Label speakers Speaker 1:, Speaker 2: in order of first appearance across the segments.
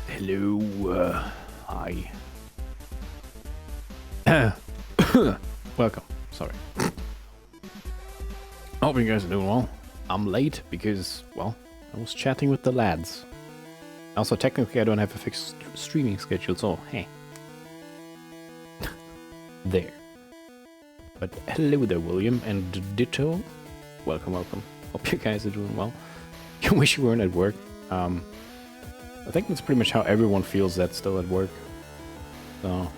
Speaker 1: Hello, hi. Welcome, sorry. I hope you guys are doing well. I'm late because, well, I was chatting with the lads. Also, technically I don't have a fixed streaming schedule, so hey. There. But hello there, William, and ditto. Welcome, welcome. Hope you guys are doing well. You wish you weren't at work. I think that's pretty much how everyone feels that's still at work. So,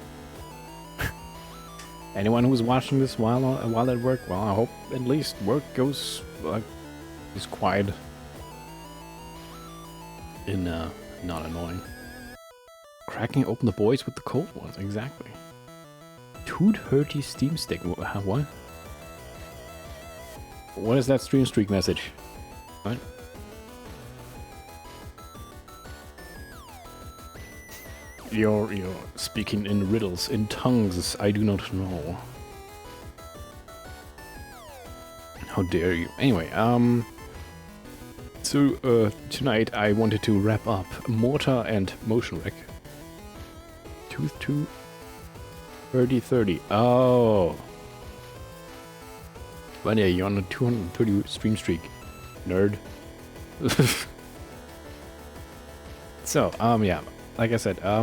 Speaker 1: anyone who's watching this while at work, well, I hope at least work goes is quiet and not annoying. Cracking open the boys with the cold ones, exactly. Toot Hurty Steam Stick. What? What is that stream streak message? What? You're speaking in riddles, in tongues I do not know. How dare you? Anyway, so tonight I wanted to wrap up Mohrta and MotionRec. Tooth 2 30. Oh. But yeah, you're on a 230 stream streak, nerd. So, yeah. Like I said, I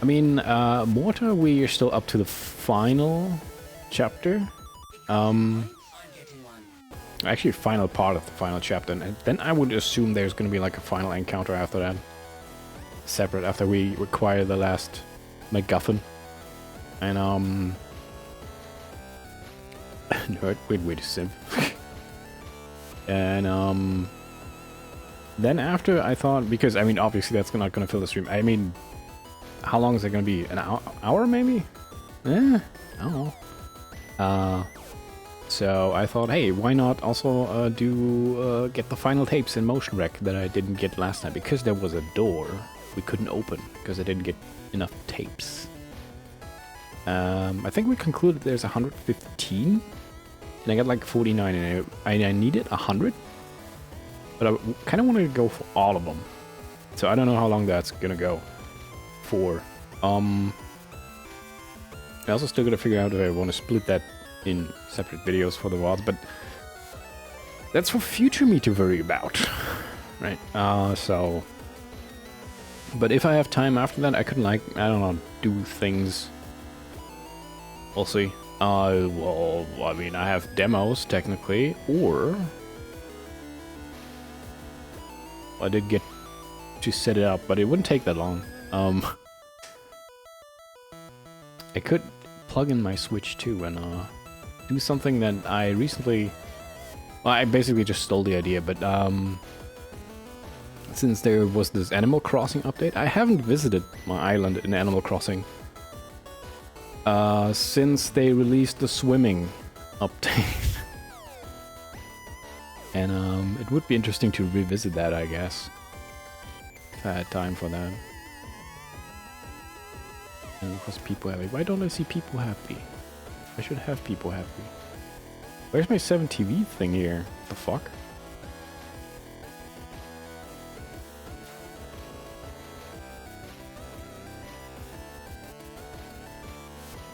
Speaker 1: mean, Mohrta, we are still up to the final chapter. Actually, final part of the final chapter, and then I would assume there's gonna be like a final encounter after that. Separate, after we acquire the last MacGuffin. And, nerd, wait a simp. And, then after, I thought, because, I mean, obviously that's not going to fill the stream. I mean, how long is it going to be? An hour, maybe? I don't know. So I thought, hey, why not also get the final tapes in MotionRec that I didn't get last time? Because there was a door we couldn't open, because I didn't get enough tapes. I think we concluded there's 115, and I got like 49, and I needed 100. But I kind of wanted to go for all of them. So I don't know how long that's gonna go for. I also still gotta figure out if I want to split that in separate videos for the VODs, but that's for future me to worry about. Right? So... But if I have time after that, I could, like, I don't know, do things. We'll see. Well, I mean, I have demos, technically, or... I did get to set it up, but it wouldn't take that long. I could plug in my Switch too and do something that I recently... Well, I basically just stole the idea, but since there was this Animal Crossing update, I haven't visited my island in Animal Crossing since they released the swimming update. And it would be interesting to revisit that, I guess. If I had time for that. And of course, people happy. Why don't I see people happy? I should have people happy. Where's my 7TV thing here? What the fuck?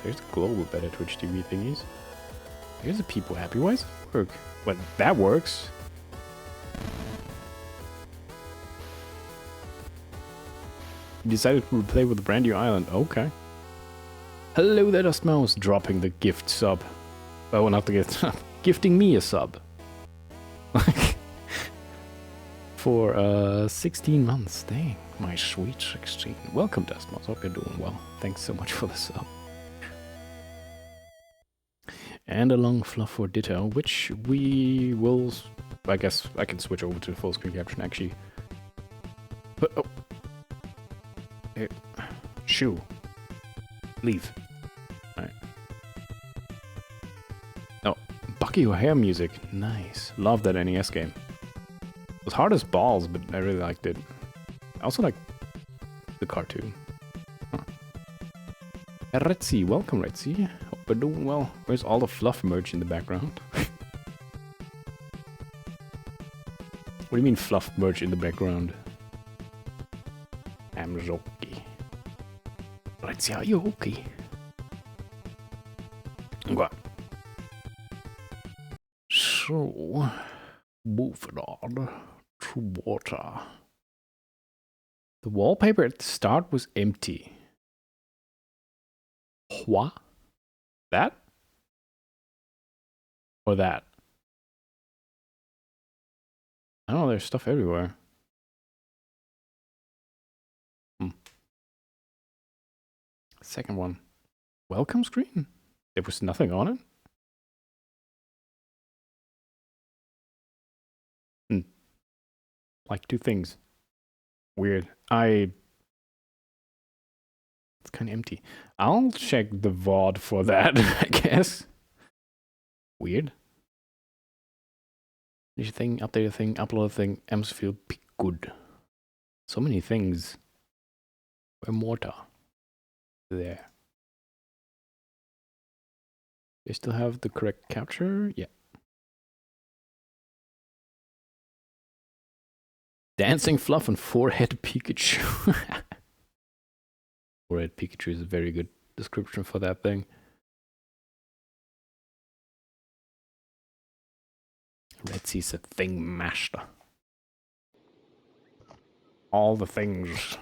Speaker 1: There's the global better Twitch TV thingies. Here's the people happy. Why does it work? Well, that works. You decided to play with a brand new island. Okay. Hello there, Dust Mouse. Dropping the gift sub. Oh, not the gift sub. Gifting me a sub. For 16 months. Dang. My sweet 16. Welcome, Dust Mouse. Hope you're doing well. Thanks so much for the sub. And a long fluff for Ditto, which we will... I guess I can switch over to full screen caption, actually. But, oh. Hey. Shoo. Leave. Alright. Oh, Bucky O'Hare music. Nice. Love that NES game. It was hard as balls, but I really liked it. I also like the cartoon. Huh. Retzi, welcome Retzi. Hope we're doing well. Where's all the fluff merch in the background? What do you mean fluff merch in the background? streams, okay. Let's see how you okay. Okay. So, moving on to Mohrta. The wallpaper at the start was empty. What? That? Or that? I don't know, there's stuff everywhere. Second one. Welcome screen? There was nothing on it? Like two things. Weird. It's kind of empty. I'll check the VOD for that, I guess. Weird. Change a thing, update a thing, upload a thing, Emsfield, be good. So many things. Where Mohrta? There. They still have the correct capture? Yeah. Dancing fluff and forehead Pikachu. Forehead Pikachu is a very good description for that thing. Red Sea's a thing master. All the things.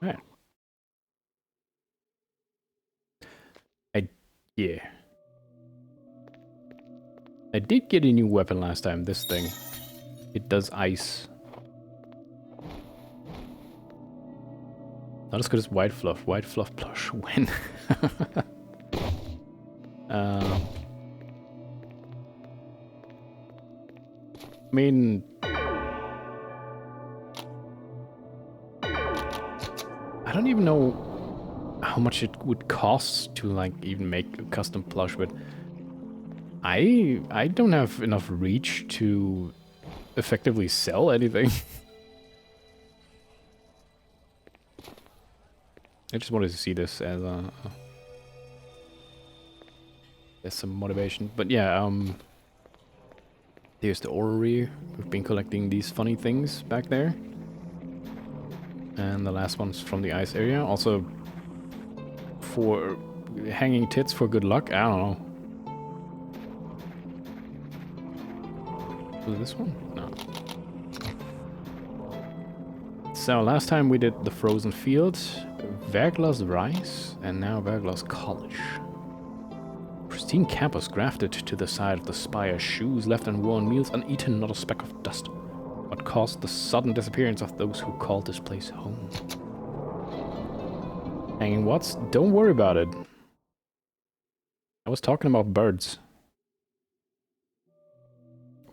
Speaker 1: Right. Yeah. I did get a new weapon last time, this thing. It does ice. Not as good as White Fluff. White Fluff plush when? I mean... I don't even know how much it would cost to like even make a custom plush, but I don't have enough reach to effectively sell anything. I just wanted to see this as some motivation. But yeah, here's the orrery. We've been collecting these funny things back there. And the last one's from the ice area. Also, for hanging tits for good luck. I don't know. Was it this one? No. So last time we did the frozen fields, Verglas Rice, and now Verglas College. Pristine campus grafted to the side of the spire, shoes left unworn, meals uneaten, not a speck of dust. What caused the sudden disappearance of those who called this place home? Hanging what's? Don't worry about it. I was talking about birds.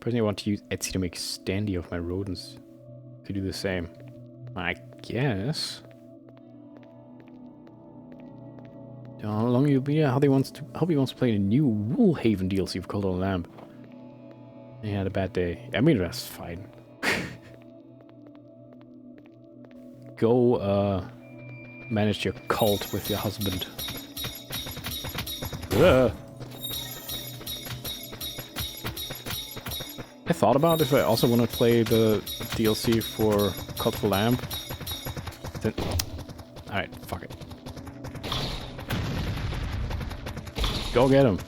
Speaker 1: Personally, I want to use Etsy to make standee of my rodents. To do the same. I guess. How long you'll be? How he wants to play the new Woolhaven DLC of Cold on Lamb. He had a bad day. I mean, that's fine. Go, manage your cult with your husband. Ugh. I thought about if I also want to play the DLC for Cult for Lamb. Then... Alright, fuck it. Go get him.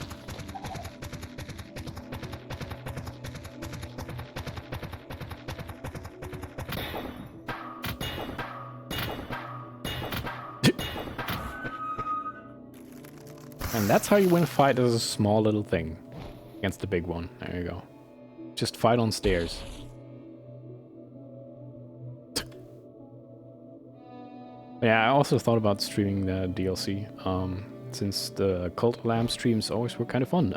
Speaker 1: And that's how you win a fight as a small little thing. Against the big one. There you go. Just fight on stairs. Yeah, I also thought about streaming the DLC. Since the Cult of Lamb streams always were kind of fun.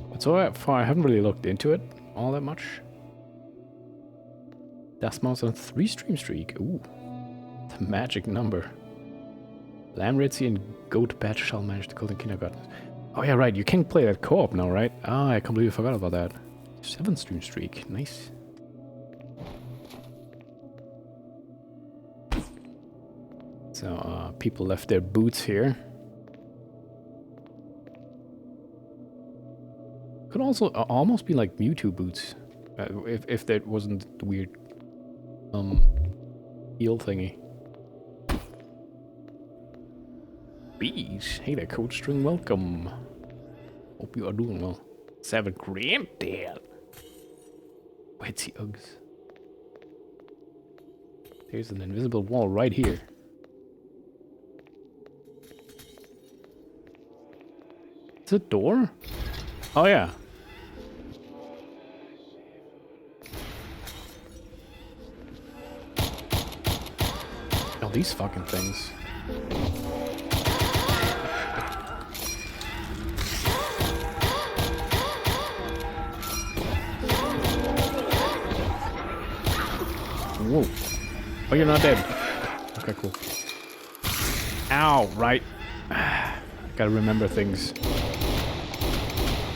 Speaker 1: But so far I haven't really looked into it all that much. Dustmouse on a 3-stream streak. Ooh. The magic number. Lamb, Ritzy, and Goat Batch shall manage the Golden Kindergarten. Oh yeah, right, you can play that co-op now, right? Ah, I completely forgot about that. 7-stream streak, nice. So, people left their boots here. Could also almost be like Mewtwo boots, if that wasn't weird heal thingy. Bees, hey there, Coach String, welcome. Hope you are doing well. 7 grand there. Where's the Uggs? There's an invisible wall right here. It's a door? Oh yeah. Oh, these fucking things. Whoa. Oh, you're not dead. Okay, cool. Ow, right. Gotta remember things.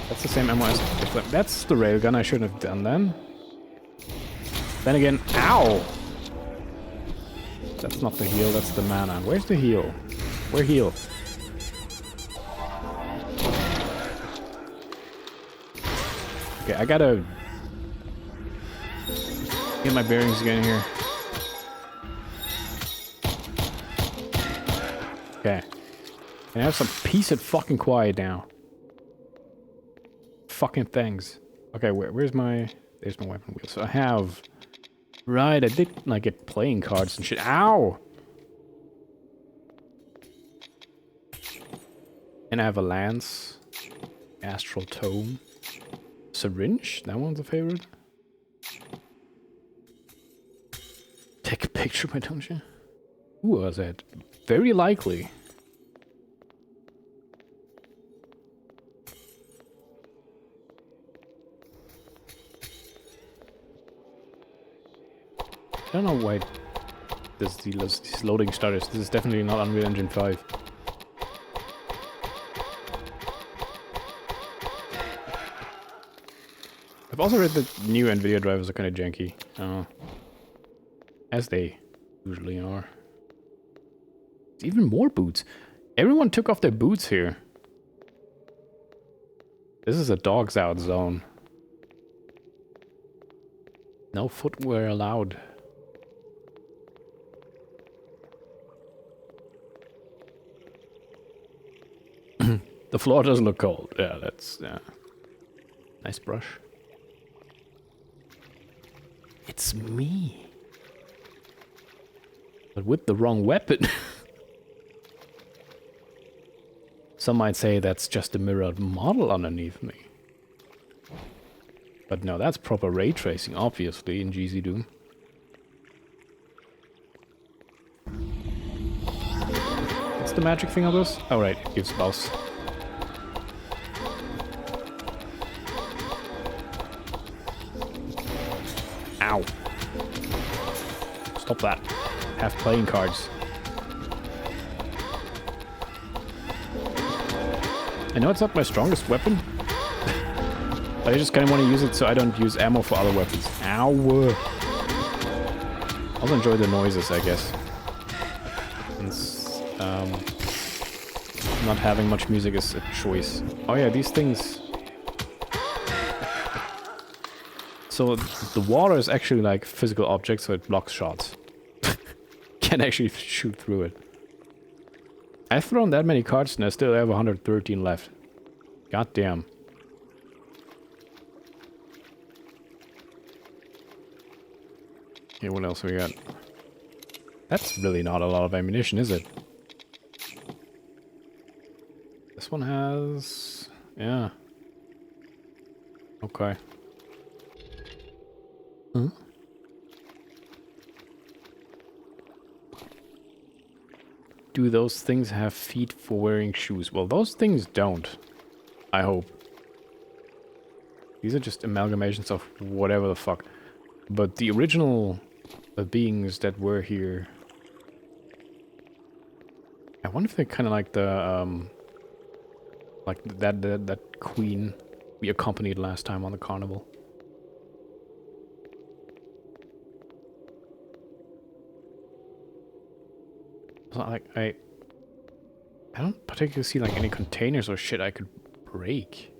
Speaker 1: That's the same ammo as the... That's the railgun, I shouldn't have done then. Then again, ow! That's not the heal, that's the mana. Where's the heal? Where heal? Okay, I gotta... get my bearings again here. Okay. Can I have some peace and fucking quiet now? Fucking things. Okay, where's my... There's my weapon wheel. So I have... Right, I did like get playing cards and shit. Ow! And I have a lance. Astral tome. Syringe? That one's a favorite. Take a picture, why don't you? Who was that? Very likely. I don't know why these loading starters. This is definitely not Unreal Engine 5. I've also read that new NVIDIA drivers are kind of janky. As they usually are. It's even more boots. Everyone took off their boots here. This is a dogs out zone. No footwear allowed. The floor does look cold. Yeah, that's... yeah. Nice brush. It's me. But with the wrong weapon. Some might say that's just a mirrored model underneath me. But no, that's proper ray tracing, obviously, in GZ Doom. What's the magic thing of this? Oh right, it gives bounce. Ow. Stop that. Have playing cards. I know it's not my strongest weapon. But I just kind of want to use it so I don't use ammo for other weapons. Ow! Also enjoy the noises, I guess. Since, not having much music is a choice. Oh yeah, these things... So the water is actually like physical object, so it blocks shots. Can actually shoot through it. I've thrown that many cards and I still have 113 left. God damn. Okay, what else we got? That's really not a lot of ammunition, is it? This one has... yeah. Okay. Huh? Do those things have feet for wearing shoes? Well, those things don't. I hope. These are just amalgamations of whatever the fuck. But the original beings that were here... I wonder if they're kind of like the, like that queen we accompanied last time on the carnival. So, like, I don't particularly see like any containers or shit I could break.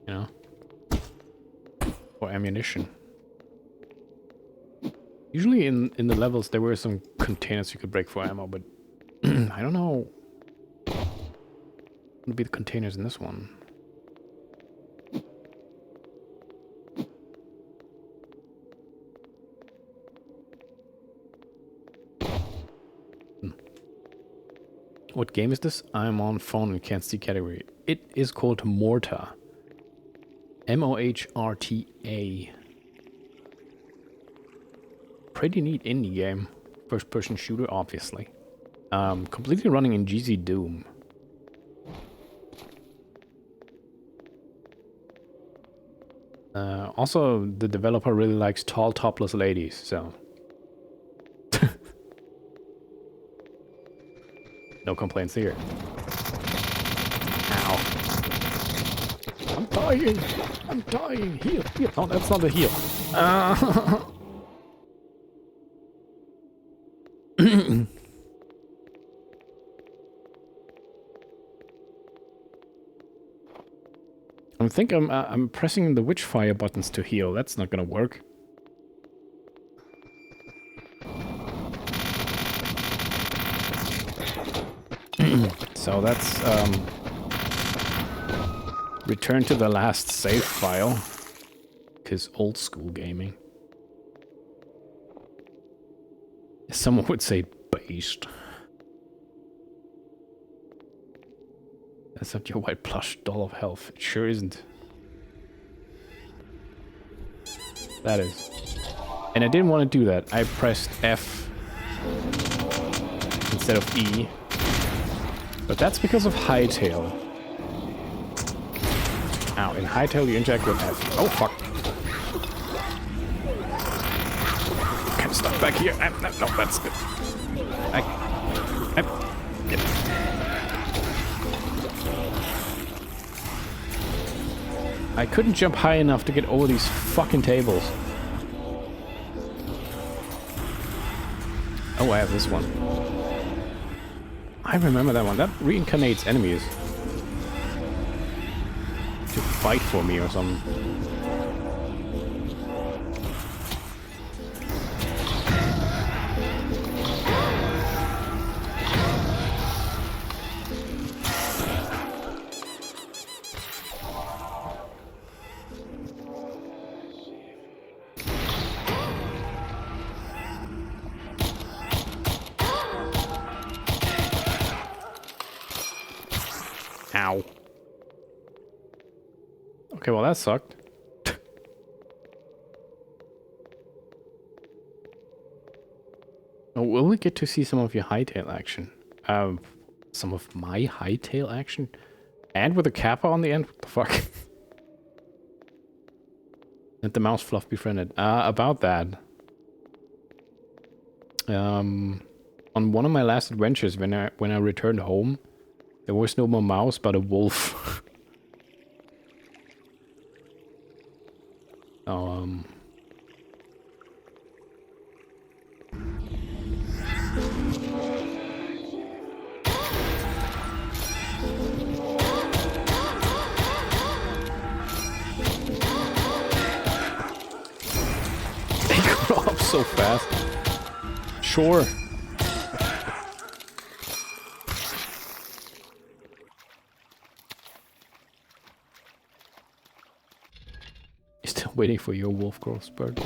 Speaker 1: You know? Or ammunition. Usually in the levels there were some containers you could break for ammo, but I don't know what would be the containers in this one. What game is this? I'm on phone and can't see category. It is called Mohrta. Mohrta. Pretty neat indie game. First person shooter, obviously. Completely running in GZ Doom. Also, the developer really likes tall, topless ladies, so... no complaints here. Ow. I'm dying! I'm dying! Heal! Heal! No, that's not a heal. I think I'm pressing the Witchfire buttons to heal. That's not gonna work. So that's return to the last save file, because old school gaming. Someone would say based. That's not your white plush doll of health. It sure isn't. That is. And I didn't want to do that. I pressed F instead of E. But that's because of Hytale. Ow, in Hytale you interact with F. Oh, fuck. Kind of stuck back here. No, that's good. I couldn't jump high enough to get over these fucking tables. Oh, I have this one. I remember that one. That reincarnates enemies to fight for me or something. Ow. Okay, well that sucked. Oh, will we get to see some of your Hytale action? Some of my Hytale action? And with a kappa on the end? What the fuck? Let the mouse fluff befriended. About that. On one of my last adventures, when I returned home, there was no more mouse, but a wolf. They grow up so fast. Sure. Still waiting for your wolf growth spurt.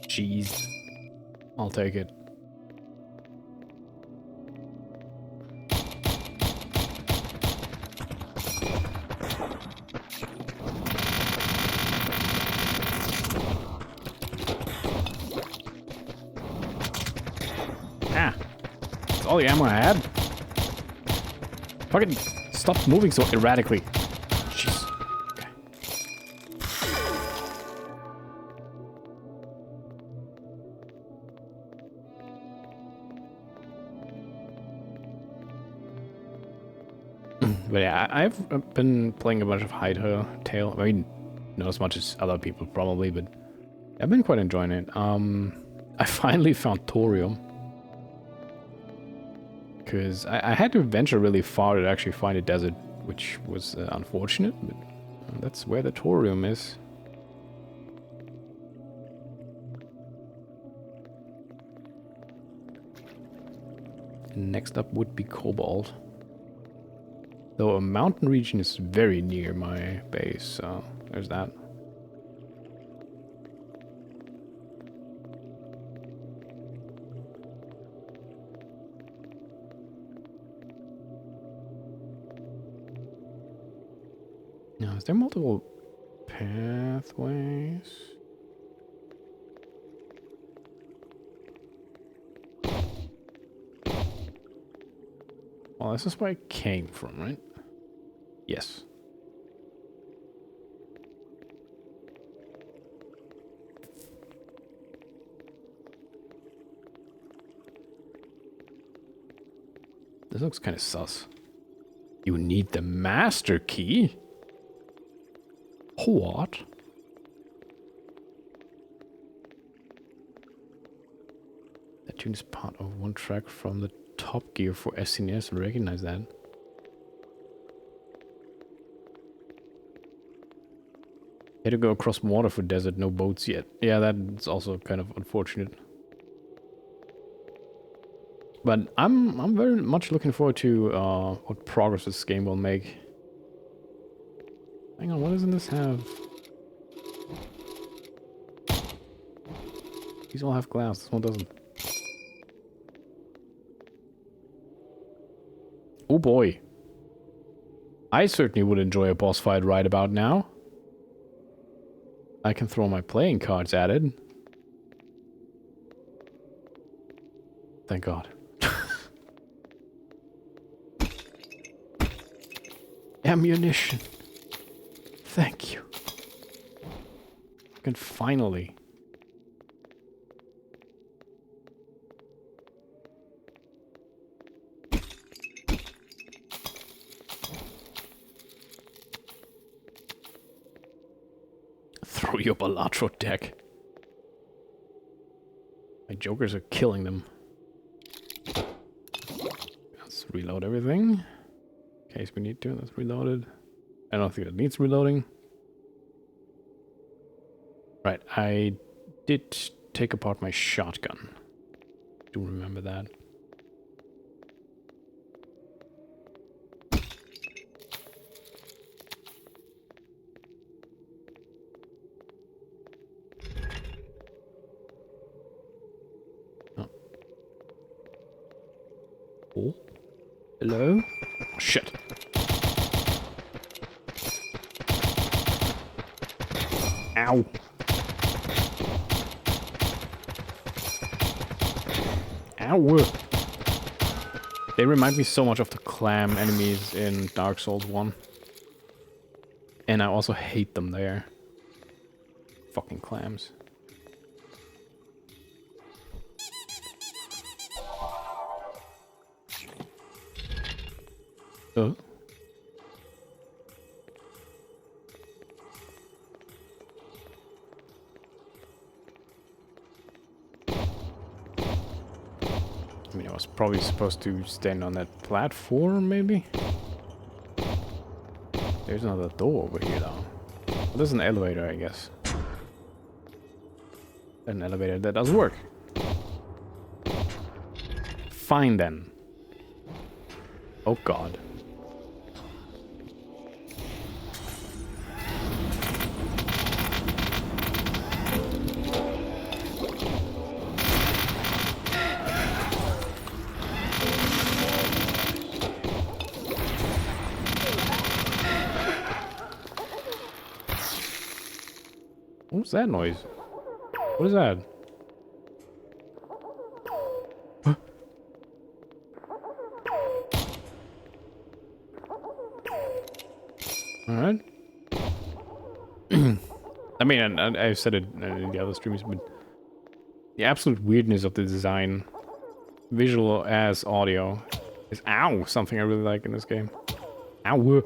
Speaker 1: Jeez. I'll take it. Ah. That's all the ammo I had? Fucking stop moving so erratically. Jeez. Okay. But yeah, I've been playing a bunch of Hytale. I mean, not as much as other people probably, but I've been quite enjoying it. I finally found thorium. Because I had to venture really far to actually find a desert, which was unfortunate, but that's where the thorium is. And next up would be cobalt. Though a mountain region is very near my base, so there's that. Now, is there multiple pathways? Well, this is where I came from, right? Yes. This looks kind of sus. You need the master key? What? That tune is part of one track from the Top Gear for SNES. I recognize that. Had to go across water for desert, no boats yet. Yeah, that's also kind of unfortunate. But I'm very much looking forward to what progress this game will make. Hang on, what doesn't this have? These all have glass, this one doesn't. Oh boy. I certainly would enjoy a boss fight right about now. I can throw my playing cards at it. Thank God. Ammunition. Thank you. I can finally. Throw your Balatro deck. My jokers are killing them. Let's reload everything. In case we need to, that's reloaded. I don't think it needs reloading. Right, I did take apart my shotgun. Do remember that. Oh. Oh. Hello? Oh, shit. Ow. Ow. They remind me so much of the clam enemies in Dark Souls 1. And I also hate them there. Fucking clams. Oh. I mean, I was probably supposed to stand on that platform, maybe? There's another door over here, though. Well, there's an elevator, I guess. An elevator that does work. Fine, then. Oh, God. What's that noise? What is that? Huh? Alright. I mean, and I've said it in the other streams, but the absolute weirdness of the design, visual as audio, is something I really like in this game. Ow.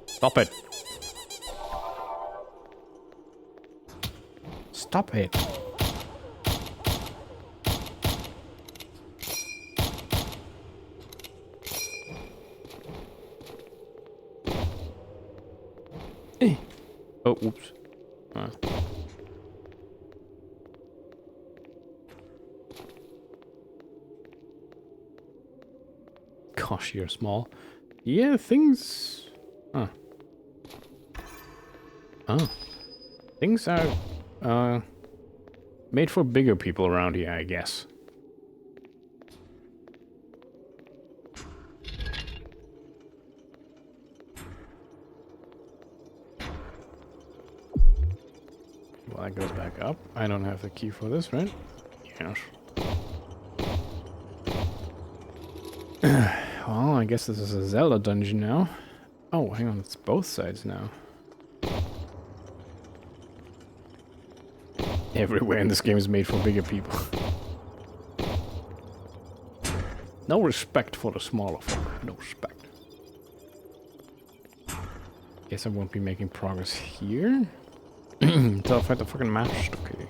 Speaker 1: Stop it. Stop it. Oh, oops. Gosh, you're small. Yeah, things... Huh. Oh. Things are, made for bigger people around here, I guess. Well, that goes back up. I don't have the key for this, right? Yes. Well, I guess this is a Zelda dungeon now. Oh, hang on, it's both sides now. Everywhere in this game is made for bigger people. No respect for the smaller folk. No respect. Guess I won't be making progress here. Until I find the fucking match. Okay.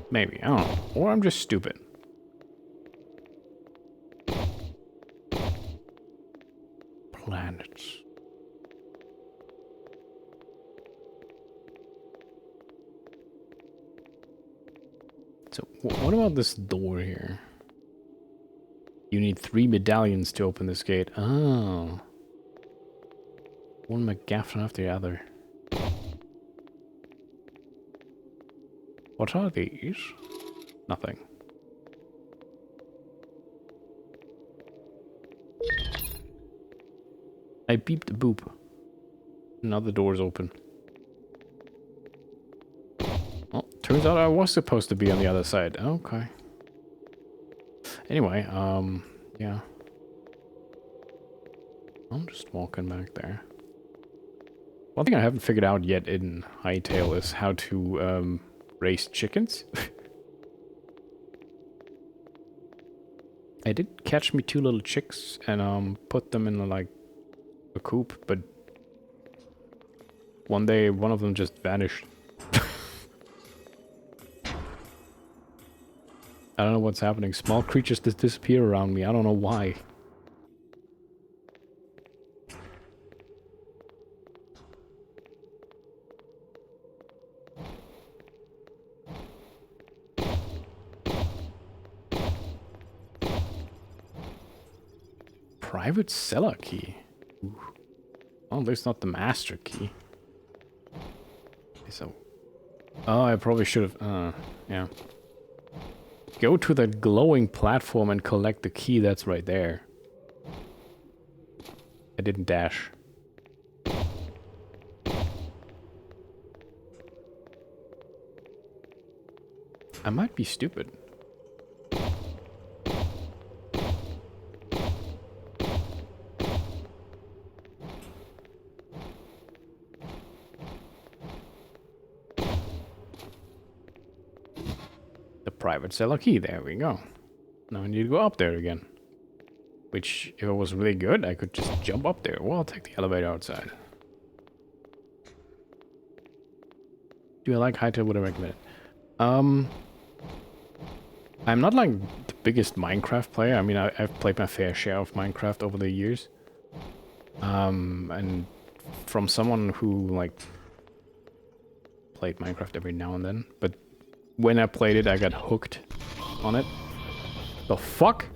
Speaker 1: Maybe, I don't know. Or I'm just stupid. Planets. So, what about this door here? You need 3 medallions to open this gate. Oh. One McGaffin after the other. What are these? Nothing. I beeped the boop. Now the door's open. Well, turns out I was supposed to be on the other side. Okay. Anyway, yeah. I'm just walking back there. One thing I haven't figured out yet in Hytale is how to, raise chickens. I did catch me 2 little chicks and, put them in, like, a coop, but one day one of them just vanished. I don't know what's happening. Small creatures just disappear around me. I don't know why. Private cellar key. Ooh. Oh, there's not the master key. So, oh, I probably should have. Yeah. Go to the glowing platform and collect the key that's right there. I didn't dash. I might be stupid. Private cellar key, there we go. Now I need to go up there again. Which, if it was really good, I could just jump up there. Well, I'll take the elevator outside. Do I like Hytale? Would I recommend it? I'm not like the biggest Minecraft player. I mean, I've played my fair share of Minecraft over the years. And from someone who, like, played Minecraft every now and then, but when I played it, I got hooked on it. The fuck?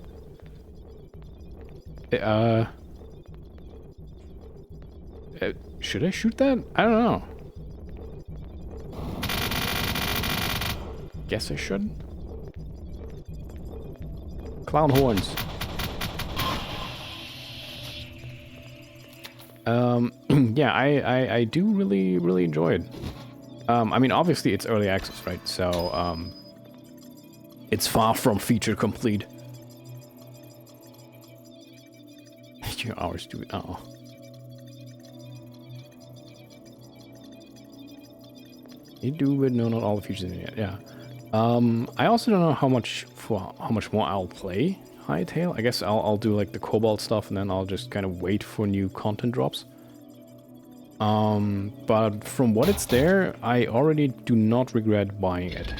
Speaker 1: Should I shoot that? I don't know. Guess I should. Clown horns. Yeah, I do really enjoy it. I mean, obviously it's early access, right? So, it's far from feature complete. 2 hours to it. Oh. You do, but no, not all the features in it yet. Yeah. I also don't know how much more I'll play Hytale. I guess I'll do like the Cobalt stuff, and then I'll just kind of wait for new content drops. But from what it's there, I already do not regret buying it.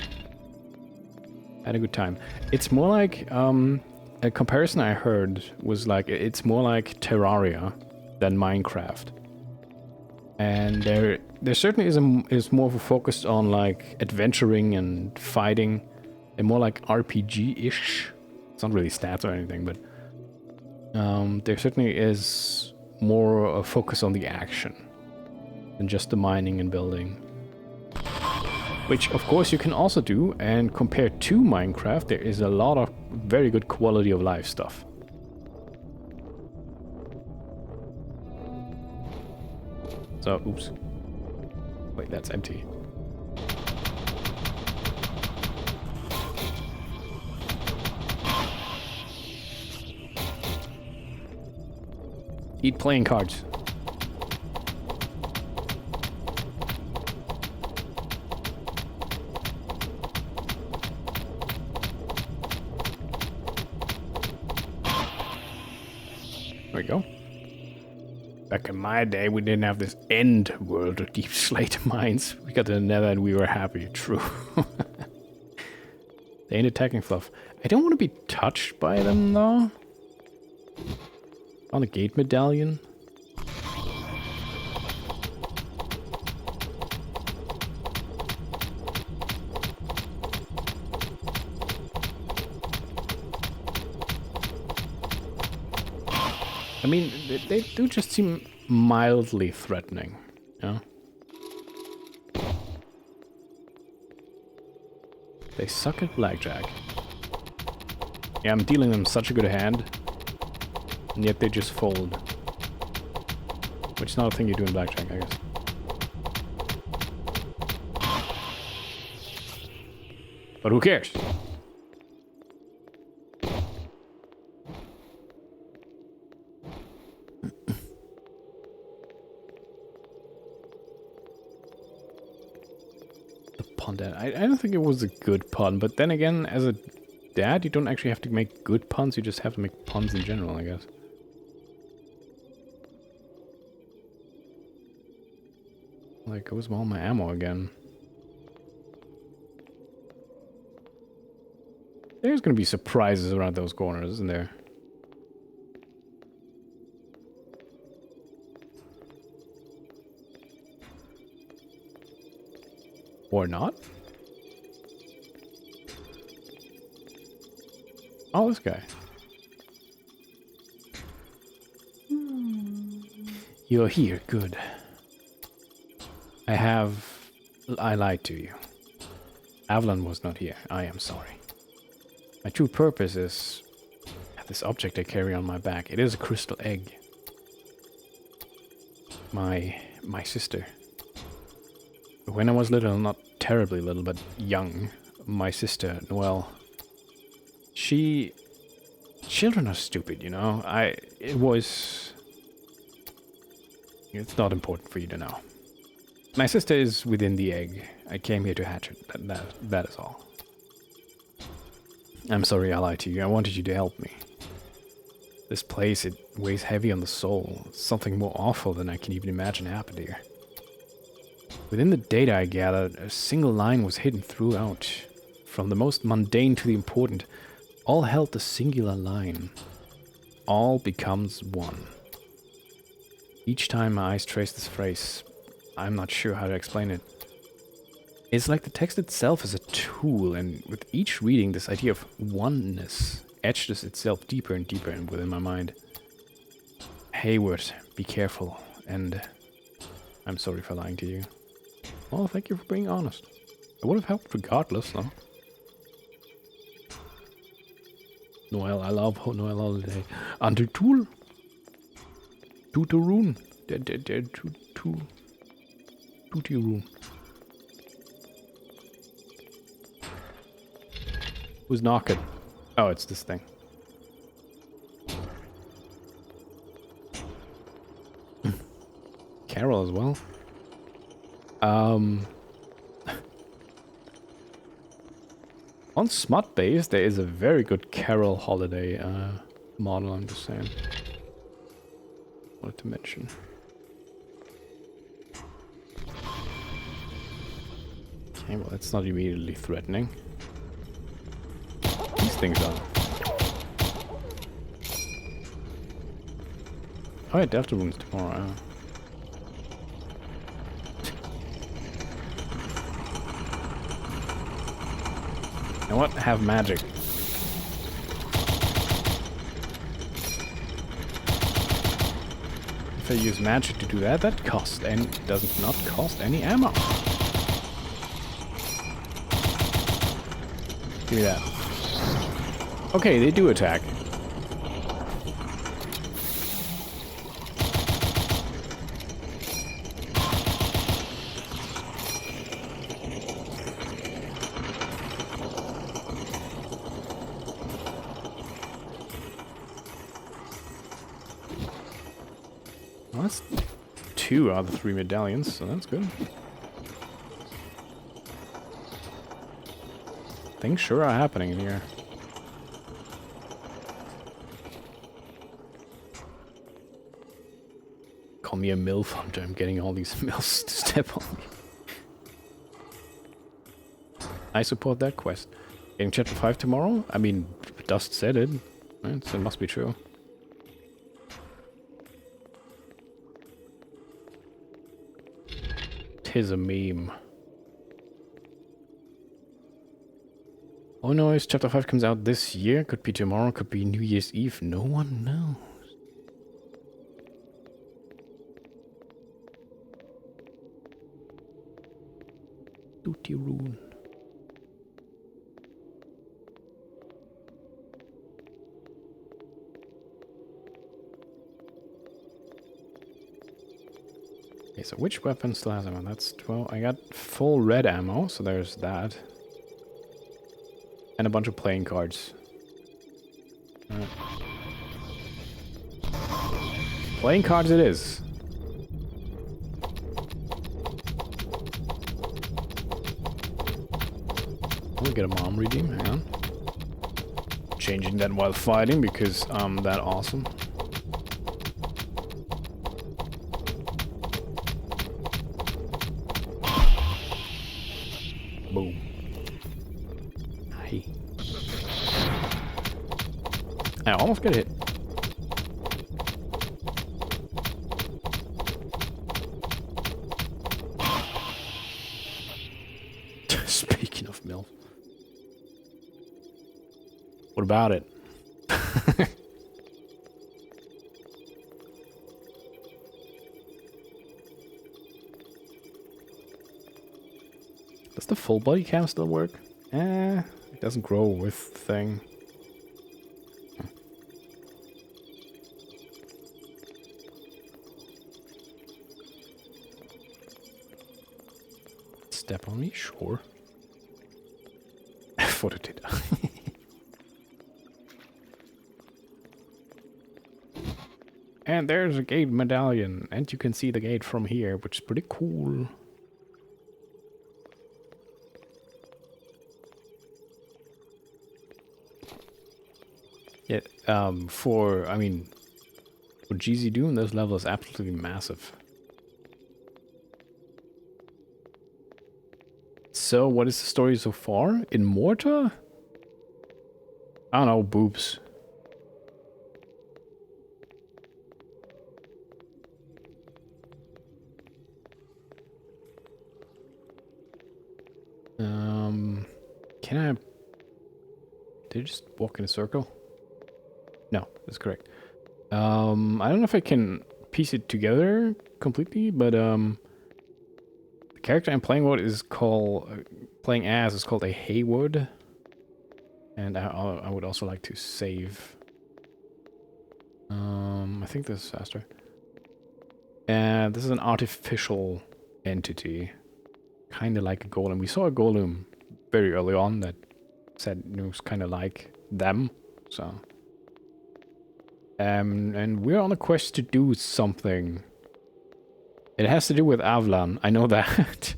Speaker 1: Had a good time. It's more like a comparison I heard was like it's more like Terraria than Minecraft. And there certainly is more of a focus on like adventuring and fighting, and more like RPG-ish. It's not really stats or anything, but there certainly is more a focus on the action than just the mining and building. Which of course you can also do, and compared to Minecraft, there is a lot of very good quality of life stuff. So, oops. Wait, that's empty. Eat playing cards. There we go. Back in my day, we didn't have this end world of deep slate mines. We got to the nether and we were happy. True. They ain't attacking fluff. I don't want to be touched by them, though. On a gate medallion. I mean, they do just seem mildly threatening, you know? They suck at blackjack. Yeah, I'm dealing them such a good hand, and yet they just fold. Which is not a thing you do in blackjack, I guess. But who cares? I don't think it was a good pun, but then again, as a dad, you don't actually have to make good puns, you just have to make puns in general, I guess. Like, goes all my ammo again. There's gonna be surprises around those corners, isn't there? Or not? Oh, this guy. You're here, good. I lied to you. Avalon was not here. I am sorry. My true purpose is this object I carry on my back. It is a crystal egg. My sister. When I was little, not terribly little, but young, my sister, Noelle, children are stupid, you know? It's not important for you to know. My sister is within the egg. I came here to hatch it. That is all. I'm sorry I lied to you. I wanted you to help me. This place, it weighs heavy on the soul. It's something more awful than I can even imagine happened here. Within the data I gathered, a single line was hidden throughout. From the most mundane to the important, all held the singular line. All becomes one. Each time my eyes trace this phrase, I'm not sure how to explain it. It's like the text itself is a tool, and with each reading, this idea of oneness etches itself deeper and deeper within my mind. Hayward, be careful, and I'm sorry for lying to you. Well, thank you for being honest. It would have helped regardless, though. Noel, I love Noel Holiday. Undertool? Tutorun? Tutorun. Who's knocking? Oh, it's this thing. Carol as well. On Smut Base, there is a very good Carol Holiday model, I'm just saying. Wanted to mention. Okay, well, it's not immediately threatening. These things are. Oh yeah, Delta Runes tomorrow. You know what? Have magic. If I use magic to do that, that costs and does not cost any ammo. Give me that. Okay, they do attack. Well, that's 2 out of the 3 medallions, so that's good. Things sure are happening in here. Call me a MILF hunter, I'm getting all these MILFs to step on me. I support that quest. Getting chapter 5 tomorrow? I mean, Dust said it, right? So it must be true. Tis a meme. Oh no, chapter 5 comes out this year, could be tomorrow, could be New Year's Eve, no one knows. Duty rune. Okay, so which weapon still has ammo? That's 12. I got full red ammo, so there's that. And a bunch of playing cards. Playing cards it is. We'll get a mom redeem, hang on. Changing that while fighting because I'm that awesome. Boom. Hey. I almost got hit. Speaking of MILF. What about it? Does the full body cam still work? It doesn't grow with thing. Step on me? Sure. For the data. And there's a gate medallion, and you can see the gate from here, which is pretty cool. Yeah, for GZ Doom, this level is absolutely massive. So, what is the story so far? In Mohrta? I don't know, boobs. Can I... Did I just walk in a circle? No, that's correct. I don't know if I can piece it together completely, but the character I'm playing with is called is called a Haywood, and I would also like to save. I think this is faster. And this is an artificial entity, kind of like a golem. We saw a golem very early on that said it was kind of like them, so. And we're on a quest to do something. It has to do with Avlan, I know that.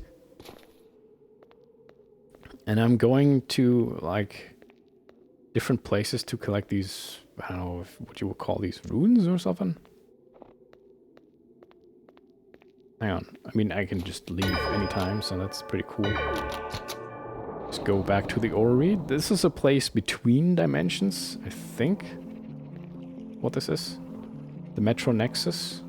Speaker 1: And I'm going to, like, different places to collect these, I don't know what you would call these, runes or something? Hang on. I mean, I can just leave anytime, so that's pretty cool. Let's go back to the orrery. This is a place between dimensions, I think. What this is? The Metro Nexus.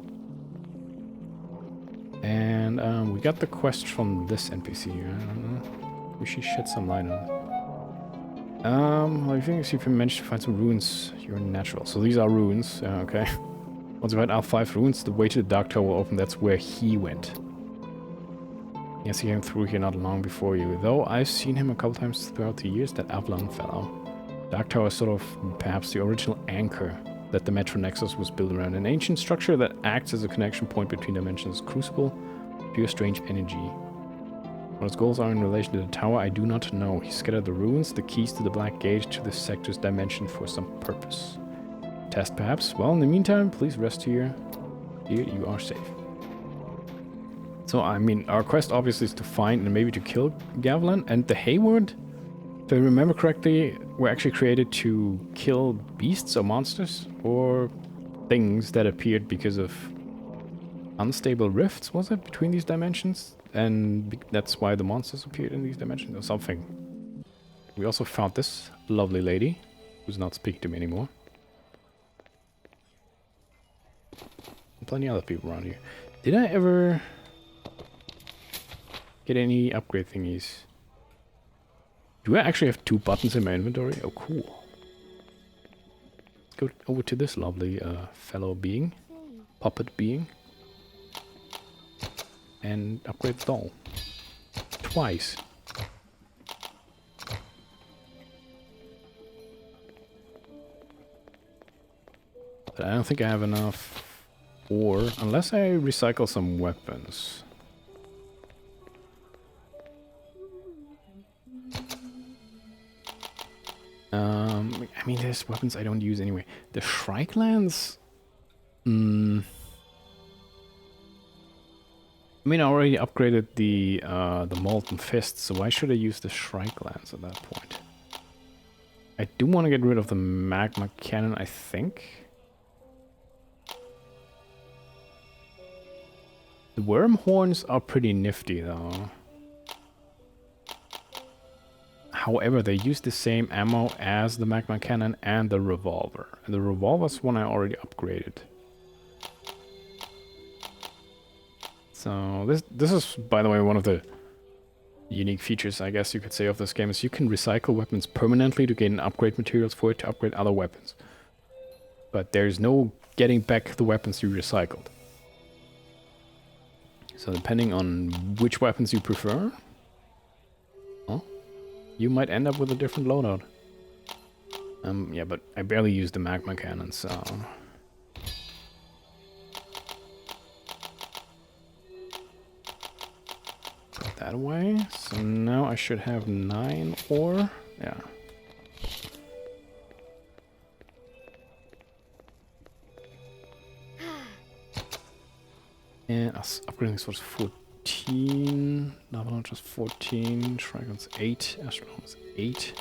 Speaker 1: And we got the quest from this NPC. I don't know. We should shed some light on it. Well, I think if you manage to find some runes, you're natural. So these are runes. Okay. Once you find out 5 runes, the way to the Dark Tower will open. That's where he went. Yes, he came through here not long before you. Though I've seen him a couple times throughout the years, that Avalon fellow. Dark Tower is sort of perhaps the original anchor that the Metro Nexus was built around. An ancient structure that acts as a connection point between dimensions. Crucible, pure strange energy. What its goals are in relation to the tower, I do not know. He scattered the runes, the keys to the Black Gate, to this sector's dimension for some purpose. Test perhaps? Well, in the meantime, please rest here. Here you are safe. So, I mean, our quest obviously is to find and maybe to kill Gavilan, and the Hayward, if I remember correctly, were actually created to kill beasts or monsters, or things that appeared because of unstable rifts, was it, between these dimensions? And that's why the monsters appeared in these dimensions, or something. We also found this lovely lady, who's not speaking to me anymore. And plenty of other people around here. Did I ever get any upgrade thingies? Do I actually have 2 buttons in my inventory? Oh, cool. Let's go over to this lovely fellow being. Puppet being. And upgrade the doll. Twice. But I don't think I have enough ore, unless I recycle some weapons. I mean, there's weapons I don't use anyway. The Shrike Lance? I mean, I already upgraded the Molten Fist, so why should I use the Shrike Lance at that point? I do want to get rid of the Magma Cannon, I think. The Worm Horns are pretty nifty, though. However, they use the same ammo as the Magma Cannon and the Revolver. And the Revolver's one I already upgraded. So this is, by the way, one of the unique features, I guess you could say, of this game, is you can recycle weapons permanently to gain upgrade materials for it to upgrade other weapons. But there's no getting back the weapons you recycled. So depending on which weapons you prefer, you might end up with a different loadout. Yeah, but I barely use the Magma Cannon, so... Put that away. So now I should have 9 ore. Yeah. And upgrading this was 14. Lava just 14. Trigon's 8. Astral Tome is 8.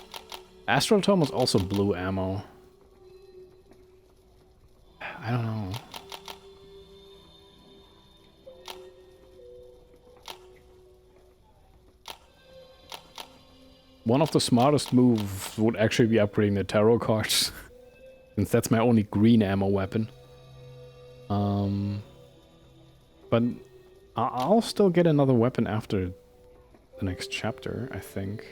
Speaker 1: Astral Tome was also blue ammo. I don't know. One of the smartest moves would actually be upgrading the tarot cards. Since that's my only green ammo weapon. But I'll still get another weapon after the next chapter, I think.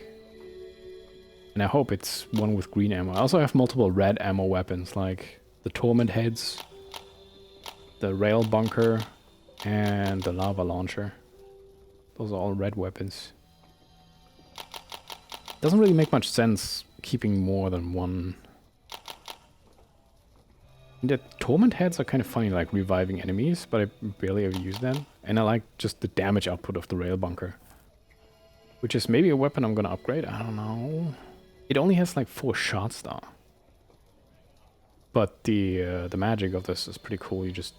Speaker 1: And I hope it's one with green ammo. I also have multiple red ammo weapons, like the Torment Heads, the Rail Bunker, and the Lava Launcher. Those are all red weapons. Doesn't really make much sense keeping more than one. The Torment Heads are kind of funny, like reviving enemies, but I barely ever use them. And I like just the damage output of the Rail Bunker. Which is maybe a weapon I'm gonna upgrade, I don't know. It only has like 4 shots though. But the magic of this is pretty cool. You just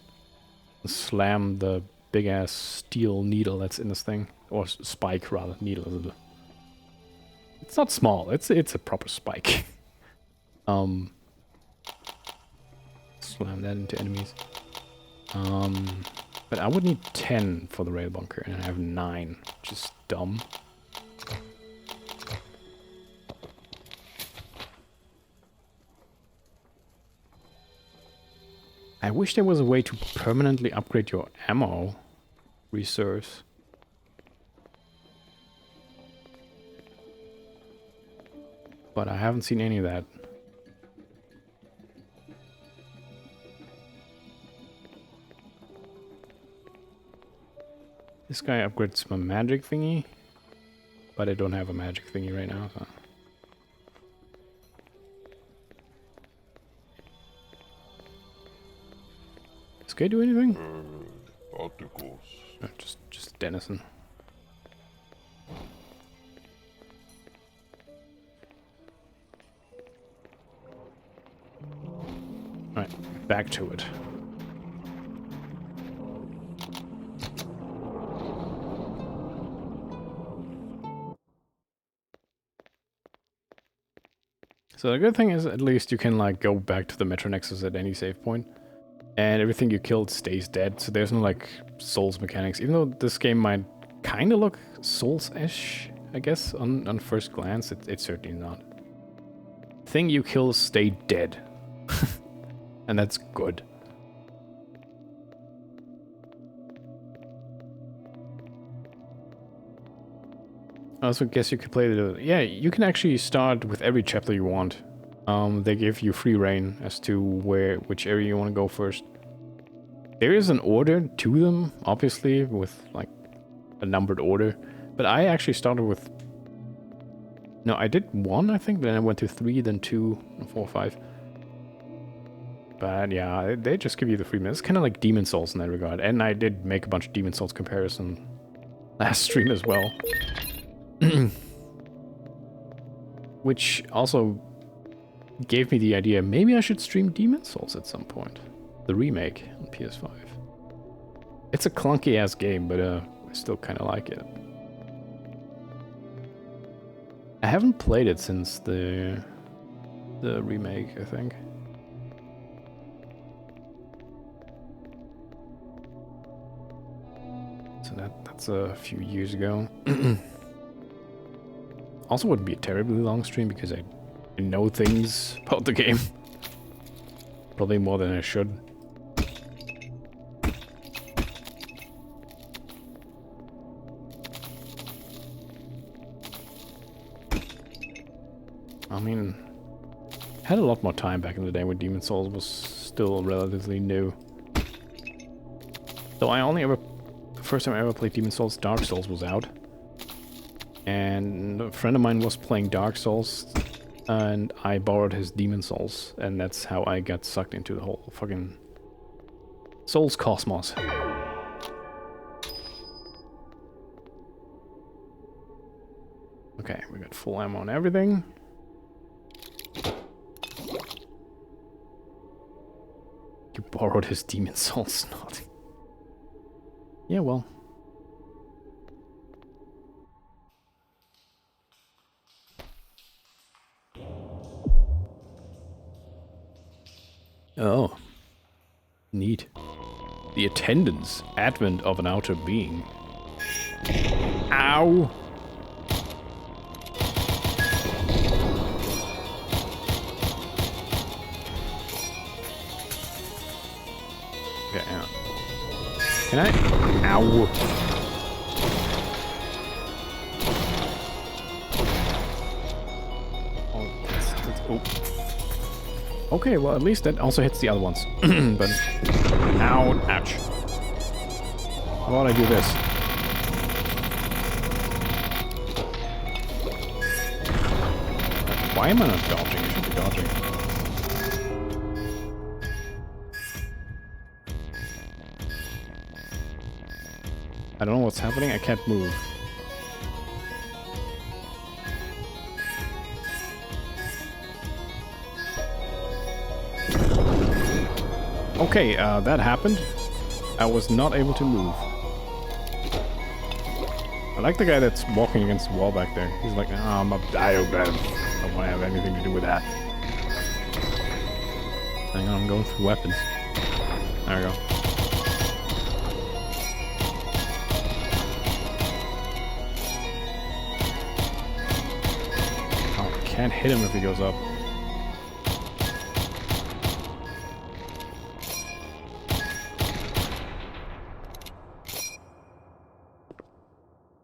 Speaker 1: slam the big ass steel needle that's in this thing. Or spike rather, needle is a It's not small. It's a proper spike. Slam that into enemies. But I would need 10 for the rail bunker, and I have 9, which is dumb. I wish there was a way to permanently upgrade your ammo reserves. But I haven't seen any of that. This guy upgrades my magic thingy, but I don't have a magic thingy right now. So. Does this guy do anything?
Speaker 2: Articles.
Speaker 1: No, just Denison. Right, back to it. So the good thing is, at least you can like go back to the Metro Nexus at any save point, and everything you killed stays dead. So there's no like Souls mechanics, even though this game might kind of look Souls-ish, I guess on first glance. It's certainly not. Thing you kill stay dead, and that's good. I also guess you could play the... Yeah, you can actually start with every chapter you want. They give you free reign as to which area you want to go first. There is an order to them, obviously, with like a numbered order. But I actually started with... No, I did 1, I think, then I went to 3, then 2, 4, 5. But yeah, they just give you the free minutes. It's kind of like Demon Souls in that regard. And I did make a bunch of Demon Souls comparison last stream as well. Which also gave me the idea, maybe I should stream Demon Souls at some point. The remake on PS5. It's a clunky ass game, but I still kind of like it. I haven't played it since the remake, I think. So that's a few years ago. Also wouldn't be a terribly long stream because I know things about the game. Probably more than I should. I mean, I had a lot more time back in the day when Demon Souls was still relatively new. So I only ever... The first time I ever played Demon Souls, Dark Souls was out. And a friend of mine was playing Dark Souls, and I borrowed his Demon Souls, and that's how I got sucked into the whole fucking Souls cosmos. Okay, we got full ammo on everything. You borrowed his Demon Souls, not. Yeah, well. Oh. Neat. The attendance. Advent of an outer being. Ow! Okay, hang on. Can I? Ow! Oh, that's oh. Okay, well, at least that also hits the other ones. But... Ow! Ouch. How about I do this? Why am I not dodging? I should be dodging. I don't know what's happening. I can't move. Okay, that happened. I was not able to move. like the guy that's walking against the wall back there. He's like, oh, I'm a diobed. I don't want to have anything to do with that. Hang on, I'm going through weapons. There we go. Oh, I can't hit him if he goes up.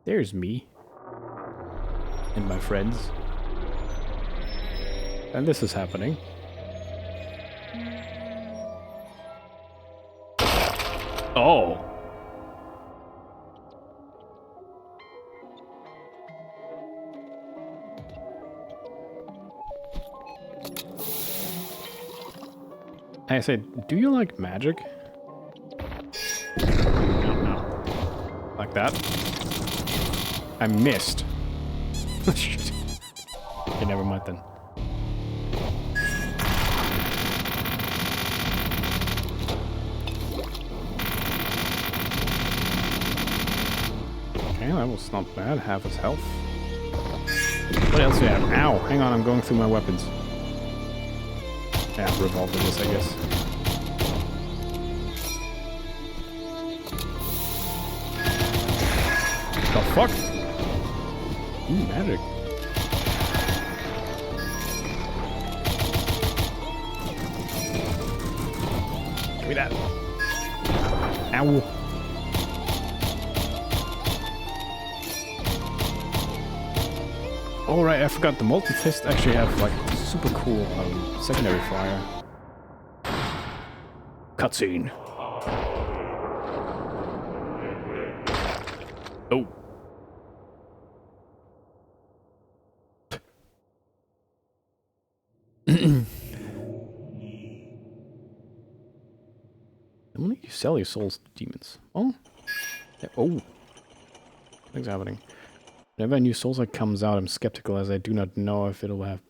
Speaker 1: There's me. And my friends. And this is happening. Oh! I said, do you like magic? No. Like that? I missed. Shit. Okay, never mind then. Okay, that was not bad. Half his health. What else do you have? Ow! Hang on, I'm going through my weapons. Yeah, revolver this, I guess. The fuck? Ooh, magic. Give me that. Ow. Oh right, I forgot the Molten Fist actually have like super cool secondary fire. Cutscene. Oh. How many you sell your souls to demons? Oh. Yeah, oh. What's happening? Whenever a new Souls-like comes out, I'm skeptical as I do not know if it'll have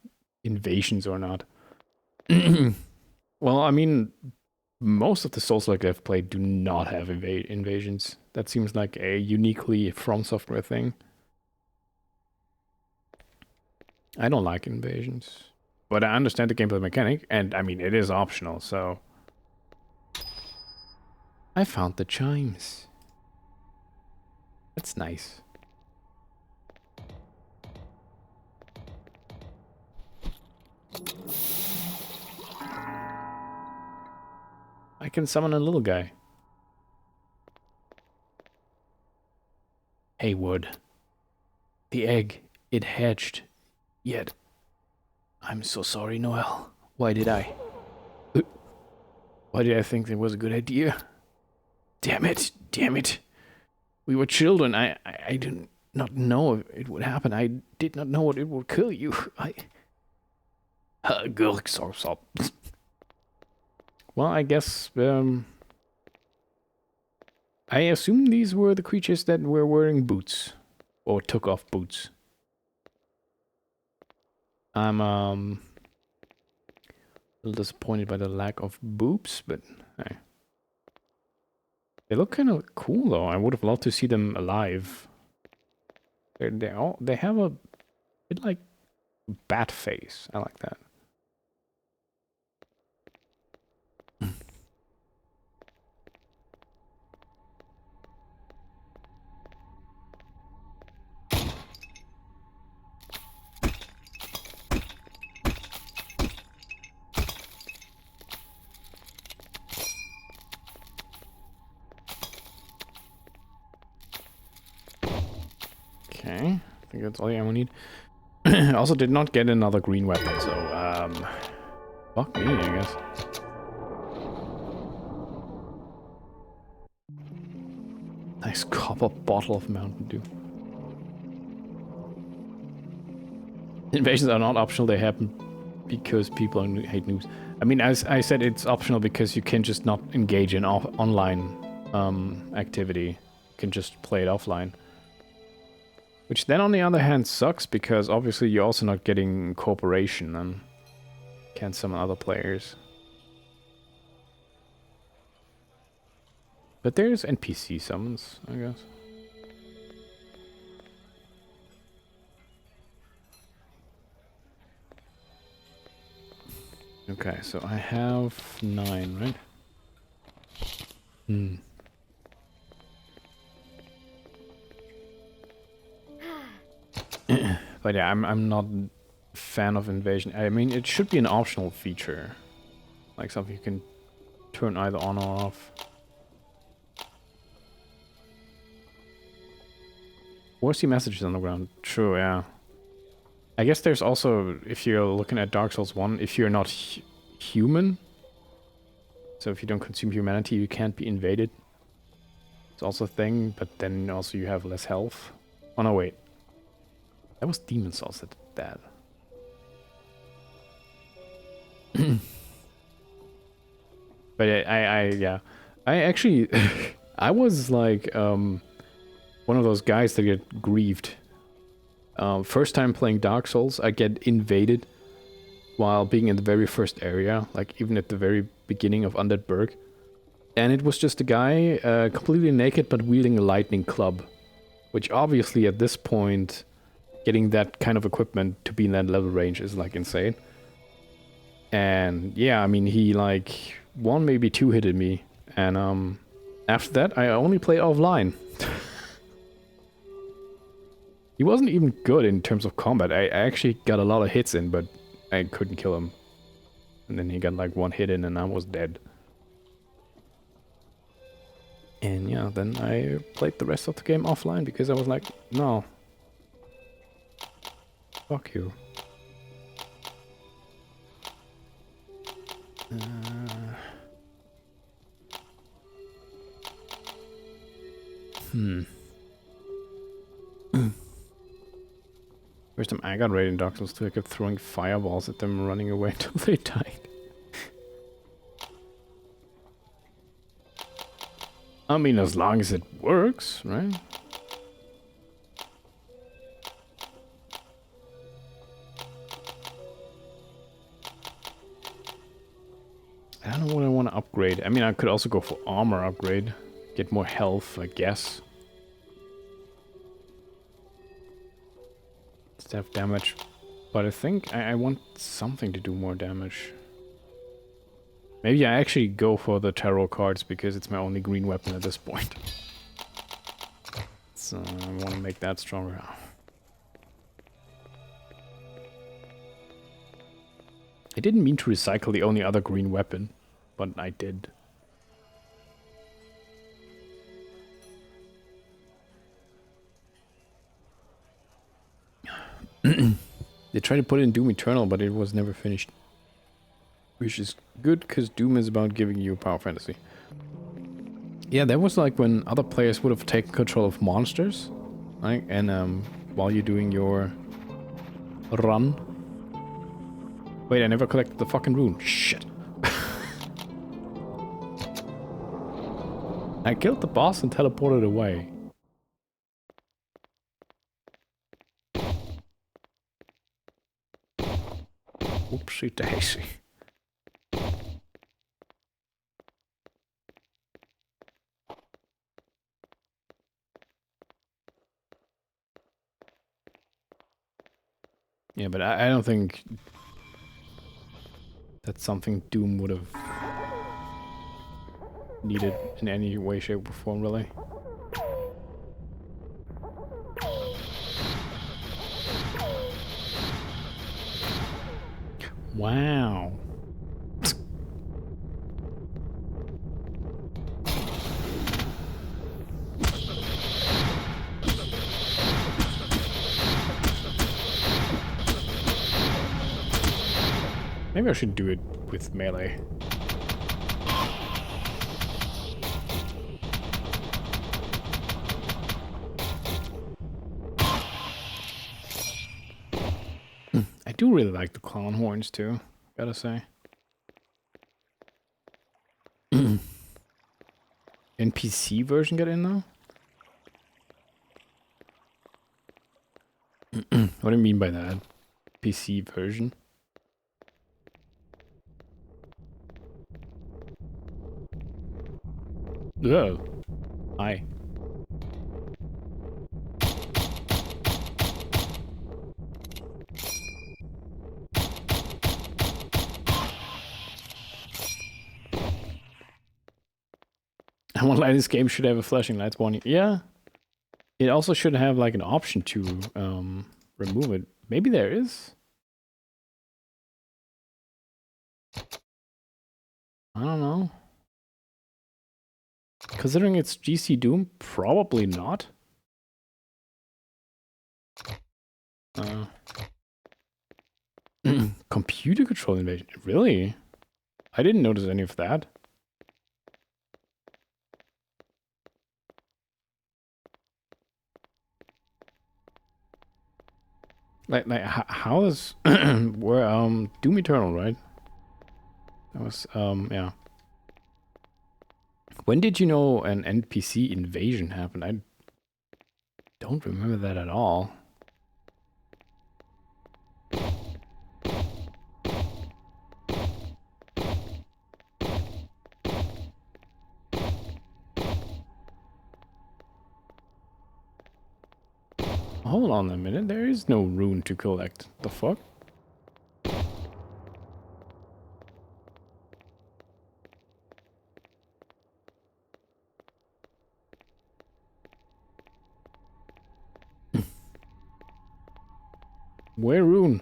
Speaker 1: invasions or not. Well, I mean, most of the Souls-like I've played do not have invasions. That seems like a uniquely From Software thing. I don't like invasions. But I understand the gameplay mechanic, and I mean, it is optional, so... I found the chimes. That's nice. I can summon a little guy. Hey, Wood. The egg, it hatched. Yet. I'm so sorry, Noel. Why did I? Why did I think that was a good idea? Damn it, damn it. We were children. I did not know it would happen. I did not know it would kill you. Well, I guess, I assume these were the creatures that were wearing boots. Or took off boots. I'm, a little disappointed by the lack of boobs, but, hey. They look kind of cool, though. I would have loved to see them alive. They have a bit like bat face. I like that. Okay, I think that's all the ammo I need. I also did not get another green weapon, so, fuck me, I guess. Nice copper bottle of Mountain Dew. Invasions are not optional, they happen because people hate noobs. I mean, as I said, it's optional because you can just not engage in online activity. You can just play it offline. Which then on the other hand sucks, because obviously you're also not getting cooperation and can't summon other players. But there's NPC summons, I guess. Okay, so I have 9, right? Hmm. But yeah, I'm not a fan of invasion. I mean, it should be an optional feature. Like something you can turn either on or off. What's the messages on the ground? True, yeah. I guess there's also, if you're looking at Dark Souls 1, if you're not human, so if you don't consume humanity, you can't be invaded. It's also a thing, but then also you have less health. Oh no, wait. That was Demon Souls that did that. But yeah. I actually, I was like, one of those guys that get grieved. First time playing Dark Souls, I get invaded while being in the very first area, like even at the very beginning of Undead Burg. And it was just a guy, completely naked but wielding a lightning club. Which obviously at this point, getting that kind of equipment to be in that level range is like insane. And yeah, I mean, he like one, maybe two hitted me. And after that, I only played offline. He wasn't even good in terms of combat. I actually got a lot of hits in, but I couldn't kill him. And then he got like one hit in and I was dead. And yeah, then I played the rest of the game offline because I was like, no. Fuck you. First time I got raided in Dark Souls 2, I kept throwing fireballs at them, running away until they died. I mean, as long as it works, right? I don't know what I want to upgrade. I mean, I could also go for armor upgrade. Get more health, I guess. Staff damage. But I think I want something to do more damage. Maybe I actually go for the tarot cards because it's my only green weapon at this point. So I want to make that stronger. I didn't mean to recycle the only other green weapon, but I did. They tried to put it in Doom Eternal, but it was never finished. Which is good, because Doom is about giving you power fantasy. Yeah, that was like when other players would have taken control of monsters, right? And while you're doing your run. Wait, I never collected the fucking rune. Shit. I killed the boss and teleported away. Oopsie daisy. Yeah, but I don't think that's something Doom would have needed in any way, shape, or form, really. Wow. Maybe I should do it with melee. I do really like the clown horns too, gotta say. NPC version get in though? What do you mean by that? PC version? Oh. Hi. I won't lie, this game should have a flashing lights warning. Yeah. It also should have like an option to remove it. Maybe there is. I don't know. Considering it's GC Doom, probably not. Computer control invasion. Really? I didn't notice any of that. Like how is where Doom Eternal, right? That was yeah. When did you know an NPC invasion happened? I don't remember that at all. Hold on a minute, there is no rune to collect. The fuck? Where rune?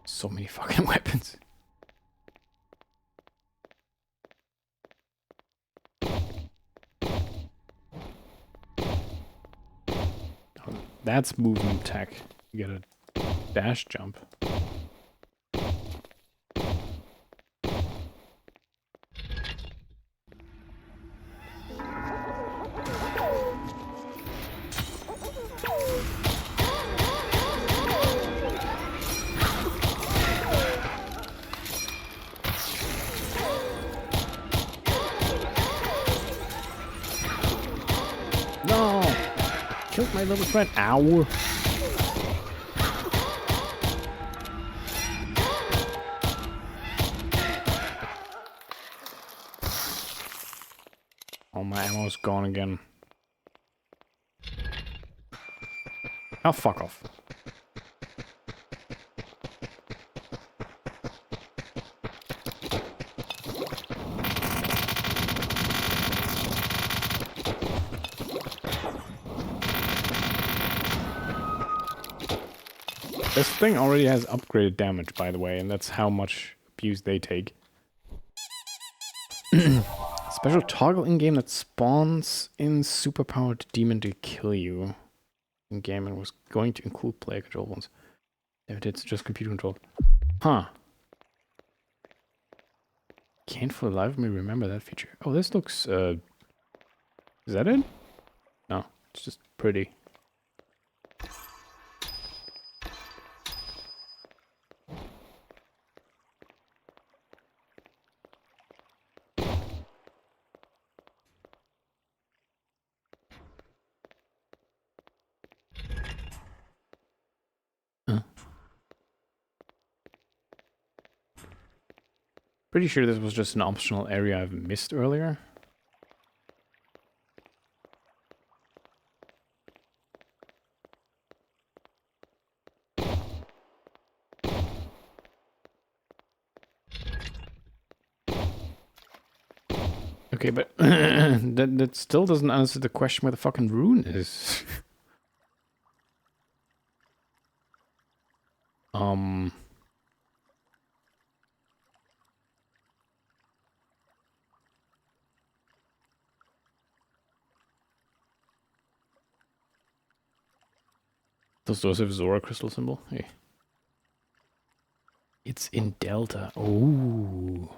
Speaker 1: So many fucking weapons. That's movement tech. You get a dash jump. No! Killed my little friend. Ow! Oh, my ammo's gone again. Oh, fuck off. This thing already has upgraded damage, by the way, and that's how much abuse they take. Special toggle in-game that spawns in superpowered demon to kill you. In-game and was going to include player control ones. If it's just computer controlled. Huh. Can't for the life of me remember that feature. Oh, this looks, is that it? No, it's just pretty. Pretty sure this was just an optional area I've missed earlier. Okay, but that still doesn't answer the question where the fucking rune is. Does those have Zora crystal symbol? Hey. It's in Delta. Oh.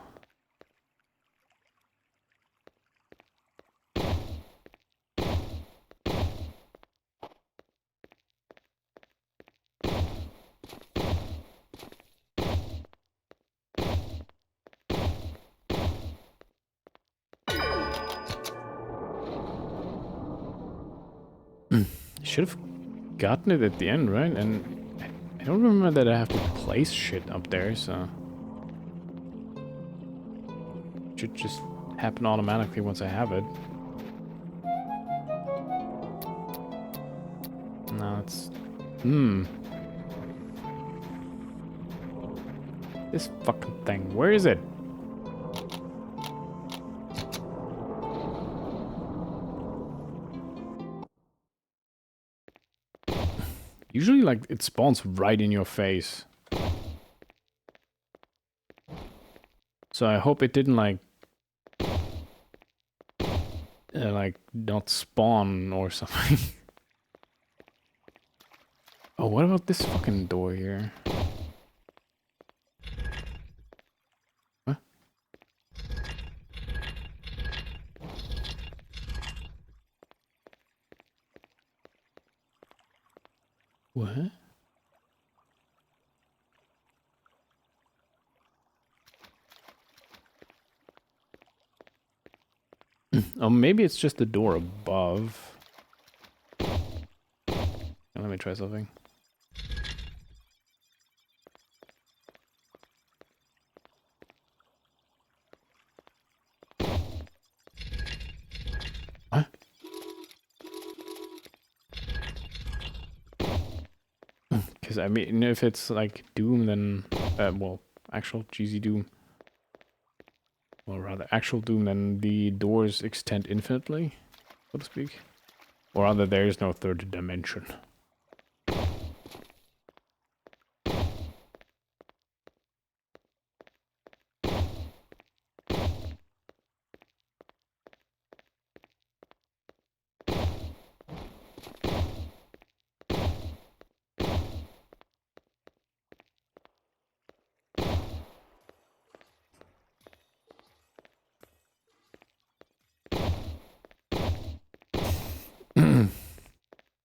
Speaker 1: Should have gotten it at the end, right? And I don't remember that I have to place shit up there, so... It should just happen automatically once I have it. No, it's This fucking thing. Where is it? Usually, like, it spawns right in your face. So I hope it didn't, like, not spawn or something. Oh, what about this fucking door here? What? What? Oh, maybe it's just the door above. Let me try something. What? Because, I mean, if it's like Doom, then... well, actual GZ Doom. Or rather, actual Doom, then the doors extend infinitely, so to speak. Or rather, there is no third dimension.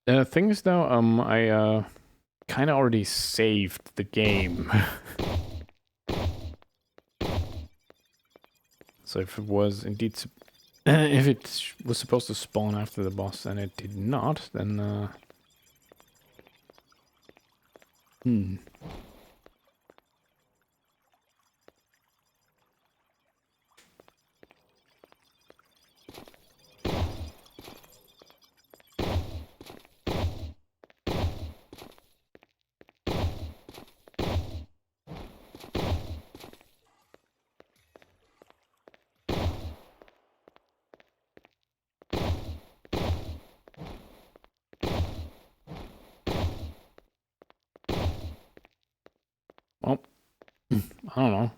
Speaker 1: The thing is, though, I kind of already saved the game. So if it was indeed, if it was supposed to spawn after the boss and it did not, then well, I don't know.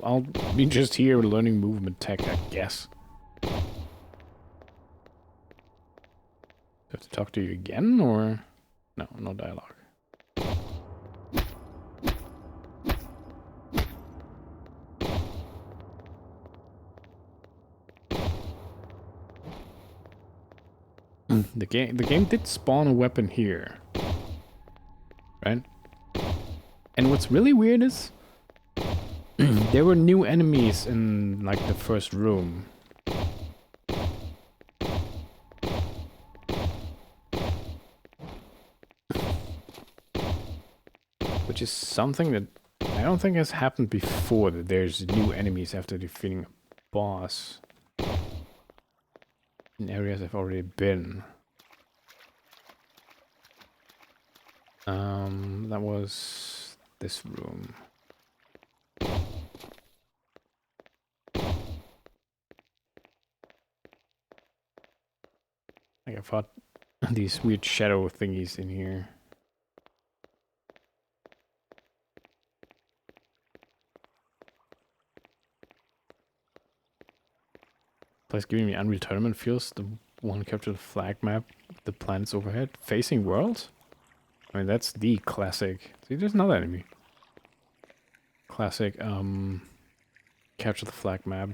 Speaker 1: I'll be just here learning movement tech, I guess. Do I have to talk to you again, or... No, no dialogue. The game did spawn a weapon here. Right? And what's really weird is... there were new enemies in, like, the first room. Which is something that I don't think has happened before, that there's new enemies after defeating a boss. In areas I've already been. That was this room. Like, I fought these weird shadow thingies in here. Place giving me Unreal Tournament feels. The one captured flag map, the planets overhead, facing worlds. I mean, that's the classic. See, there's another enemy. Classic, capture the flag map.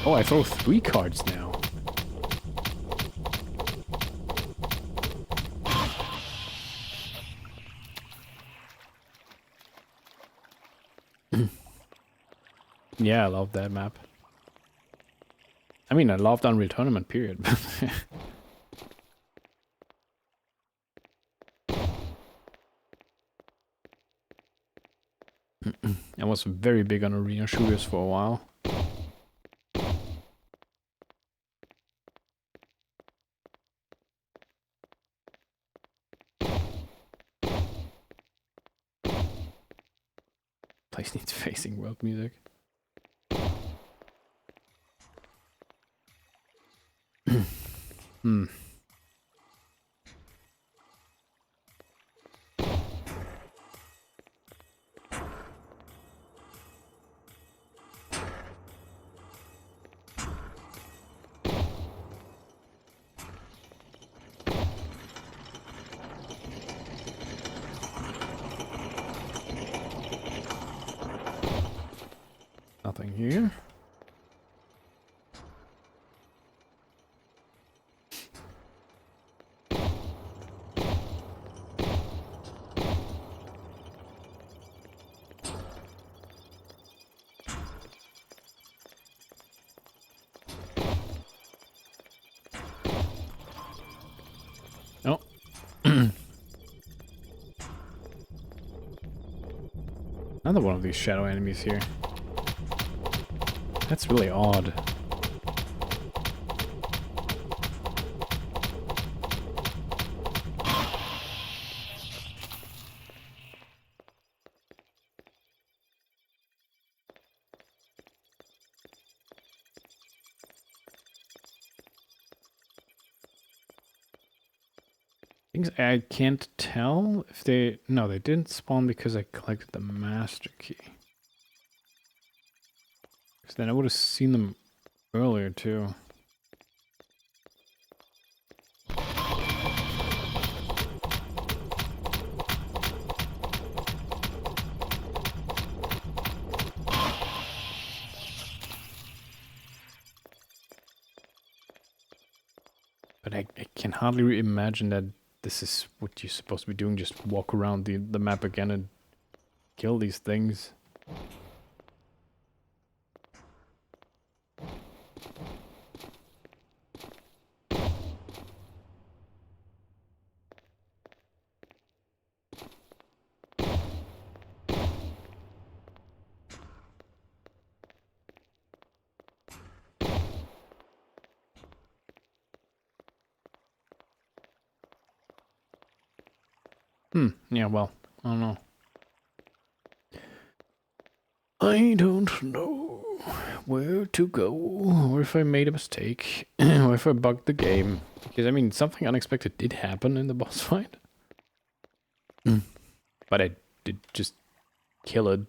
Speaker 1: Oh, I throw 3 cards now. Yeah, I love that map. I mean, I loved Unreal Tournament, period. I was very big on arena shooters for a while. Place needs facing world music. Hmm. Nothing here. Oh. Another one of these shadow enemies here. That's really odd. Things I can't tell if they... No, they didn't spawn because I collected the master key. Because then I would have seen them earlier too. But I can hardly imagine that this is what you're supposed to be doing. Just walk around the map again and kill these things. Yeah, well, I don't know. I don't know where to go, or if I made a mistake, or if I bugged the game. Because, I mean, something unexpected did happen in the boss fight. But I did just kill it.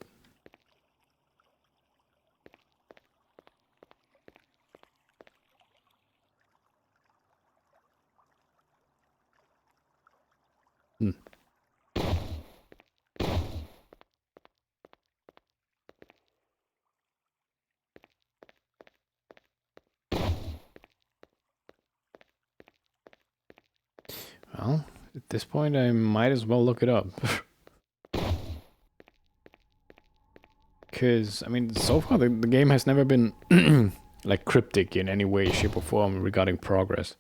Speaker 1: Well, at this point I might as well look it up. Because, I mean, so far the game has never been like cryptic in any way, shape or form regarding progress.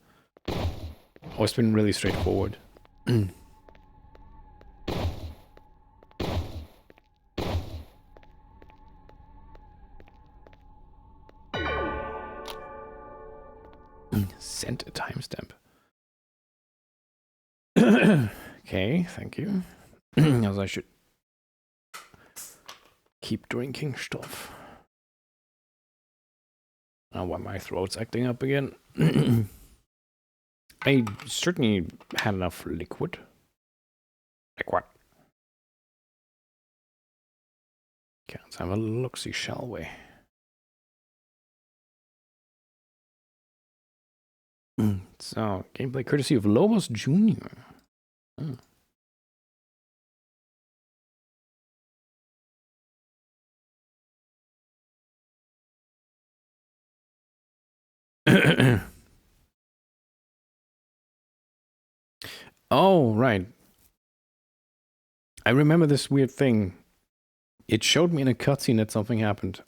Speaker 1: Always been really straightforward. Sent a timestamp. Okay, thank you. As I should keep drinking stuff. Oh, why my throat's acting up again. I certainly had enough liquid. Like what? Okay, let's have a look-see, shall we? So, gameplay courtesy of Lobos Jr. Oh. Oh, right. I remember this weird thing. It showed me in a cutscene that something happened.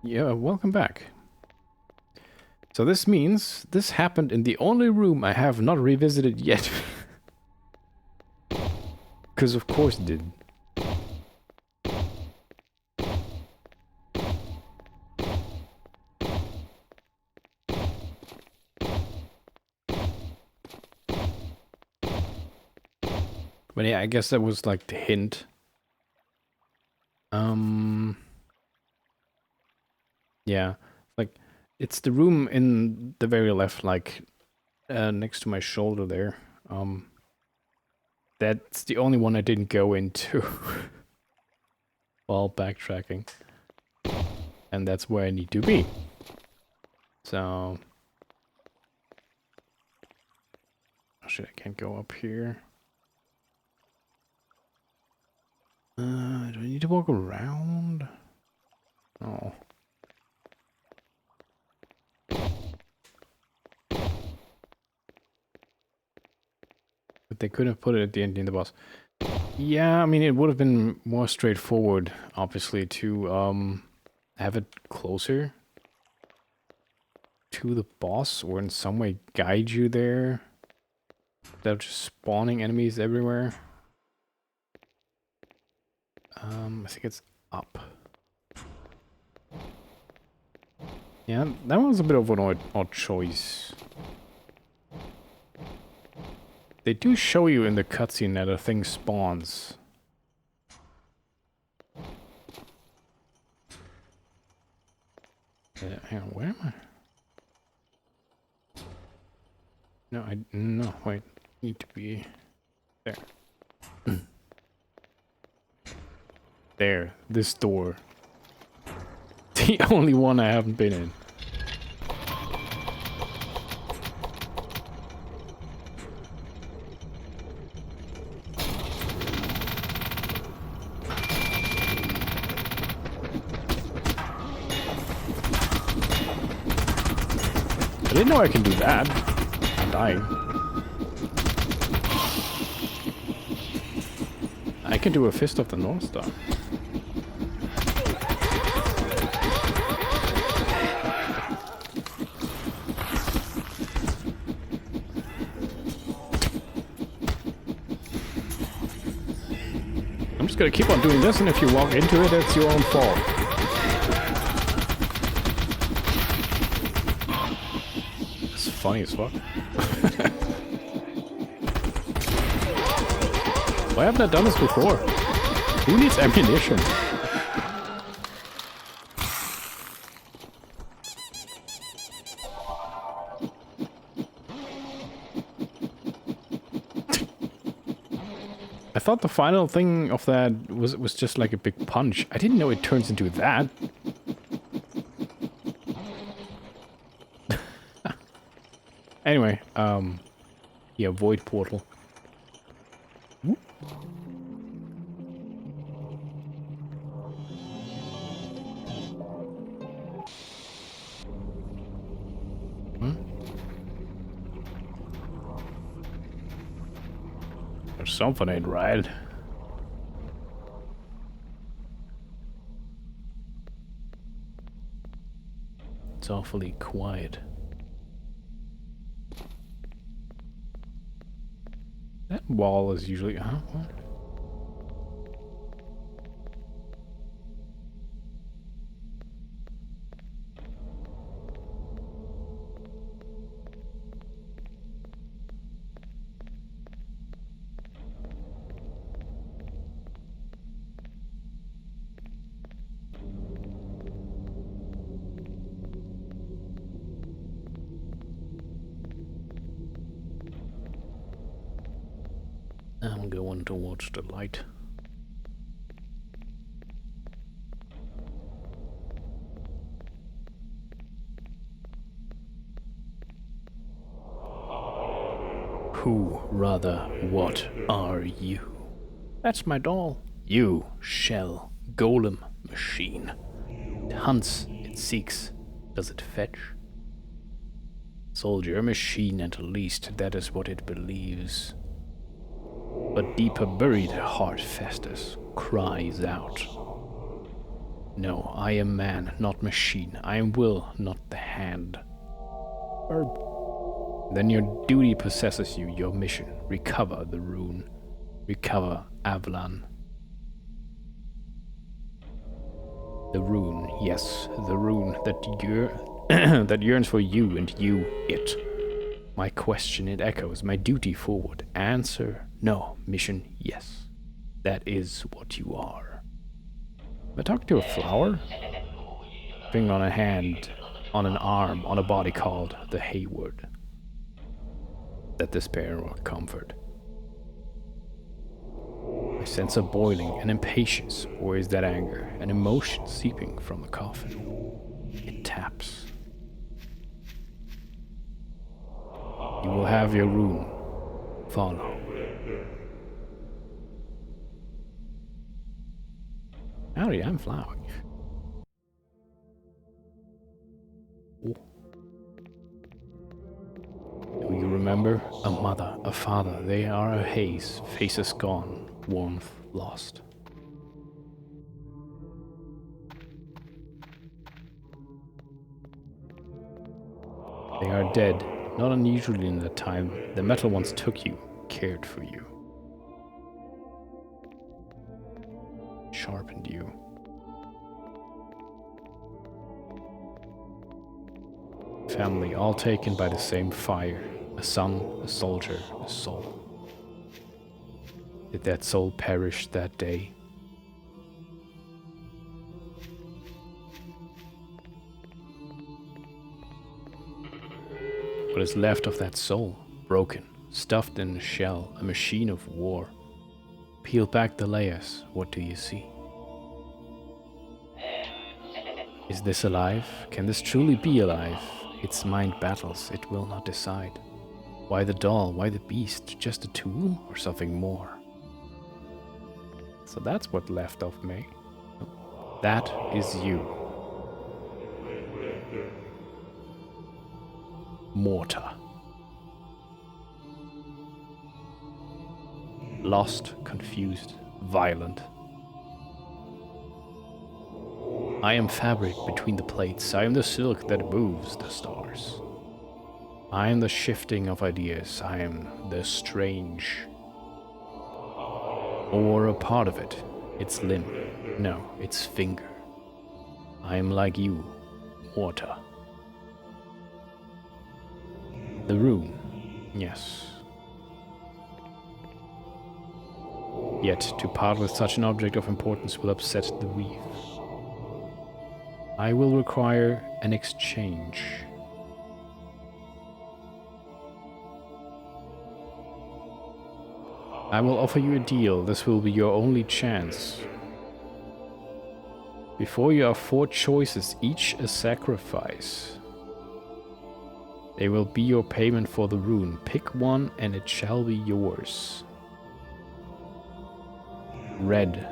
Speaker 1: Yeah, welcome back. So this means this happened in the only room I have not revisited yet. Because of course it did. But yeah, I guess that was like the hint. Yeah, like it's the room in the very left, like next to my shoulder there. That's the only one I didn't go into while backtracking. And that's where I need to be. So... oh shit, I can't go up here. Do I need to walk around? Oh. But they could have put it at the end in the boss. Yeah, I mean, it would have been more straightforward, obviously, to have it closer to the boss, or in some way guide you there, without just spawning enemies everywhere. I think it's up. Yeah, that was a bit of an odd choice. They do show you in the cutscene that a thing spawns. Hang on, where am I? No, wait. Need to be there. There, this door. The only one I haven't been in. I didn't know I can do that. I'm dying. I can do a Fist of the North Star. I'm just gonna keep on doing this, and if you walk into it, it's your own fault. It's funny as fuck. Why haven't I done this before? Who needs ammunition? I thought the final thing of that was just like a big punch. I didn't know it turns into that. Anyway, yeah, void portal. Whoop. There's something ain't right. It's awfully quiet. That wall is usually... huh? What? I'm going towards the light. Who, rather, what are you? That's my doll. You, shell, golem, machine. It hunts, it seeks. Does it fetch? Soldier, machine, at least that is what it believes. But deeper buried heart festers, cries out. No, I am man, not machine. I am will, not the hand. Then your duty possesses you, your mission. Recover the rune. Recover Avalon. The rune, yes, the rune that yearns for you and you it. My question it echoes, my duty forward. Answer, no. Mission, yes. That is what you are. Am I talking to a flower? Finger on a hand, on an arm, on a body called the Hayward. That despair or comfort. I sense a boiling, an impatience, or is that anger, an emotion seeping from the coffin? It taps. You will have your rune. Follow. Howdy, I'm flowering. Oh. Do you remember? A mother, a father, they are a haze, faces gone, warmth lost. They are dead, not unusually in that time. The metal once took you, cared for you. Sharpened you. Family, all taken by the same fire. A son, a soldier, a soul. Did that soul perish that day? What is left of that soul? Broken, stuffed in a shell, a machine of war. Peel back the layers, what do you see? Is this alive? Can this truly be alive? Its mind battles, it will not decide. Why the doll? Why the beast? Just a tool or something more? So that's what left of me. That is you. Mohrta. Lost, confused, violent. I am fabric between the plates. I am the silk that moves the stars. I am the shifting of ideas. I am the strange. Or a part of it. Its limb. No, its finger. I am like you, Mohrta. The rune. Yes. Yet, to part with such an object of importance will upset the weave. I will require an exchange. I will offer you a deal. This will be your only chance. Before you are 4 choices, each a sacrifice. They will be your payment for the rune. Pick one and it shall be yours. Red.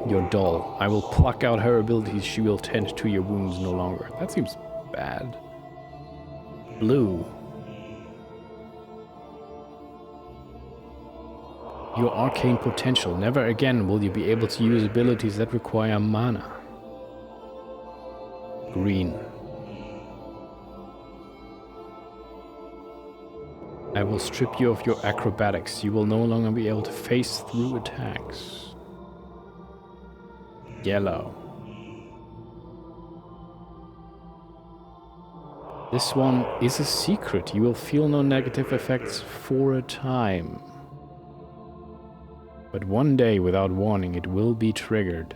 Speaker 1: Your doll. I will pluck out her abilities. She will tend to your wounds no longer. That seems bad. Blue. Your arcane potential. Never again will you be able to use abilities that require mana. Green. I will strip you of your acrobatics. You will no longer be able to face through attacks. Yellow. This one is a secret. You will feel no negative effects for a time. But one day, without warning, it will be triggered.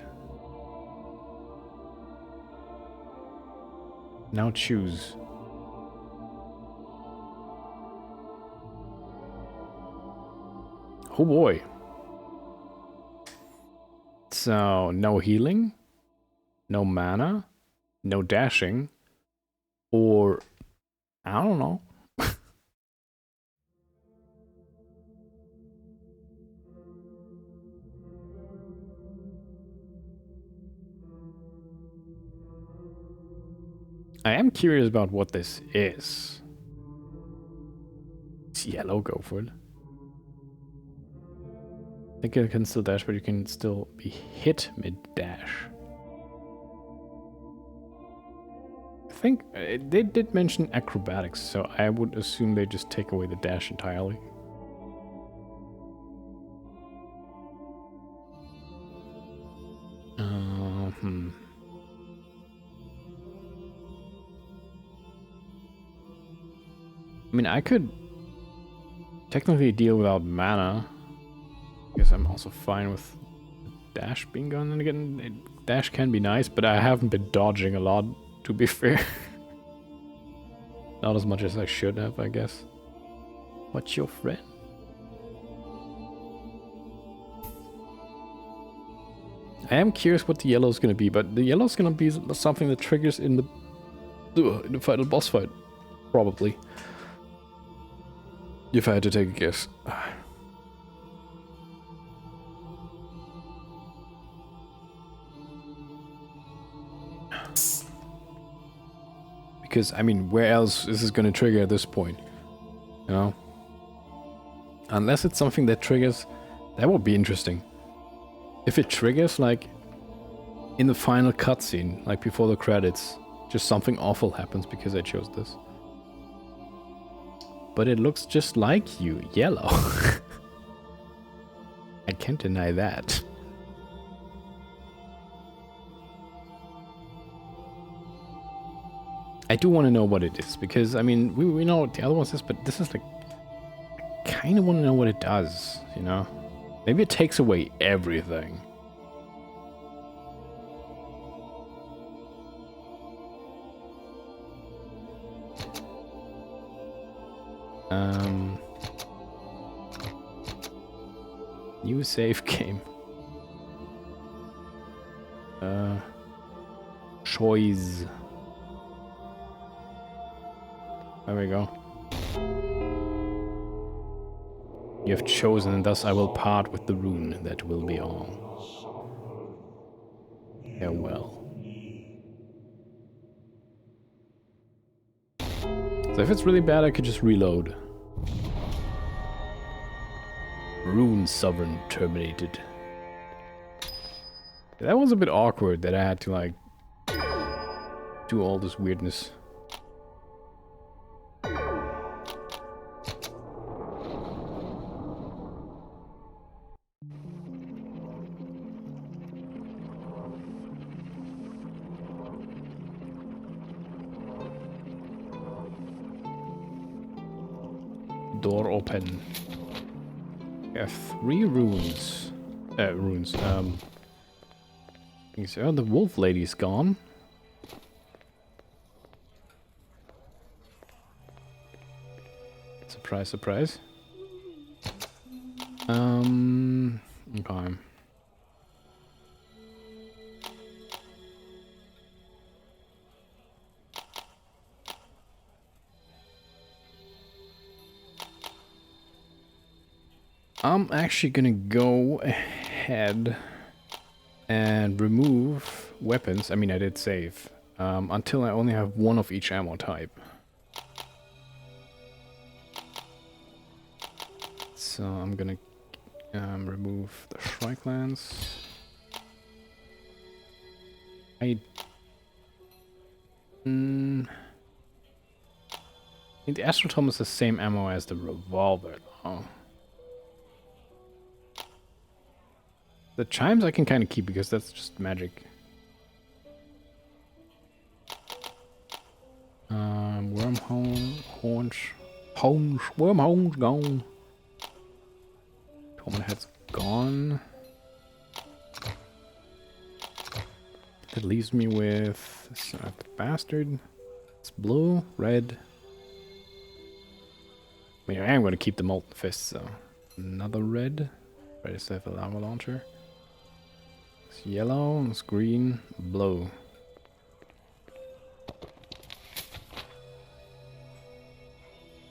Speaker 1: Now choose. Oh boy. So, no healing, no mana, no dashing, or I don't know. I am curious about what this is. It's yellow, go for it. I think you can still dash, but you can still be hit mid-dash. think they did mention acrobatics, so I would assume they just take away the dash entirely. I mean, I could technically deal without mana. I guess I'm also fine with dash being gone. And again, dash can be nice, but I haven't been dodging a lot, to be fair. Not as much as I should have, I guess. What's your friend? I am curious what the yellow is going to be, but the yellow is going to be something that triggers in the final boss fight. Probably. If I had to take a guess. Because, I mean, where else is this going to trigger at this point? You know? Unless it's something that triggers... That would be interesting. If it triggers, like, in the final cutscene, like before the credits, just something awful happens because I chose this. But it looks just like you, yellow. I can't deny that. I do want to know what it is, because, I mean, we know what the other one is, but this is like... I kind of want to know what it does, you know? Maybe it takes away everything. New save game. Choice. There we go. You have chosen, and thus I will part with the rune. That will be all. Farewell. So if it's really bad, I could just reload. Rune Sovereign terminated. That was a bit awkward that I had to, like, do all this weirdness. Door open. We have 3 runes. Oh, the wolf lady's gone. Surprise, surprise. Okay. I'm actually gonna go ahead and remove weapons. I mean, I did save. Until I only have 1 of each ammo type. So I'm gonna remove the Shrike Lance. I think the Astrotom is the same ammo as the revolver, though. The chimes I can kind of keep because that's just magic. Wormhole's gone. Torment Head's gone. That leaves me with the bastard. It's blue, red. I mean, I am going to keep the Molten Fist, so another red. Ready to have a lava launcher. It's yellow, it's green, blue.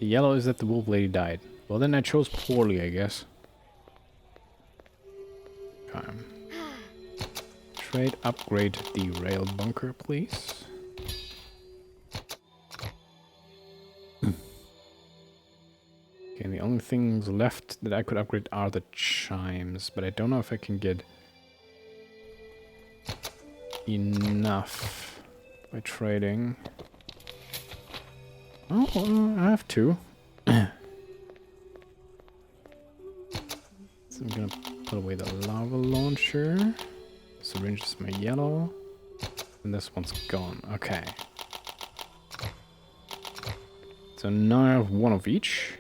Speaker 1: The yellow is that the wolf lady died. Well, then I chose poorly, I guess. Okay. Trade upgrade the rail bunker, please. Okay, the only things left that I could upgrade are the chimes, but I don't know if I can get enough by trading. Oh, I have two. So I'm gonna put away the lava launcher. Syringe is my yellow. And this one's gone. Okay. So now I have one of each.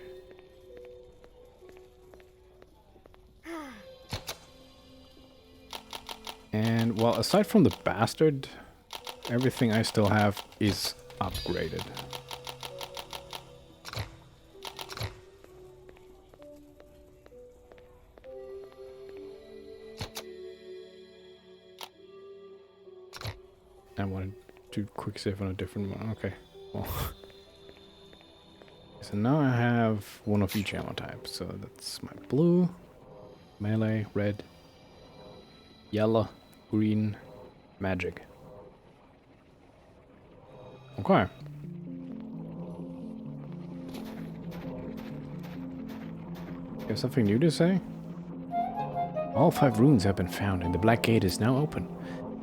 Speaker 1: And, well, aside from the bastard, everything I still have is upgraded. I want to do quick save on a different one. Okay. Well. So now I have one of each ammo type. So that's my blue, melee, red, yellow, green, magic. Okay. You have something new to say? All 5 runes have been found and the Black Gate is now open.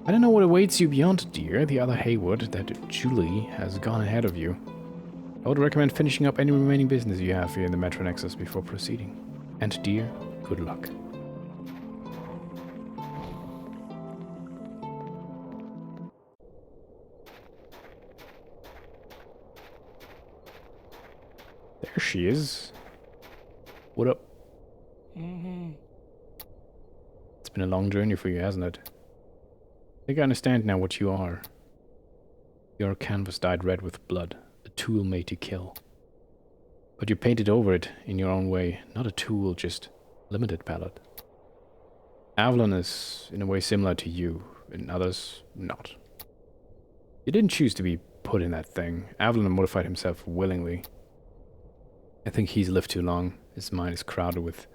Speaker 1: I don't know what awaits you beyond, dear. The other Haywood, that Julie, has gone ahead of you. I would recommend finishing up any remaining business you have here in the Metro Nexus before proceeding. And dear, good luck. There she is. What up? It's been a long journey for you, hasn't it? I think I understand now what you are. Your canvas dyed red with blood, a tool made to kill. But you painted over it in your own way, not a tool, just limited palette. Avalon is in a way similar to you, in others, not. You didn't choose to be put in that thing. Avalon modified himself willingly. I think he's lived too long. His mind is crowded with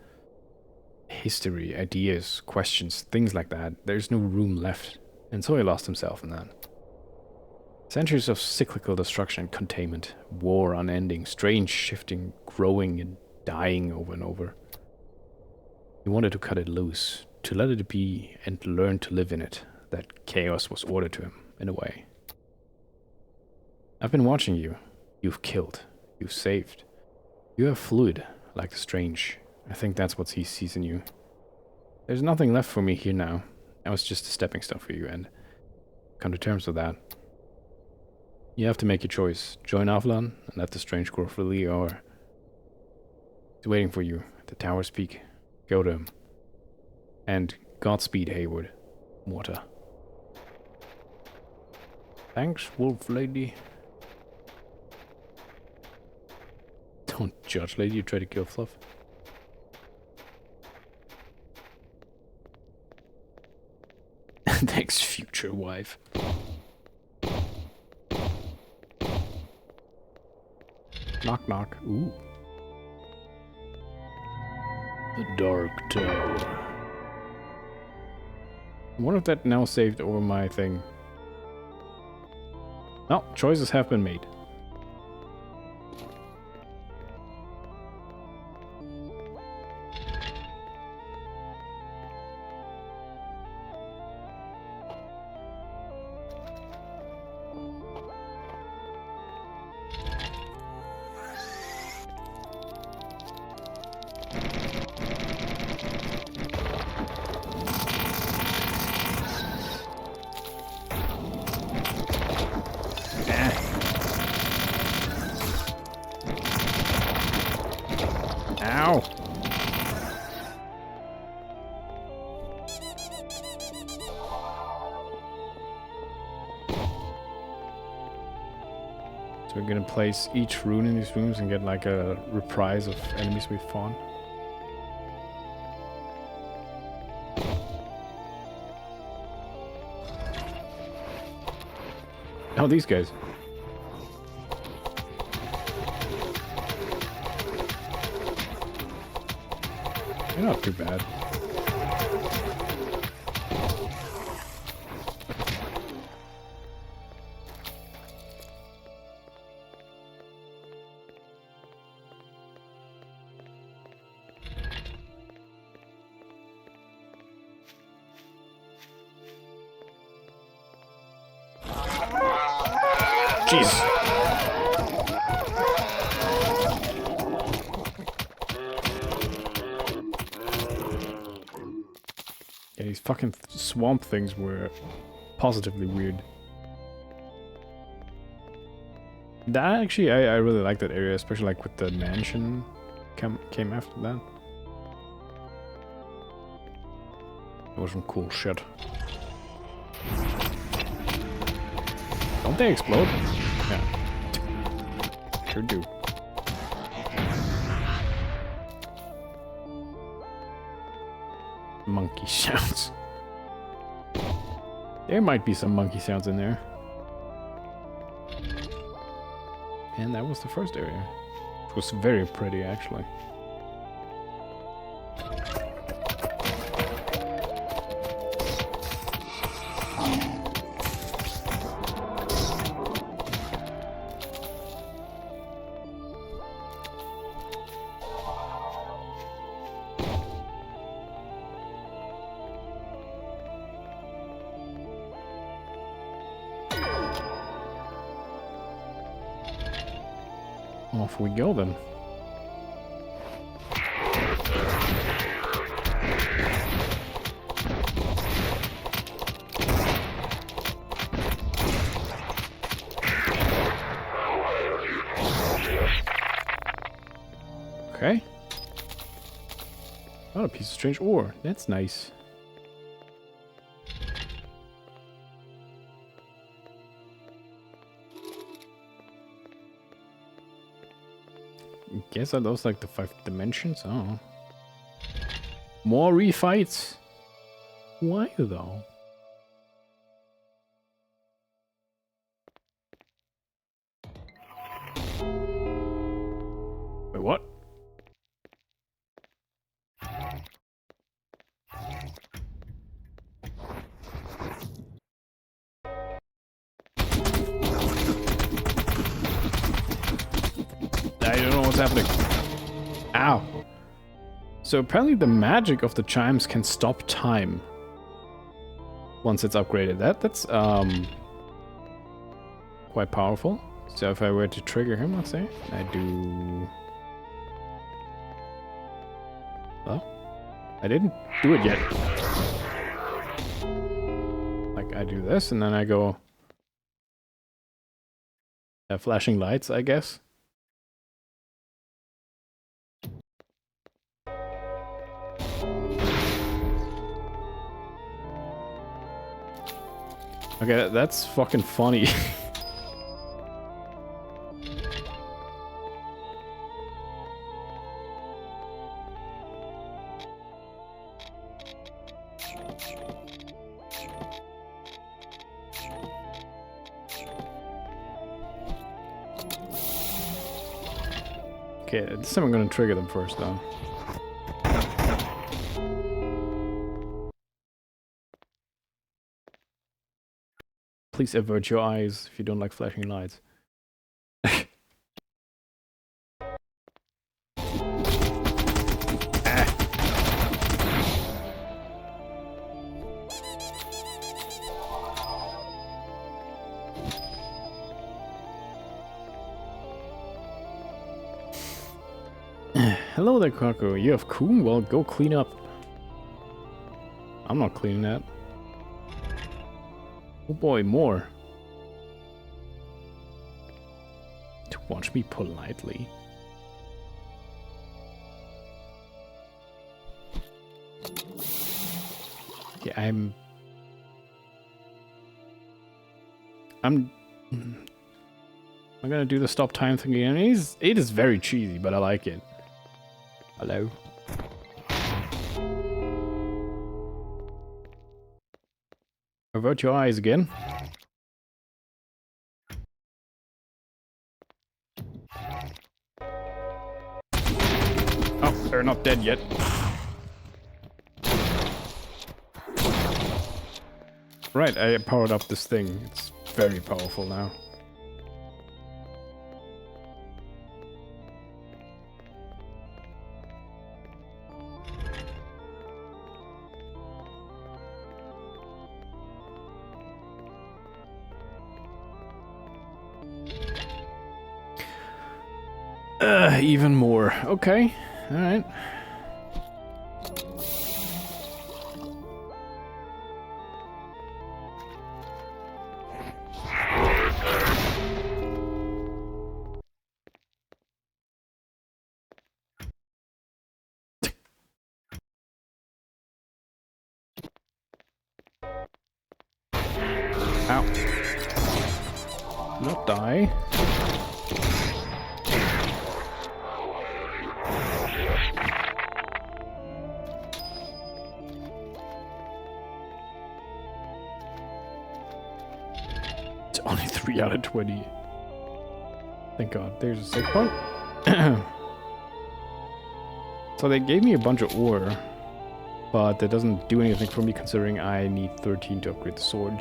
Speaker 1: history, ideas, questions, things like that. There's no room left. And so he lost himself in that. Centuries of cyclical destruction and containment. War unending, strange shifting, growing and dying over and over. He wanted to cut it loose, to let it be and learn to live in it. That chaos was ordered to him, in a way. I've been watching you. You've killed. You've saved. You are fluid, like the strange. I think that's what he sees in you. There's nothing left for me here now. I was just a stepping stone for you, and come to terms with that. You have to make your choice. Join Avalon and let the strange grow freely, or he's waiting for you at the tower's peak. Go to him. And Godspeed, Haywood. Mohrta. Thanks, wolf lady. Don't judge, lady. You try to kill Fluff. Thanks, future wife. Knock, knock. Ooh. The Dark Tower. I wonder if that now saved over my thing. No, choices have been made. Ow! So we're gonna place each rune in these rooms and get like a reprise of enemies we fought. Oh, these guys. They're not too bad. Jeez. Yeah, these fucking swamp things were positively weird. That actually, I really like that area, especially like with the mansion came after that. That was some cool shit. Don't they explode? Yeah. Sure do. Monkey sounds. There might be some monkey sounds in there. And that was the first area. It was very pretty, actually. Off we go then. Okay. Oh, a piece of strange ore. That's nice. Guess are those like the 5 dimensions? Oh. More refights? Why though? Wait, what? I don't know what's happening. Ow. So apparently the magic of the chimes can stop time once it's upgraded. That's quite powerful. So if I were to trigger him, let's say, I do... Well, I didn't do it yet. Like I do this and then I go... flashing lights, I guess. Okay, that's fucking funny. Okay, this time I'm gonna trigger them first, though. Please avert your eyes if you don't like flashing lights. Hello there, Kako. You have coon? Well, go clean up. I'm not cleaning that. Oh boy, more. To watch me politely. Okay, I'm gonna do the stop time thing again. It is very cheesy, but I like it. Hello. Avert your eyes again. Oh, they're not dead yet. Right, I powered up this thing. It's very powerful now. Even more. Okay. Alright. Ow. Not die. It's only 3 out of 20. Thank God. There's a save point. So they gave me a bunch of ore, but that doesn't do anything for me considering I need 13 to upgrade the sword.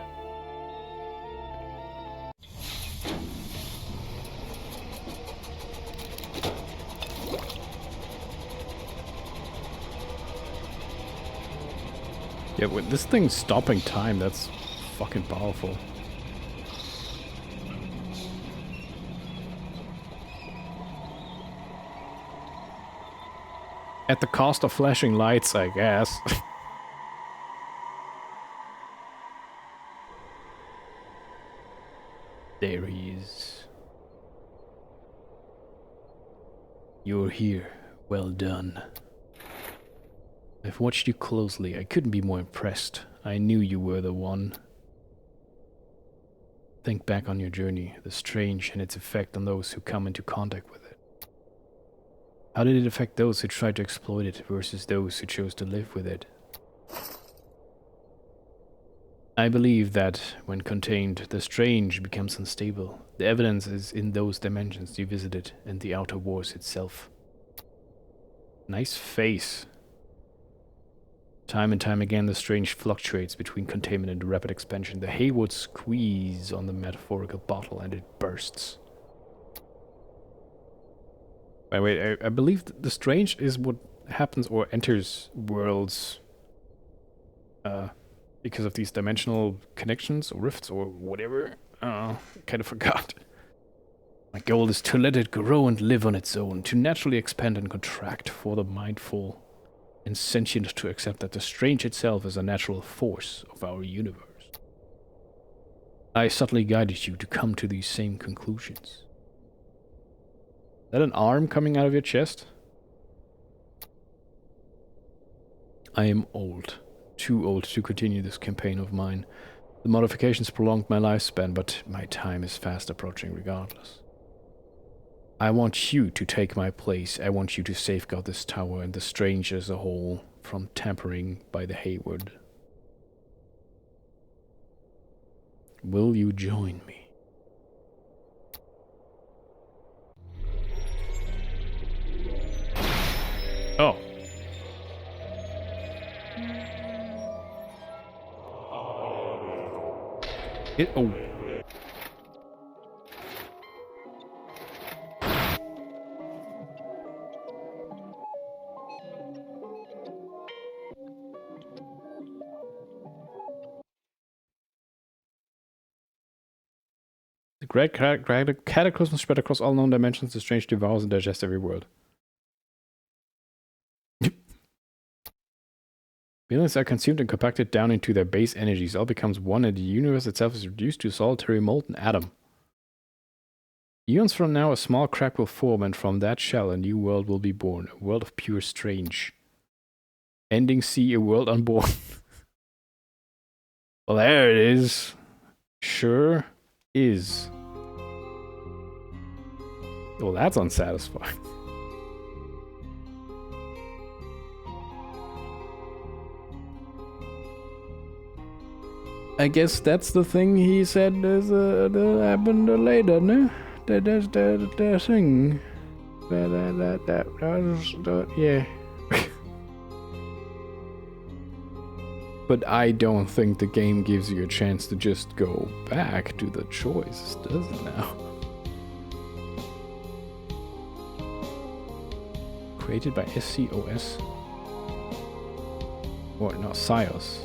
Speaker 1: Yeah, with this thing stopping time, that's fucking powerful. At the cost of flashing lights, I guess. There he is. You're here. Well done. I've watched you closely. I couldn't be more impressed. I knew you were the one. Think back on your journey, the strange and its effect on those who come into contact with it. How did it affect those who tried to exploit it versus those who chose to live with it? I believe that, when contained, the strange becomes unstable. The evidence is in those dimensions you visited and the Outer Wars itself. Nice face. Time and time again, the strange fluctuates between containment and rapid expansion. The Hayward squeeze on the metaphorical bottle and it bursts. By the way, I believe the strange is what happens or enters worlds because of these dimensional connections or rifts or whatever. I kind of forgot. My goal is to let it grow and live on its own, to naturally expand and contract for the mindful and sentient to accept that the strange itself is a natural force of our universe. I subtly guided you to come to these same conclusions. Is that an arm coming out of your chest? I am old. Too old to continue this campaign of mine. The modifications prolonged my lifespan, but my time is fast approaching regardless. I want you to take my place. I want you to safeguard this tower and the strange as a whole from tampering by the Hayward. Will you join me? Oh. Oh. The great cataclysm spread across all known dimensions. The strange devours and digests every world. Billions are consumed and compacted down into their base energies. All becomes one, and the universe itself is reduced to a solitary molten atom. Eons from now, a small crack will form, and from that shell, a new world will be born. A world of pure strange. Ending sea, a world unborn. Well, there it is. Sure is. Well, that's unsatisfying. I guess that's the thing he said is that happened later, no? That's the thing. That was yeah. But I don't think the game gives you a chance to just go back to the choice, does it now? Created by SCOS? Or no, SIOS.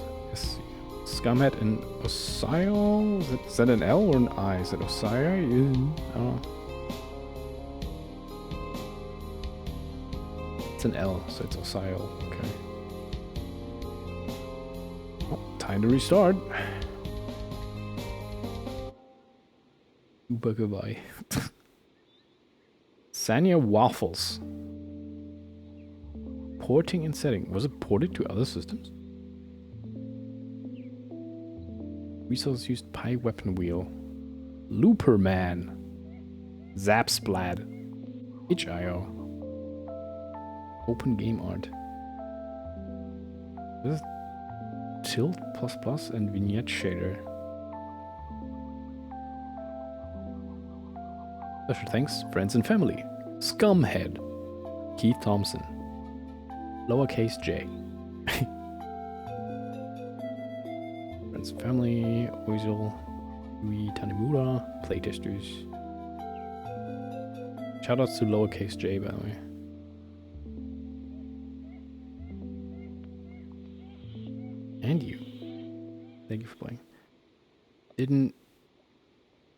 Speaker 1: Scumhead and Osio? Is that an L or an I? Is it Osio? I don't know. It's an L, so it's Osio. Okay. Oh, time to restart. Goodbye. Sanya Waffles. Porting and setting. Was it ported to other systems? Resource used pie weapon wheel. Looper Man. Zap Splat. itch.io. Open game art. This is Tilt ++ and Vignette Shader. Special thanks, friends and family. Scumhead. Keith Thompson. Lowercase J. Friends and family. Oizel. Yui Tanimura. Playtesters. Shoutouts to Lowercase J, by the way. And you. Thank you for playing. Didn't...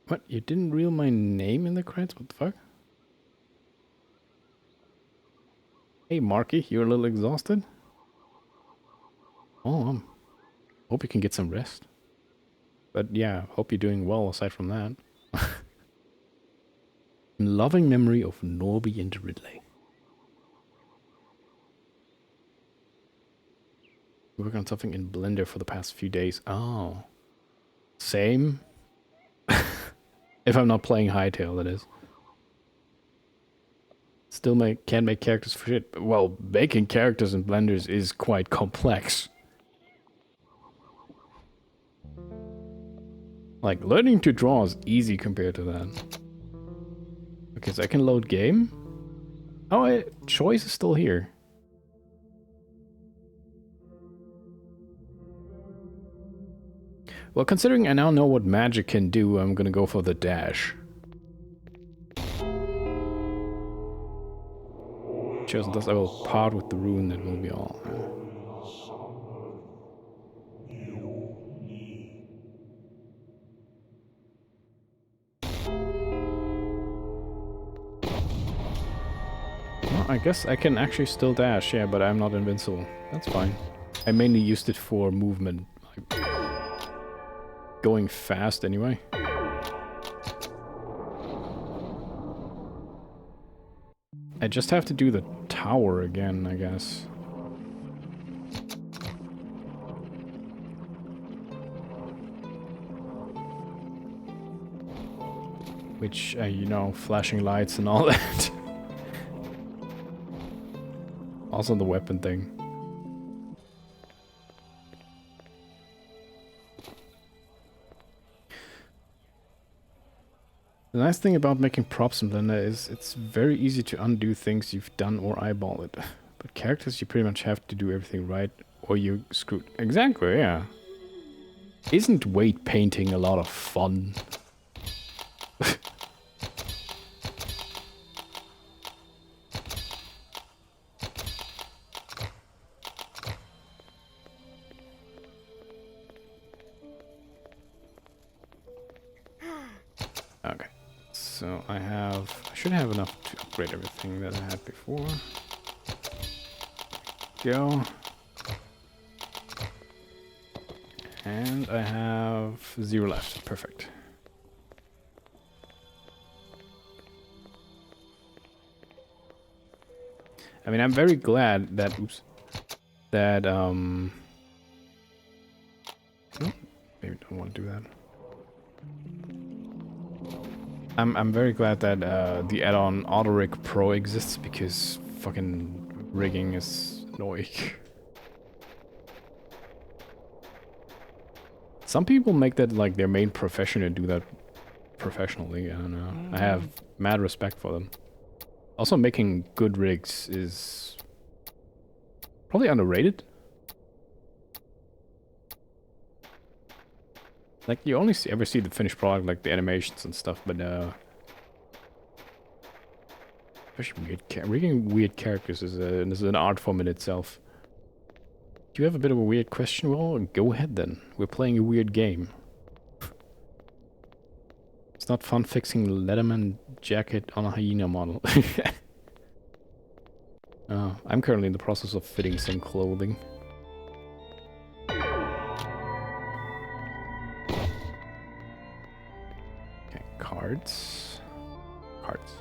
Speaker 1: What? You didn't reel my name in the credits? What the fuck? Hey, Marky, you're a little exhausted? Oh, hope you can get some rest. But yeah, hope you're doing well aside from that. In loving memory of Norby and Ridley. Working on something in Blender for the past few days. Oh. Same. If I'm not playing Hytale, that is. Still can't make characters for shit. Well, making characters in Blenders is quite complex. Like, learning to draw is easy compared to that. Okay, so I can load game. Oh, choice is still here. Well, considering I now know what magic can do, I'm gonna go for the dash. Just thus I will part with the rune, that will be all. Well, I guess I can actually still dash, yeah, but I'm not invincible. That's fine. I mainly used it for movement. Like, going fast anyway. I just have to do the tower again, I guess. Which, you know, flashing lights and all that. Also the weapon thing. The nice thing about making props in Blender is it's very easy to undo things you've done or eyeball it. But characters, you pretty much have to do everything right or you're screwed. Exactly, yeah. Isn't weight painting a lot of fun? Okay. So I should have enough to upgrade everything that I had before. Go. And I have 0 left. Perfect. I mean, I'm very glad that, that, maybe don't want to do that. I'm very glad that the add-on AutoRig Pro exists because fucking rigging is annoying. Some people make that like their main profession and do that professionally. I don't know. I have mad respect for them. Also, making good rigs is probably underrated. Like, you only ever see the finished product, like the animations and stuff, but especially rigging weird characters is an art form in itself. Do you have a bit of a weird question? Well, go ahead then. We're playing a weird game. It's not fun fixing Letterman jacket on a hyena model. I'm currently in the process of fitting some clothing. Okay, cards. Cards.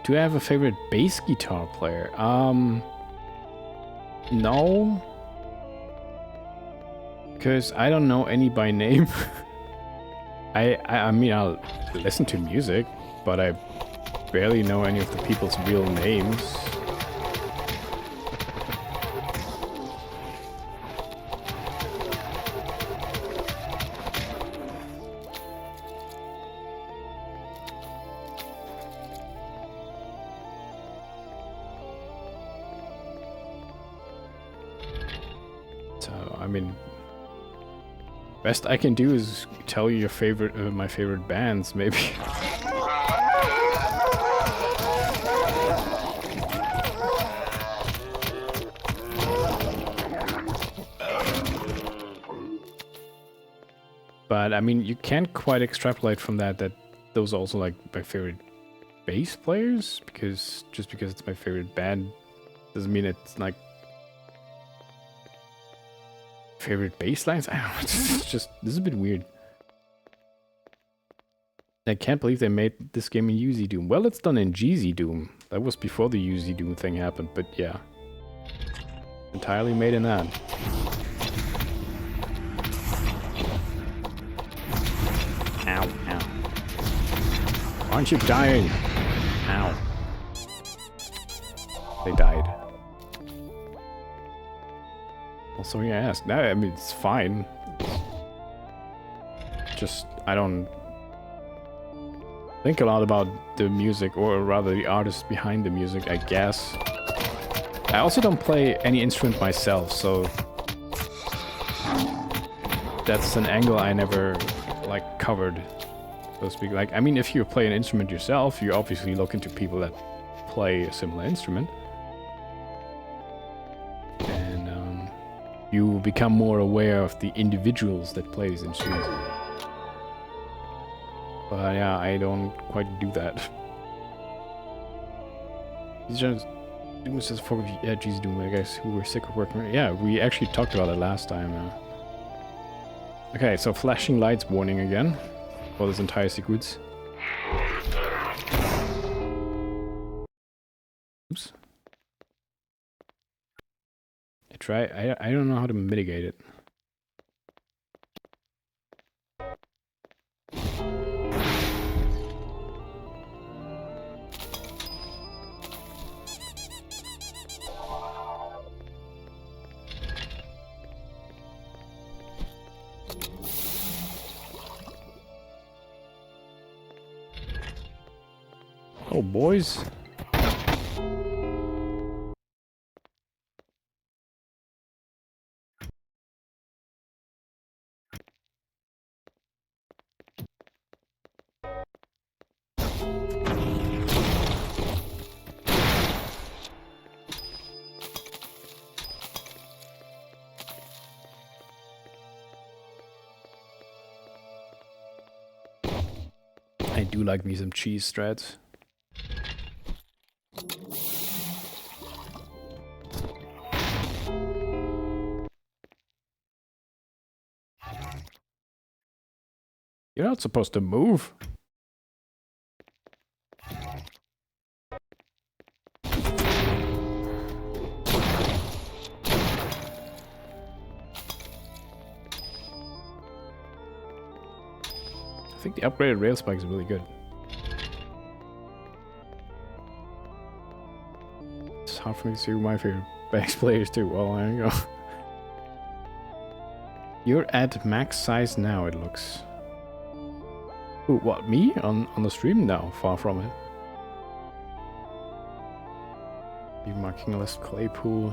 Speaker 1: Do I have a favorite bass guitar player? No. Because I don't know any by name. I mean, I'll listen to music, but I barely know any of the people's real names. So, I mean, best I can do is tell you your favorite, my favorite bands, maybe. But I mean, you can't quite extrapolate from that those are also like my favorite bass players, because just because it's my favorite band doesn't mean it's like favorite bass lines. I don't know. It's just this is a bit weird. I can't believe they made this game in UZ Doom. Well, it's done in GZ Doom. That was before the UZ Doom thing happened, but yeah, entirely made in that. Ow, ow. Aren't you dying? Ow. They died. Also, he asked. No, I mean, it's fine. Just, I don't think a lot about the music, or rather the artists behind the music, I guess. I also don't play any instrument myself, so that's an angle I never like covered, so to speak. Like, I mean, if you play an instrument yourself, you obviously look into people that play a similar instrument, and you become more aware of the individuals that play these instruments. But yeah, I don't quite do that. These just Doom says for yeah, geez, Doom, I guess who were sick of working. Yeah, we actually talked about it last time. Okay, so flashing lights warning again for this entire sequence. Oops. I don't know how to mitigate it. Oh, boys. I do like me some cheese strats. You're not supposed to move. I think the upgraded rail spike is really good. It's hard for me to see who my favorite bass players too. Well, there you go. You're at max size now, it looks. Ooh, what, me? On the stream? No, far from it. You marking list Claypool,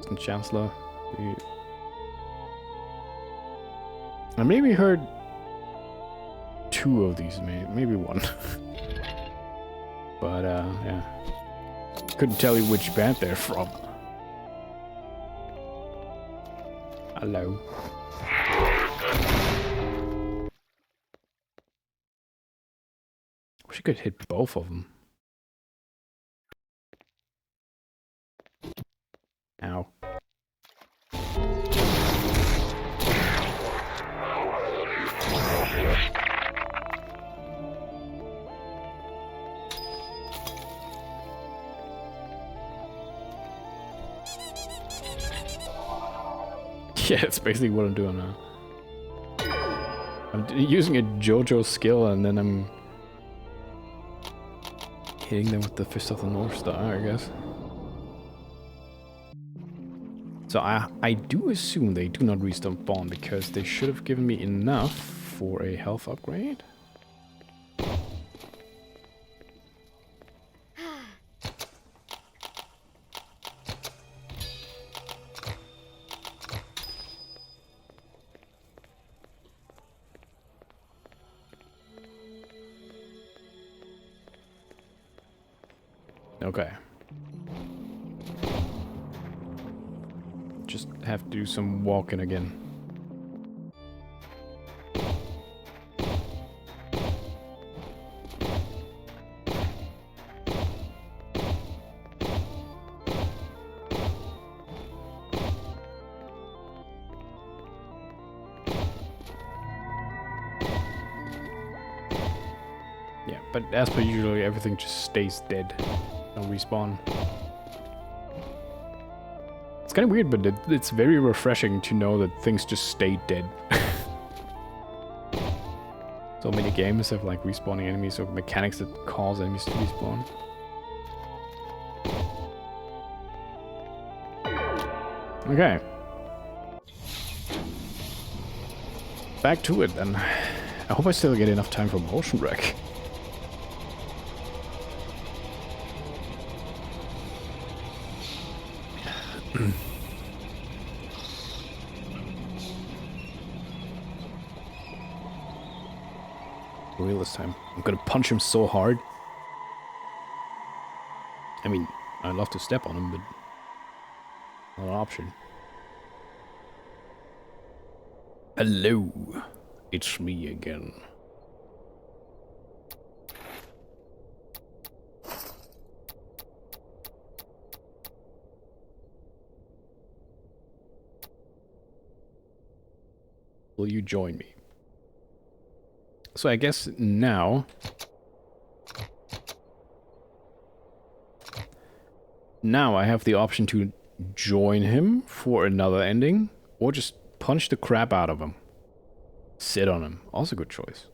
Speaker 1: and Chancellor. I maybe heard two of these, maybe one. But yeah, couldn't tell you which band they're from. Hello. Wish I could hit both of them. Ow. Yeah, it's basically what I'm doing now. I'm using a JoJo skill and then I'm hitting them with the Fist of the North Star, I guess. So I do assume they do not respawn because they should have given me enough for a health upgrade. Okay. Just have to do some walking again. Yeah, but as per usual, everything just stays dead. Don't respawn. It's kind of weird, but it's very refreshing to know that things just stay dead. So many games have like respawning enemies or mechanics that cause enemies to respawn. Okay. Back to it then. I hope I still get enough time for MotionRec. For real this time. I'm gonna punch him so hard. I mean, I'd love to step on him, but not an option. Hello, it's me again. Will you join me? So I guess now... Now I have the option to join him for another ending, or just punch the crap out of him. Sit on him. Also good choice.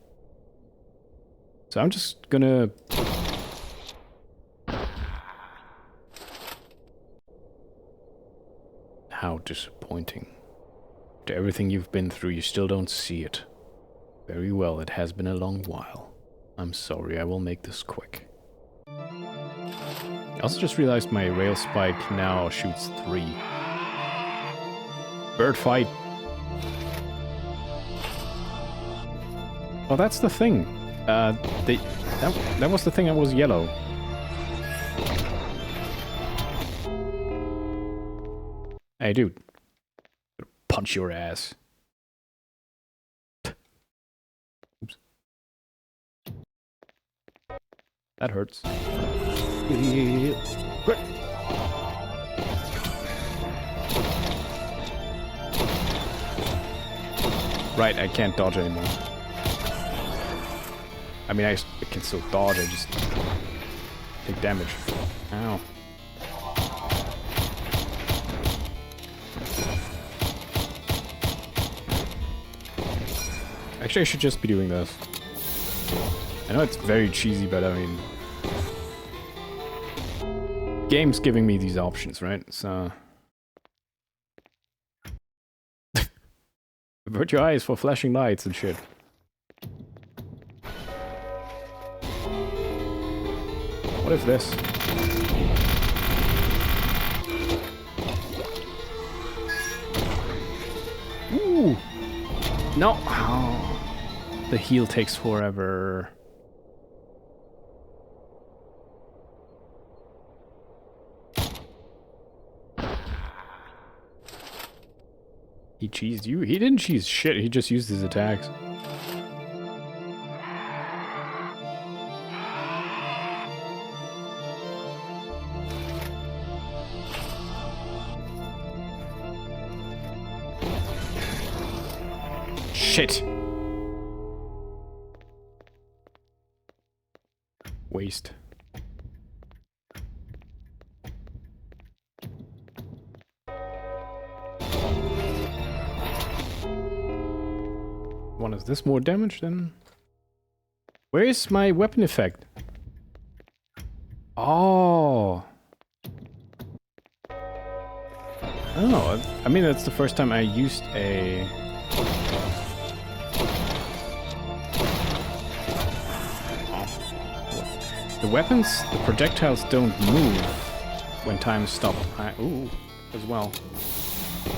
Speaker 1: So I'm just gonna... How disappointing. After everything you've been through, you still don't see it. Very well, it has been a long while. I'm sorry, I will make this quick. I also just realized my rail spike now shoots 3. Bird fight! Oh, that's the thing. That was the thing that was yellow. Hey, dude. Punch your ass. Oops. That hurts. Right, I can't dodge anymore. I mean, I can still dodge, I just take damage. Ow. Actually, I should just be doing this. I know it's very cheesy, but I mean... Game's giving me these options, right? So... Avert your eyes for flashing lights and shit. What if this? Ooh! No! Oh. The heal takes forever. He cheesed you? He didn't cheese shit, he just used his attacks. Shit! Waste. Does this more damage then? Where is my weapon effect? Oh. Oh, I mean, that's the first time I used a... Oh. The weapons, the projectiles don't move when time stops. Ooh, as well.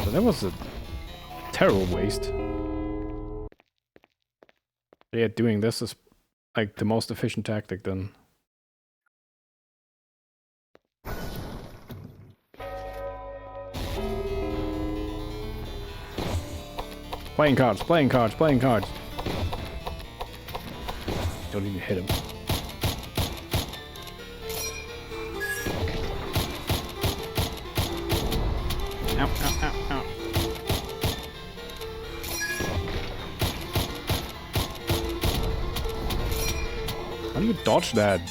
Speaker 1: So that was a terrible waste. Yeah, doing this is like the most efficient tactic then. Playing cards, playing cards, playing cards. Don't even hit him. Ow, ow, ow, ow. How do you dodge that?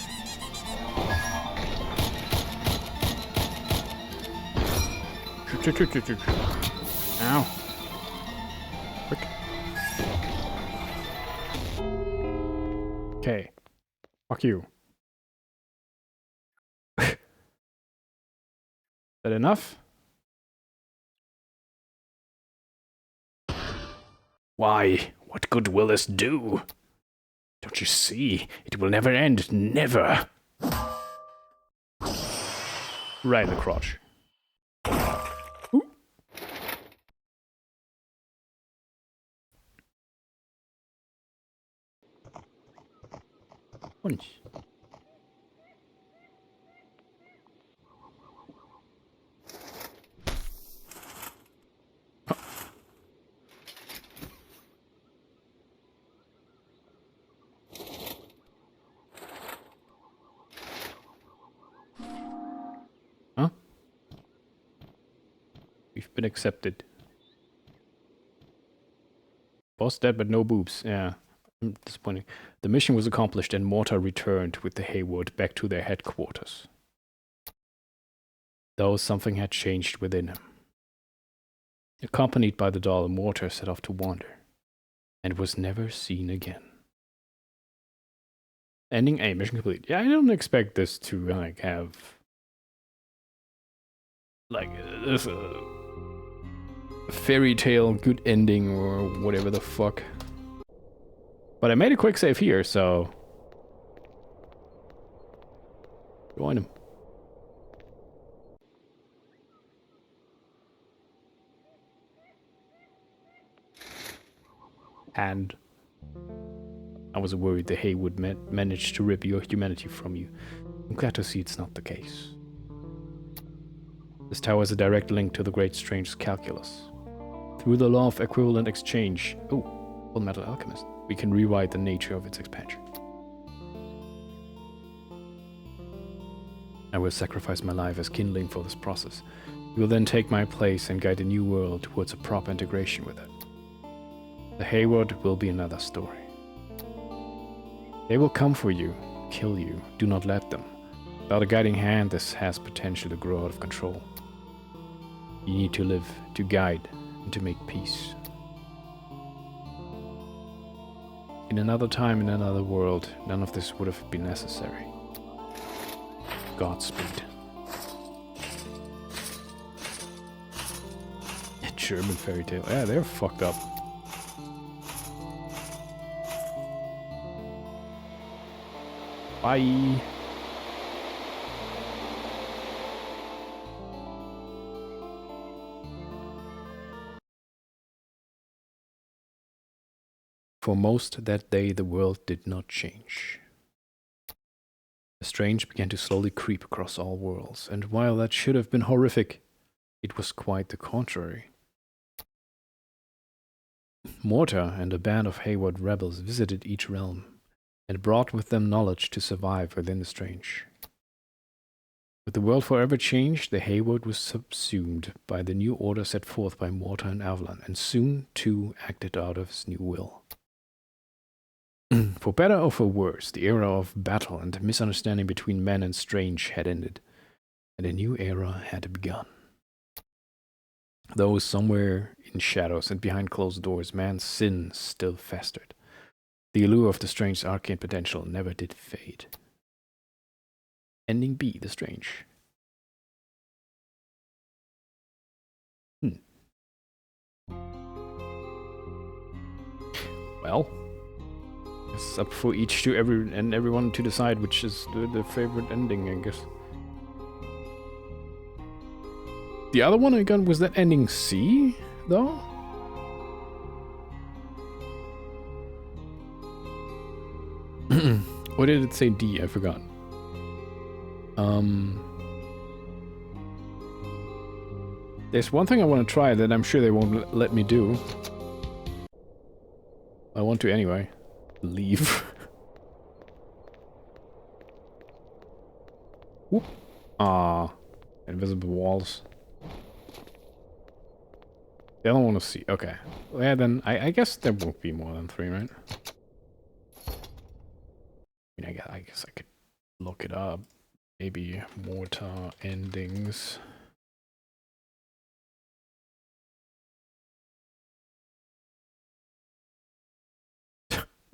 Speaker 1: Ow. Quick. Okay. Fuck you. Is that enough? Why? What good will this do? Don't you see? It will never end. Never. Right in the crotch. Ooh. Punch. Huh? We've been accepted. Boss dead, but no boobs. Yeah. Disappointing. The mission was accomplished and Mohrta returned with the Hayward back to their headquarters. Though something had changed within him. Accompanied by the doll, Mohrta set off to wander, and was never seen again. Ending A, mission complete. Yeah, I don't expect this to like have like this fairy tale good ending or whatever the fuck. But I made a quick save here, so join him. And I was worried the Haywood managed to rip your humanity from you. I'm glad to see it's not the case. This tower is a direct link to the Great Strange's calculus. Through the law of equivalent exchange, Full Metal Alchemist, we can rewrite the nature of its expansion. I will sacrifice my life as kindling for this process. You will then take my place and guide a new world towards a proper integration with it. The Hayward will be another story. They will come for you, kill you. Do not let them. Without a guiding hand, this has potential to grow out of control. You need to live, to guide, and to make peace. In another time, in another world, none of this would have been necessary. Godspeed. German fairy tale. Yeah, they're fucked up. Bye. For most that day, the world did not change. The strange began to slowly creep across all worlds, and while that should have been horrific, it was quite the contrary. Mohrta and a band of Hayward rebels visited each realm, and brought with them knowledge to survive within the strange. With the world forever changed, the Hayward was subsumed by the new order set forth by Mohrta and Avalon, and soon, too, acted out of his new will. For better or for worse, the era of battle and misunderstanding between men and strange had ended, and a new era had begun. Though somewhere in shadows and behind closed doors, man's sin still festered. The allure of the strange's arcane potential never did fade. Ending B, the strange. Well, it's up for each to everyone to decide which is the favorite ending, I guess. The other one I got was that ending C, though? Or did it say D? I forgot. There's one thing I want to try that I'm sure they won't let me do. I want to anyway. Leave. Whoop. Ah, invisible walls. The other one to see. Okay. Yeah, then I guess there won't be more than 3, right? I mean, I guess I could look it up. Maybe Mohrta endings.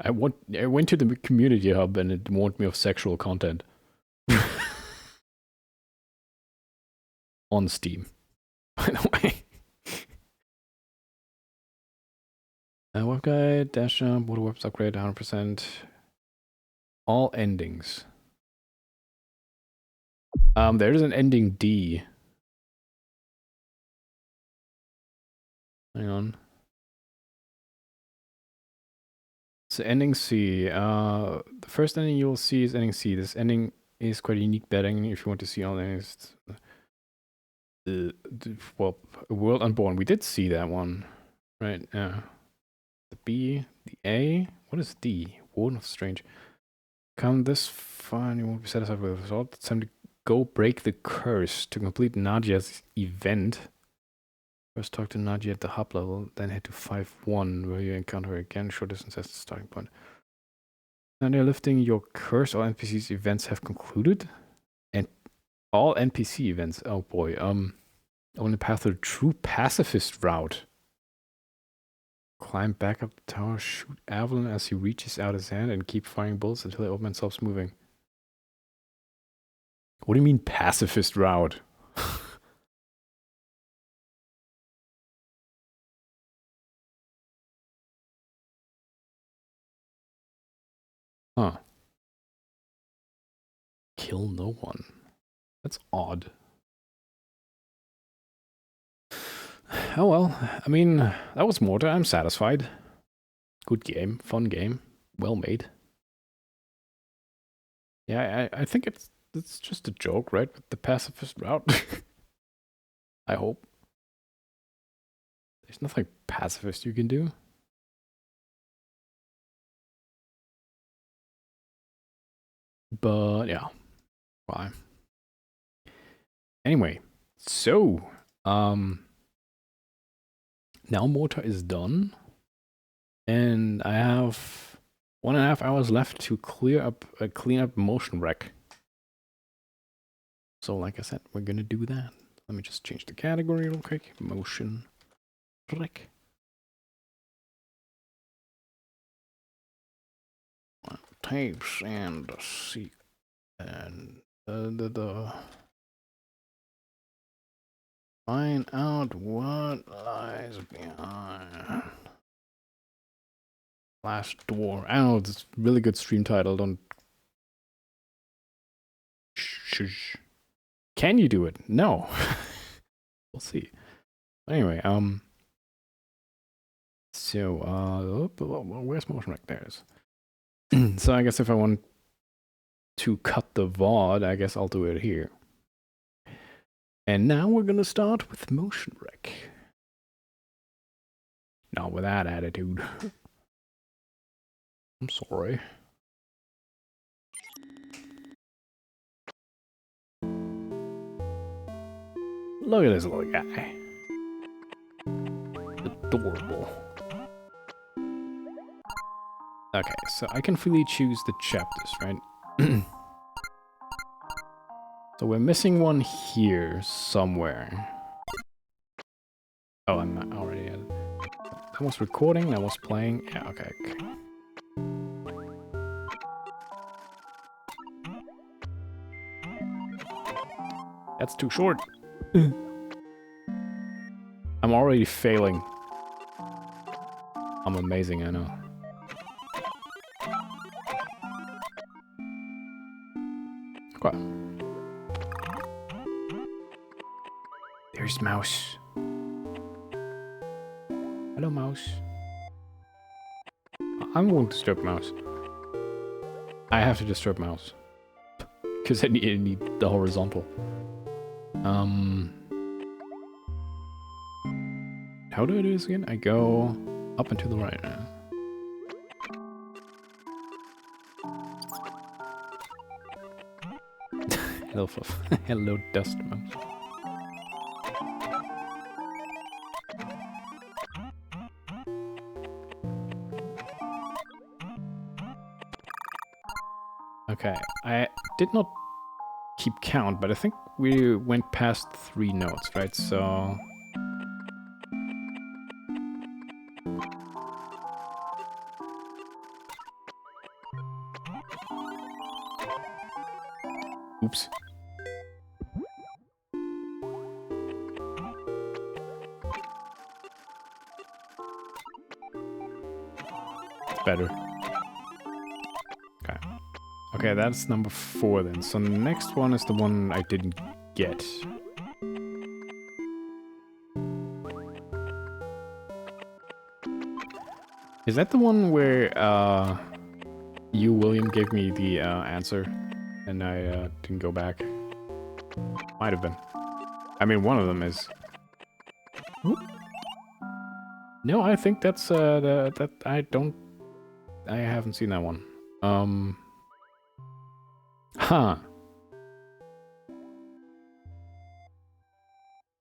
Speaker 1: I went to the community hub and it warned me of sexual content. On Steam, by the way. Web guide, dash jump, water webs upgrade, 100%. All endings. There's an ending D. Hang on. So ending C. The first ending you'll see is ending C. This ending is quite a unique betting if you want to see all endings. Well, World Unborn. We did see that one, right? Yeah. The B, the A. What is D? Warden of Strange. Come this far and you won't be satisfied with the result. It's time to go break the curse to complete Nadia's event. First talk to Nadia at the hub level, then head to 5-1 where you encounter her again. Short distance as the starting point. Nadia lifting your curse. All NPC's events have concluded. And all NPC events. Oh boy. On the path to the true pacifist route. Climb back up the tower, shoot Avalon as he reaches out his hand, and keep firing bullets until the old man stops moving. What do you mean pacifist route? Huh. Kill no one. That's odd. Oh well, I mean, that was Mohrta. I'm satisfied. Good game, fun game, well made. Yeah, I think it's just a joke, right? With the pacifist route. I hope. There's nothing pacifist you can do. But yeah, fine. Anyway, so now Mohrta is done, and I have 1.5 hours left to clean up MotionRec. So, like I said, we're gonna do that. Let me just change the category real quick. MotionRec. Tapes and see and the find out what lies behind. Last door. I know it's a really good stream title. Don't. Shh. Can you do it? No. We'll see. Anyway, so where's MotionRec? There it is. So I guess if I want to cut the VOD, I guess I'll do it here. And now we're gonna start with MotionRec. Not with that attitude. I'm sorry. Look at this little guy. Adorable. Okay, so I can freely choose the chapters, right? So we're missing one here somewhere. Oh, I'm already at it. That was recording, that was playing. Yeah, okay. That's too short. I'm already failing. I'm amazing, I know. Okay. There's Mouse. Hello, Mouse. I won't disturb Mouse. I have to disturb Mouse. Because I need the horizontal. How do I do this again? I go up and to the right. Hello, hello, dust mouse. Okay, I did not keep count, but I think we went past 3 notes, right? So... Oops. It's better. Okay. Okay, that's number 4 then. So the next one is the one I didn't get. Is that the one where you, William, gave me the answer and I didn't go back? Might have been. I mean, one of them is. Oop. No, I think that's that I haven't seen that one. Huh.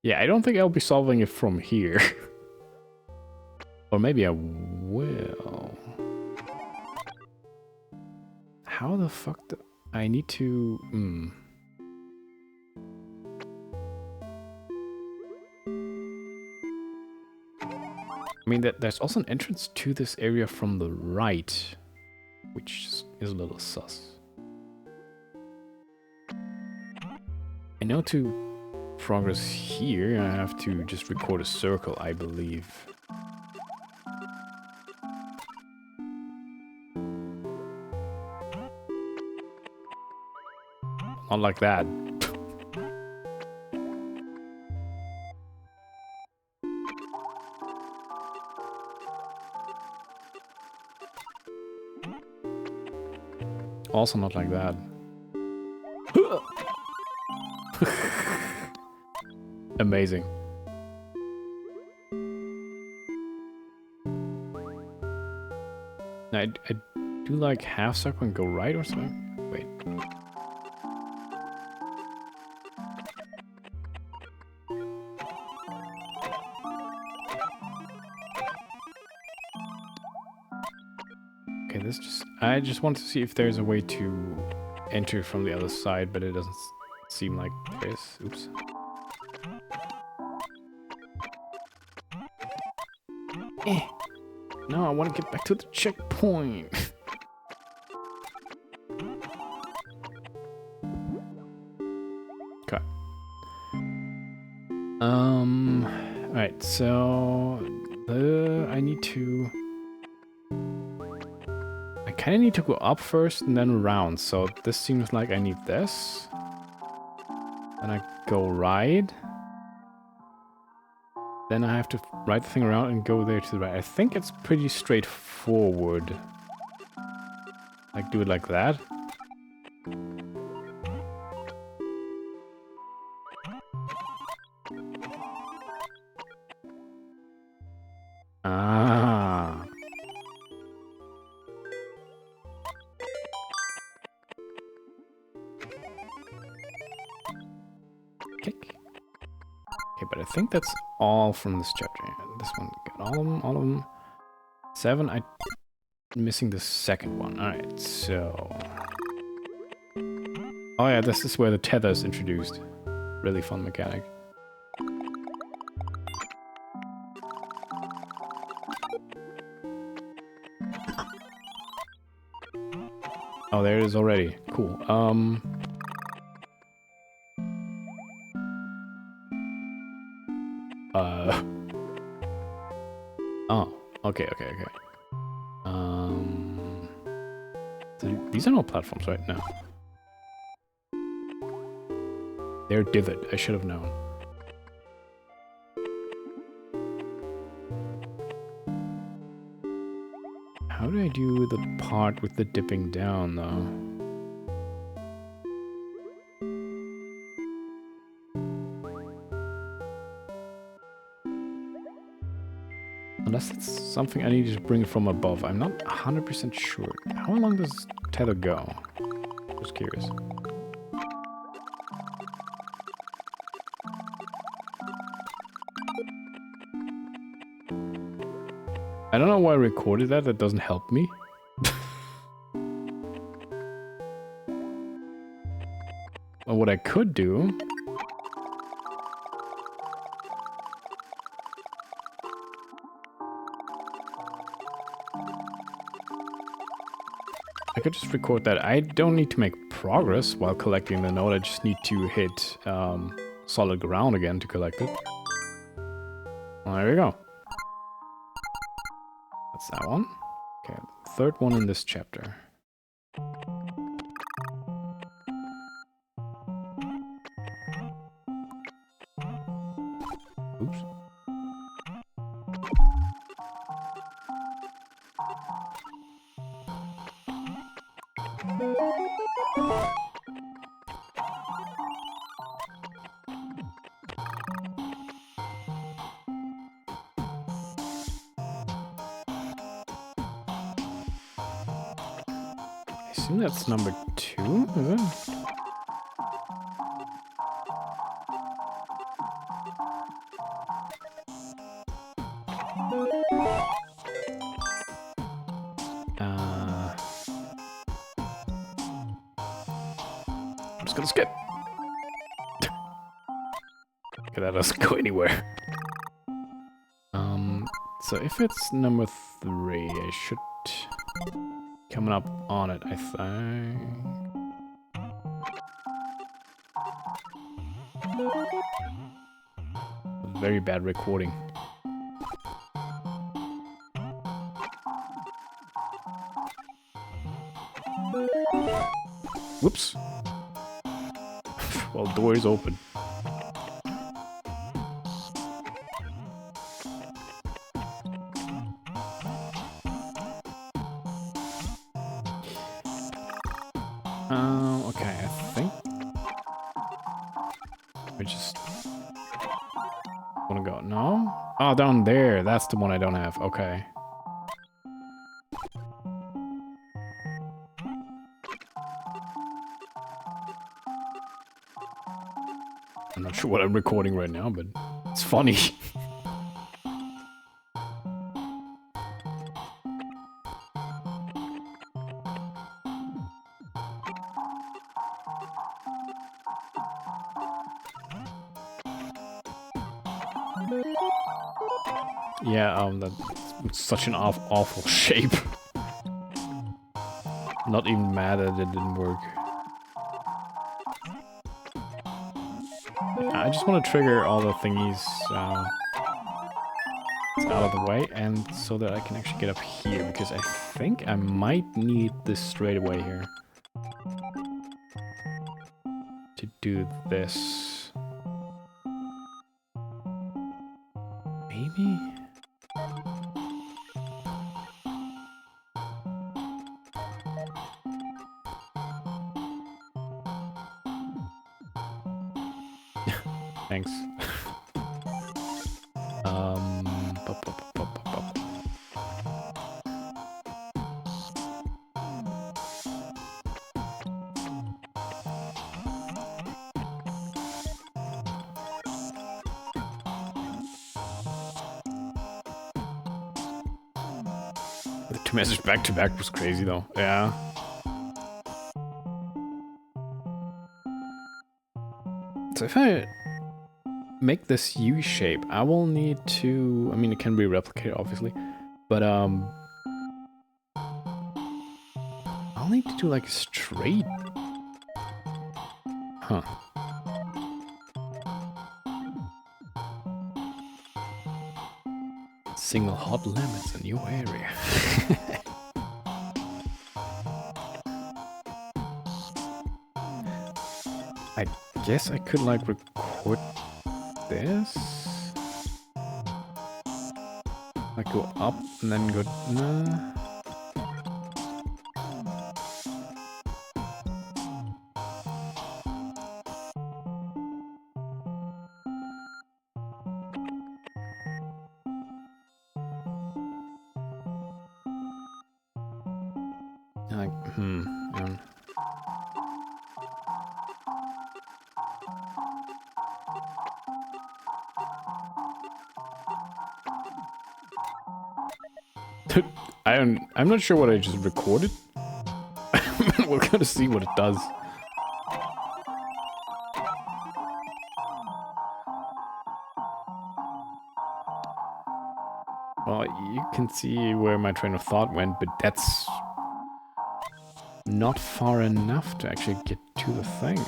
Speaker 1: Yeah, I don't think I'll be solving it from here. Or maybe I will. How the fuck do I need to... I mean, there's also an entrance to this area from the right, which is a little sus. I know to progress here, I have to just record a circle, I believe. Not like that. Also not like that. Amazing. Now, I do like half circle and go right or something? Wait. Okay, this just... I just want to see if there's a way to enter from the other side, but it doesn't seem like there is. Oops. No, I want to get back to the checkpoint. Okay. Alright, so... I need to... I kind of need to go up first and then around, so this seems like I need this. Then I go right. Then I have to right the thing around and go there to the right. I think it's pretty straightforward. Like, do it like that. Ah. Kick. Okay, but I think that's all from this chapter. This one, got all of them. 7, I'm missing the second one. Alright, so... Oh yeah, this is where the tether is introduced. Really fun mechanic. Oh, there it is already. Cool. Oh, okay, okay, okay. These are no platforms, right? No. They're divot. I should have known. How do I do the part with the dipping down, though? Unless it's something I need to bring from above. I'm not 100% sure. How long does tether go? Just curious. I don't know why I recorded that. That doesn't help me. Well, what I could do... I could just record that. I don't need to make progress while collecting the node. I just need to hit solid ground again to collect it. Well, there we go. That's that one. Okay, third one in this chapter. Oops. I assume that's number 2, is it? I'm just gonna skip. Okay, that doesn't go anywhere. So if it's number 3, I should coming up on it, I think. Very bad recording. Whoops. Well, door is open. Okay, I think I just wanna go. No? Oh, down there. That's the one I don't have. Okay. I'm not sure what I'm recording right now, but it's funny. Yeah, that's such an awful shape. Not even mad that it didn't work. I just want to trigger all the thingies out of the way, and so that I can actually get up here, because I think I might need this straight away here to do this. Maybe? Thanks. Pop, pop, pop, pop, pop. The 2 messages back to back was crazy though. Yeah. So if I make this U shape, I will need to, I mean, it can be replicated obviously, but how I'll need to do like a straight. Huh. Single hot limits in your area. I guess I could like record this. Like go up and then go. Nah. Like, I'm not sure what I just recorded. We're gonna see what it does. Well, you can see where my train of thought went, but that's not far enough to actually get to the thing.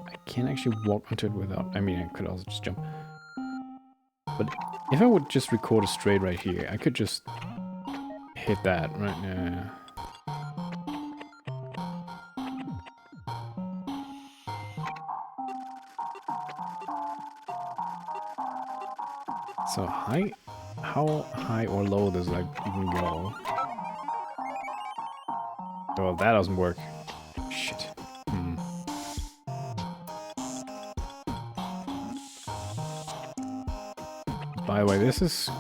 Speaker 1: I can't actually walk onto it without... I mean, I could also just jump. But if I would just record a straight right here, I could just hit that right now. So high, how high or low does that even go? Well, that doesn't work. Shit. By the way, this is...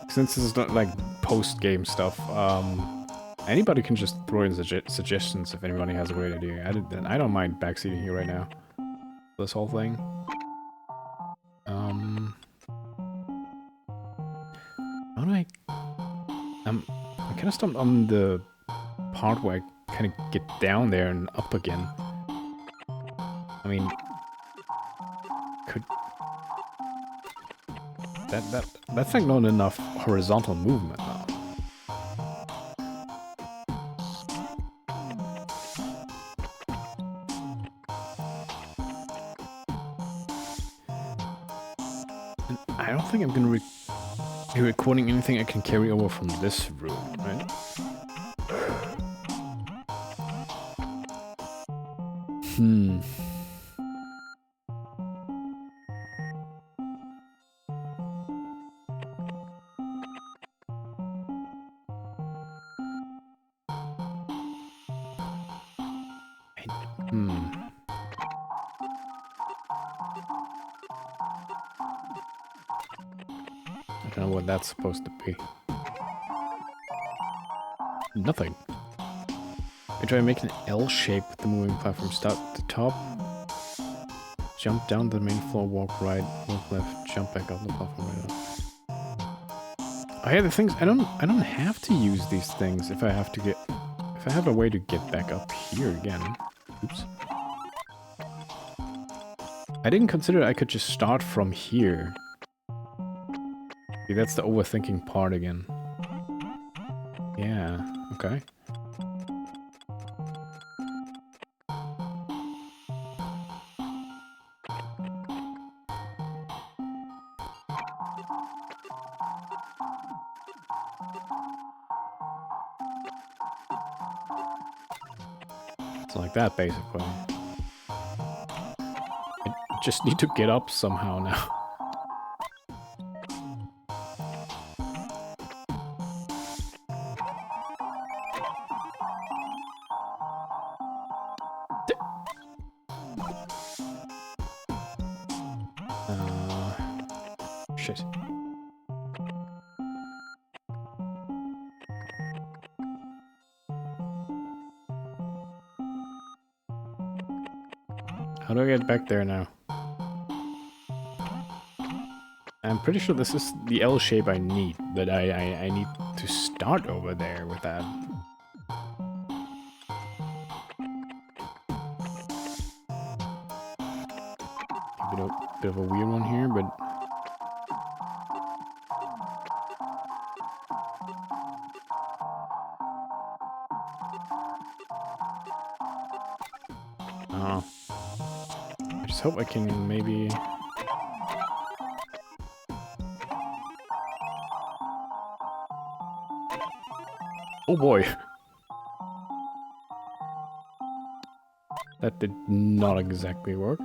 Speaker 1: Since this is not like post-game stuff, anybody can just throw in suggestions if anybody has a great idea. I don't mind backseating here right now. This whole thing. How do I... I'm kind of stumped on the part where I kind of get down there and up again. I mean... Could... That's like not enough horizontal movement though. And I don't think I'm gonna be recording anything I can carry over from this room, right? I don't know what that's supposed to be. Nothing. I try to make an L shape with the moving platform. Start at the top. Jump down the main floor, walk right, walk left, jump back up the platform right up. Oh yeah, the things I don't have to use these things if I have a way to get back up here again. Oops. I didn't consider I could just start from here. See, that's the overthinking part again. Yeah, okay. It's like that, basically. I just need to get up somehow now. Shit. How do I get back there now? I'm pretty sure this is the L shape I need, but I need to start over there with that. bit of a weird one here, but... Oh. I just hope I can maybe... Oh boy! That did not exactly work.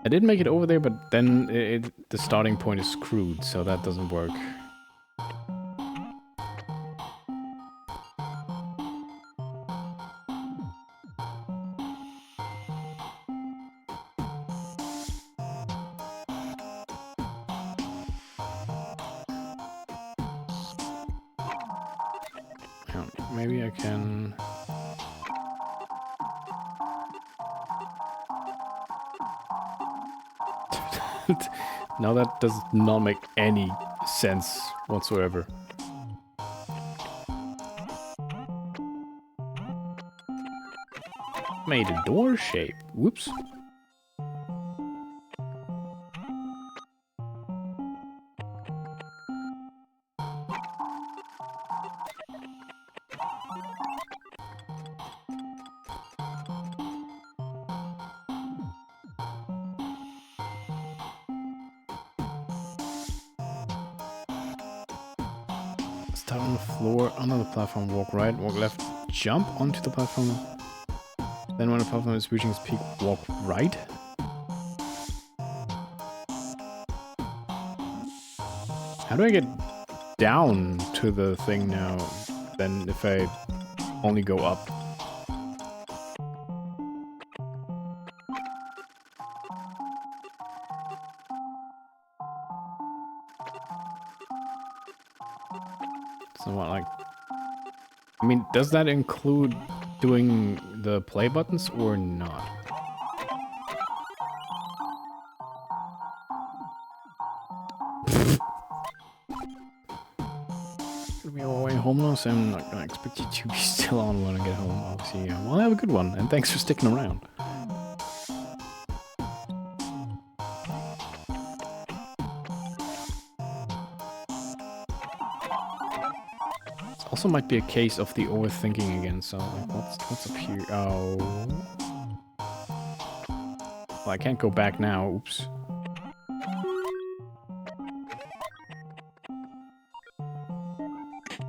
Speaker 1: I did make it over there, but then the starting point is screwed, so that doesn't work. Maybe I can... Now that does not make any sense whatsoever. Made a door shape. Whoops. Start on the floor, under the platform, walk right, walk left, jump onto the platform. Then when the platform is reaching its peak, walk right. How do I get down to the thing now, then if I only go up? So what, like... I mean, does that include doing the play buttons or not? We're all the way home now, so I'm not gonna expect you to be still on when I get home, obviously. Well, have a good one, and thanks for sticking around. Also might be a case of the overthinking again, so like, what's up here? Oh. Well, I can't go back now, oops.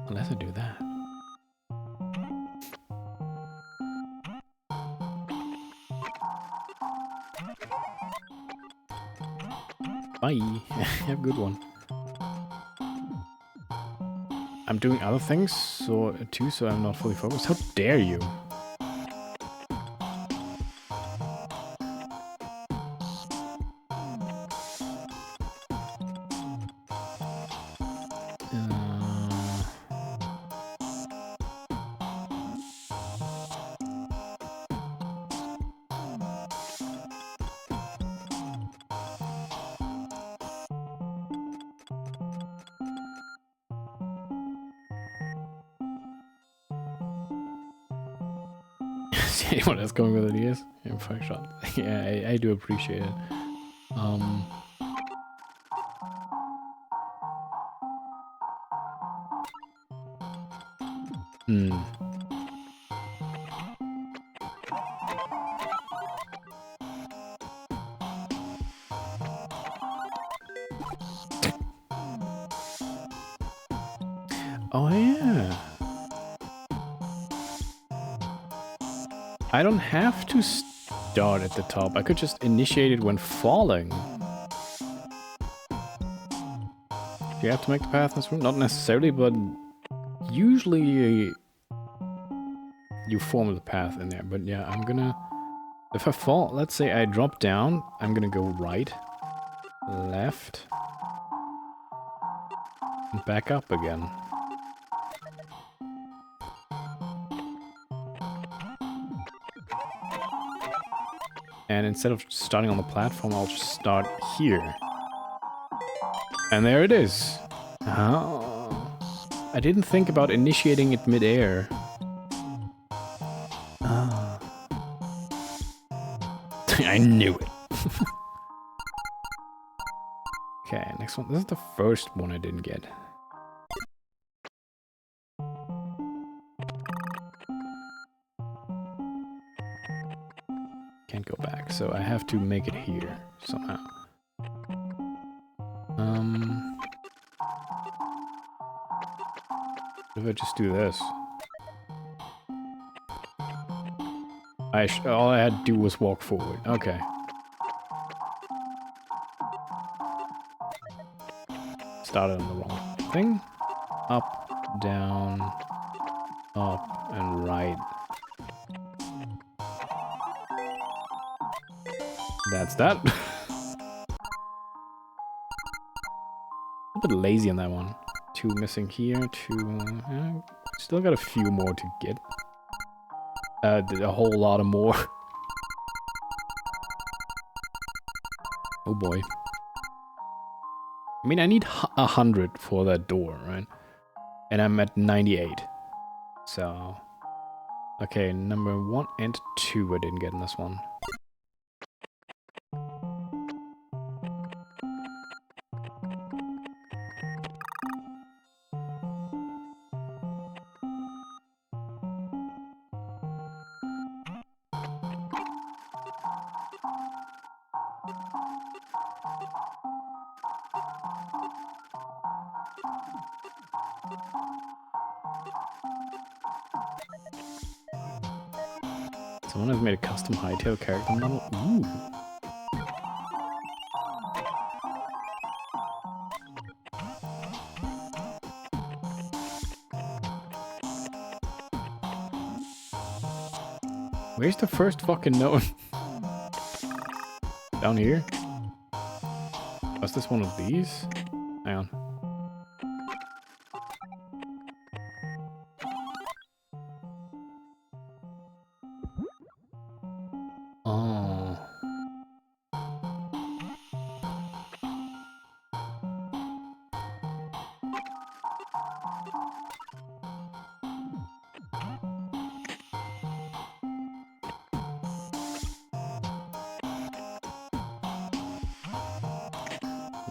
Speaker 1: Unless I do that. Bye. Have a good one. I'm doing other things too, so I'm not fully focused. How dare you? See anyone else going with ideas? Yeah, fire shot. Yeah, I do appreciate it. Oh yeah. I don't have to start at the top. I could just initiate it when falling. Do you have to make the path in this room? Not necessarily, but usually you form the path in there. But yeah, I'm gonna... If I fall, let's say I drop down, I'm gonna go right, left, and back up again. And instead of starting on the platform, I'll just start here. And there it is. Oh. I didn't think about initiating it mid-air. Oh. I knew it. Okay, next one. This is the first one I didn't get. Can't go back, so I have to make it here somehow. What if I just do this? All I had to do was walk forward. Okay. Started on the wrong thing. Up, down, up, and right. That's that. A bit lazy on that one. 2 missing here, 2... still got a few more to get. A whole lot of more. Oh boy. I mean, I need 100 for that door, right? And I'm at 98. So... okay, number 1 and 2 I didn't get in this one. Someone has made a custom Hytale character model. Ooh. Where's the first fucking note? Down here? Was this one of these? Hang on. Oh.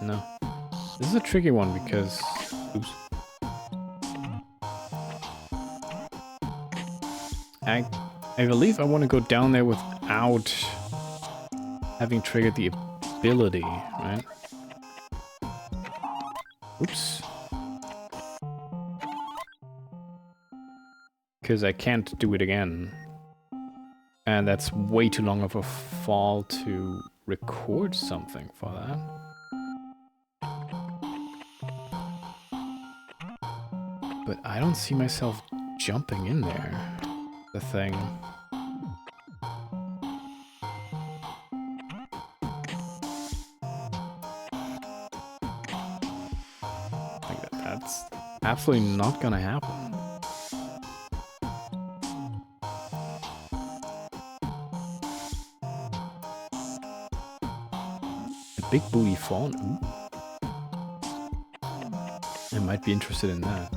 Speaker 1: No. This is a tricky one because... oops. I believe I want to go down there without having triggered the ability, right? Oops. Because I can't do it again. And that's way too long of a fall to record something for that. But I don't see myself jumping in there. The thing. I think that's absolutely not gonna happen. A big booty fawn? Ooh. I might be interested in that.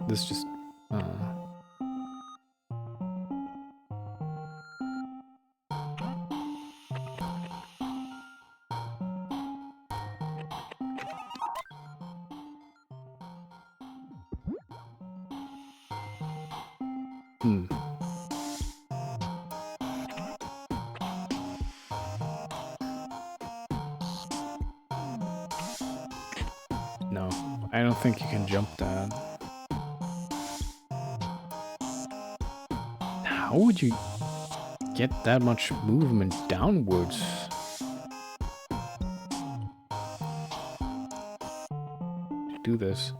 Speaker 1: This just... No, I don't think you can jump that. How would you get that much movement downwards? To do this.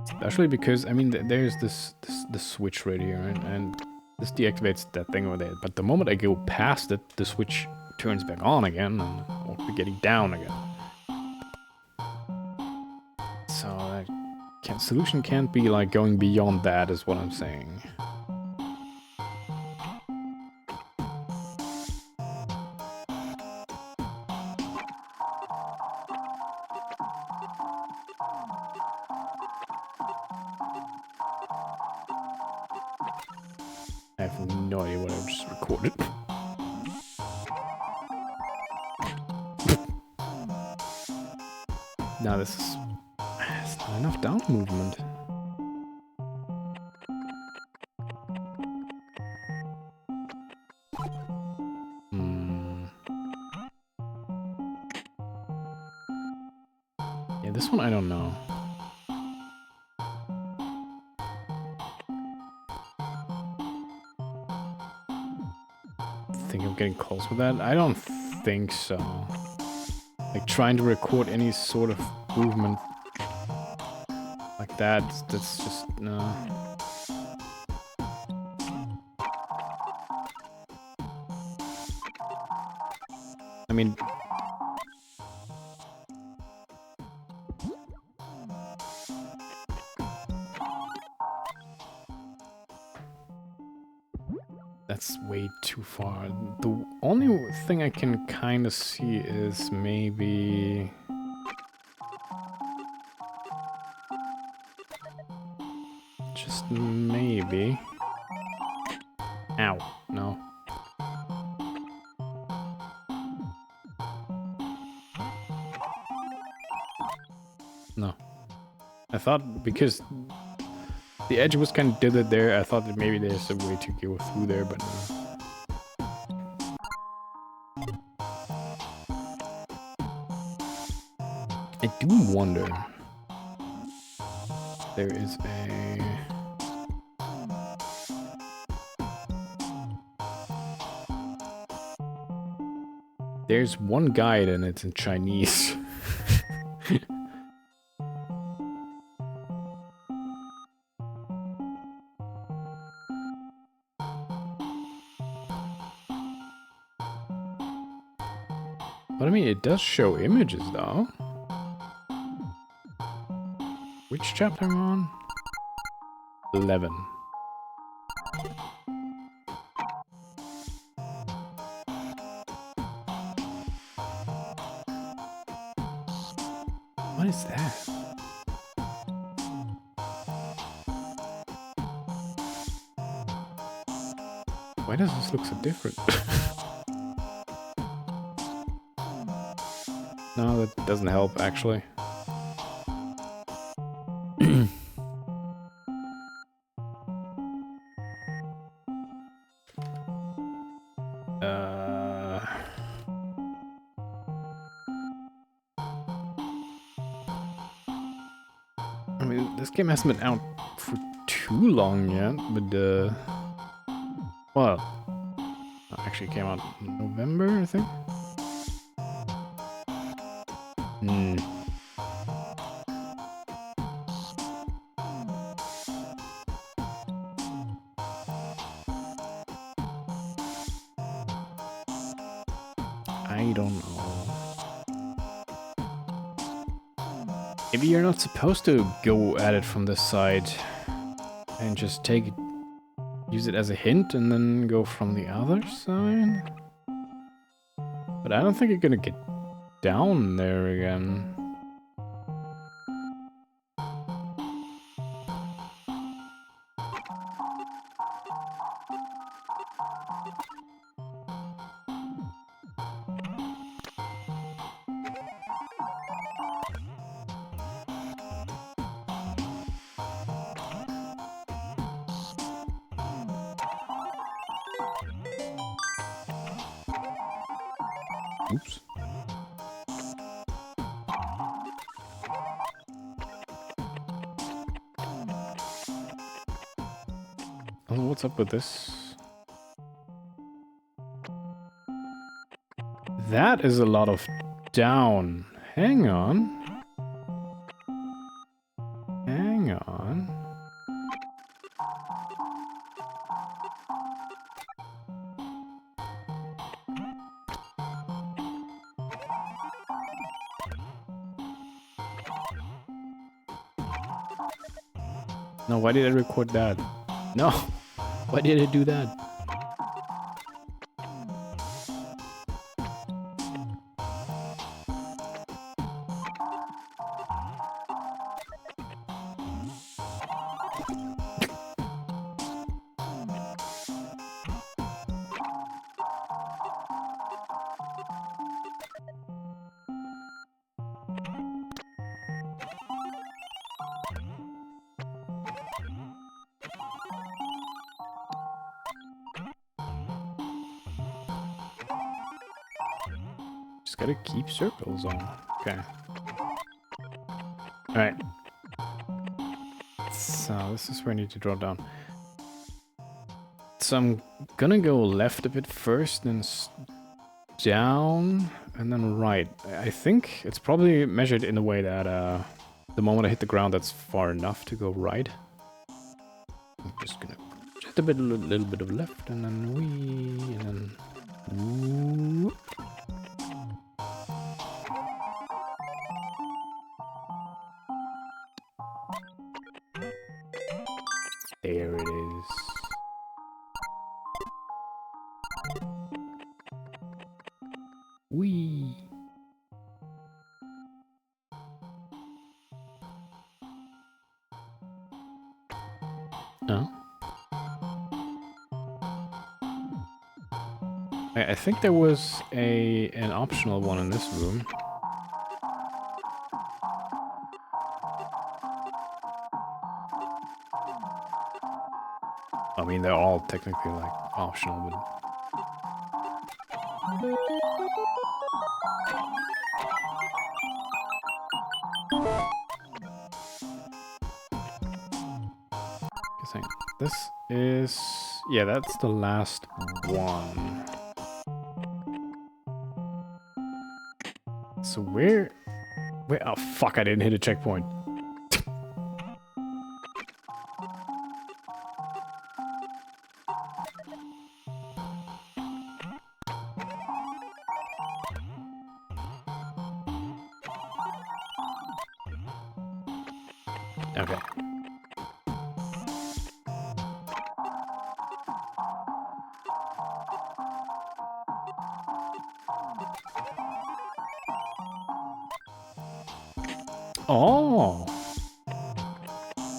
Speaker 1: Especially because, I mean, there's this switch right here, and this deactivates that thing over there. But the moment I go past it, the switch turns back on again, and I'll be getting down again. So, solution can't be, like, going beyond that, is what I'm saying. have no idea what I just recorded. Now this is... It's not enough down movement. Yeah, this one I don't know. Think I'm getting close with that? I don't think so. Like trying to record any sort of movement like that, that's just no. I mean, that's way too far. The only thing I can kind of see is maybe... Just maybe... Ow, no. No. I thought because the edge was kind of dithered there, I thought that maybe there's a way to go through there, but no. I do wonder. There is a... There's one guide and it's in Chinese. But I mean, it does show images though. Which chapter am I on? 11. What is that? Why does this look so different? No, that doesn't help actually. I mean, this game hasn't been out for too long yet, but well, it actually came out in November, I think. I don't know. Maybe you're not supposed to go at it from this side and just take it, use it as a hint and then go from the other side? But I don't think you're gonna get down there again. Oops. Oh, what's up with this? That is a lot of down. Hang on. Hang on. No, why did I record that? No! Why did I do that? Just gotta keep circles on. Okay. Alright. So, this is where I need to draw down. So, I'm gonna go left a bit first, then down, and then right. I think it's probably measured in a way that the moment I hit the ground, that's far enough to go right. I'm just gonna just a little bit of left, and then wee, and then whoop. There it is. Wee. Oh. I think there was an optional one in this room. I mean, they're all technically like optional, but this is, yeah, that's the last one. So where, oh fuck, I didn't hit a checkpoint. Okay. Oh,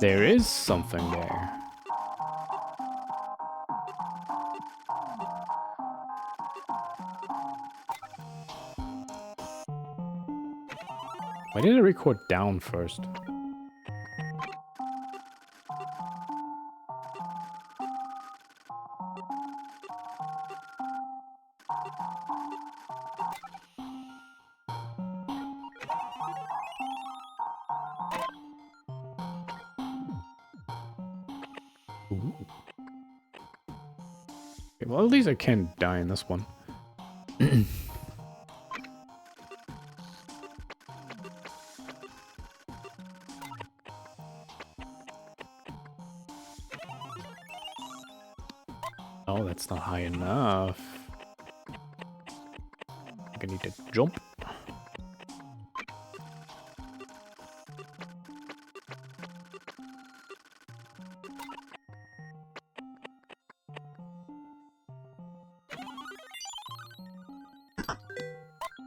Speaker 1: there is something there. Why did I record down first? Ooh. Okay, well, at least I can't die in this one. Oh, that's not high enough. I think I need to jump.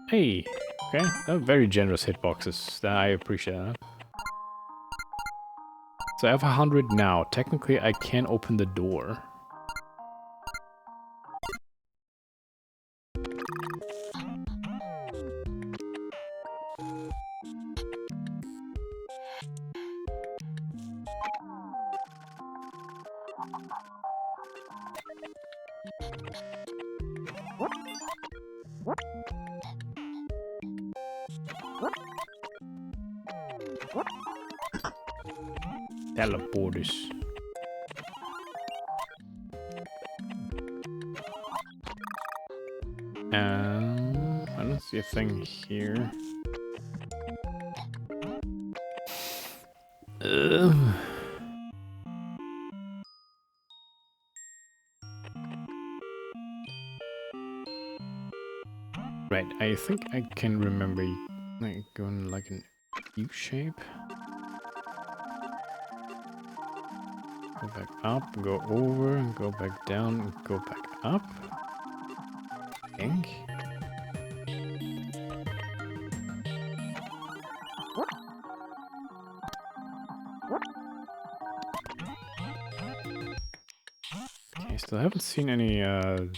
Speaker 1: Hey, okay, very generous hitboxes. I appreciate that. So I have 100 now. Technically, I can open the door. Teleporters. I don't see a thing here. Right, I think I can remember like going like an U shape. Go back up, go over, go back down, go back up. I think. Okay, still haven't seen any oh,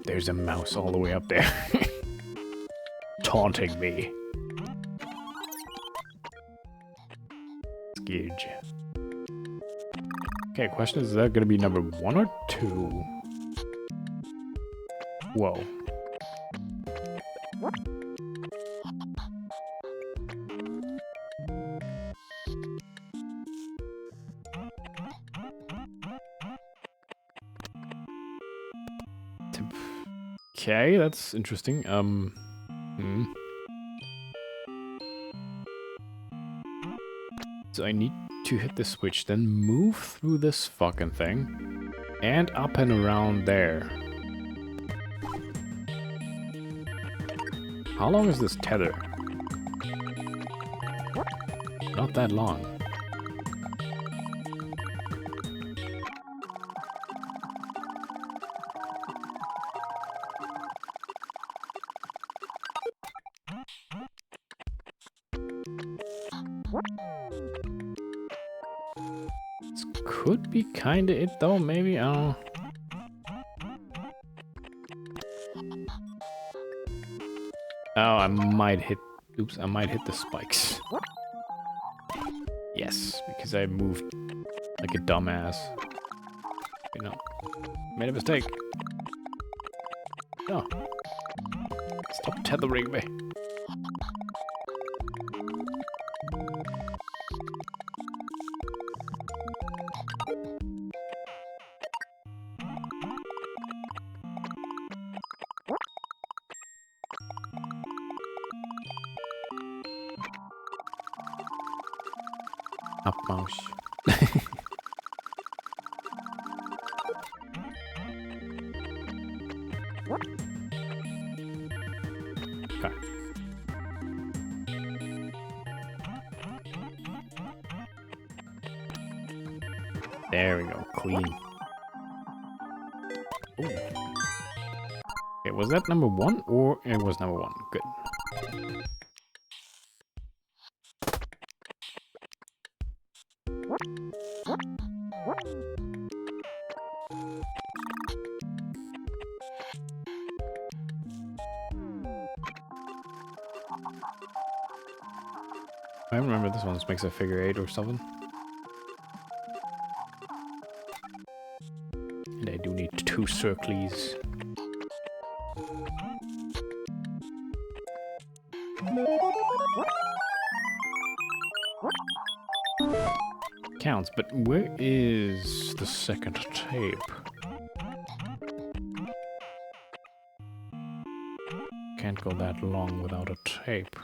Speaker 1: there's a mouse all the way up there. Taunting me. package. Okay, question is that gonna be number 1 or 2? Whoa. Okay, that's interesting. So I need to hit the switch, then move through this fucking thing, and up and around there. How long is this tether? Not that long. This could be kinda it though, maybe, I don't know. Oh, I might hit, oops, I might hit the spikes. Yes, because I moved like a dumbass. You know, made a mistake. Oh. Stop tethering me. Up mouse. Okay. There we go, clean. Ooh. Okay, was that number 1 or it was number 1? Good. I remember this one makes a figure 8 or something. And I do need 2 circles. Counts, but where is the second tape? Can't go that long without a tape.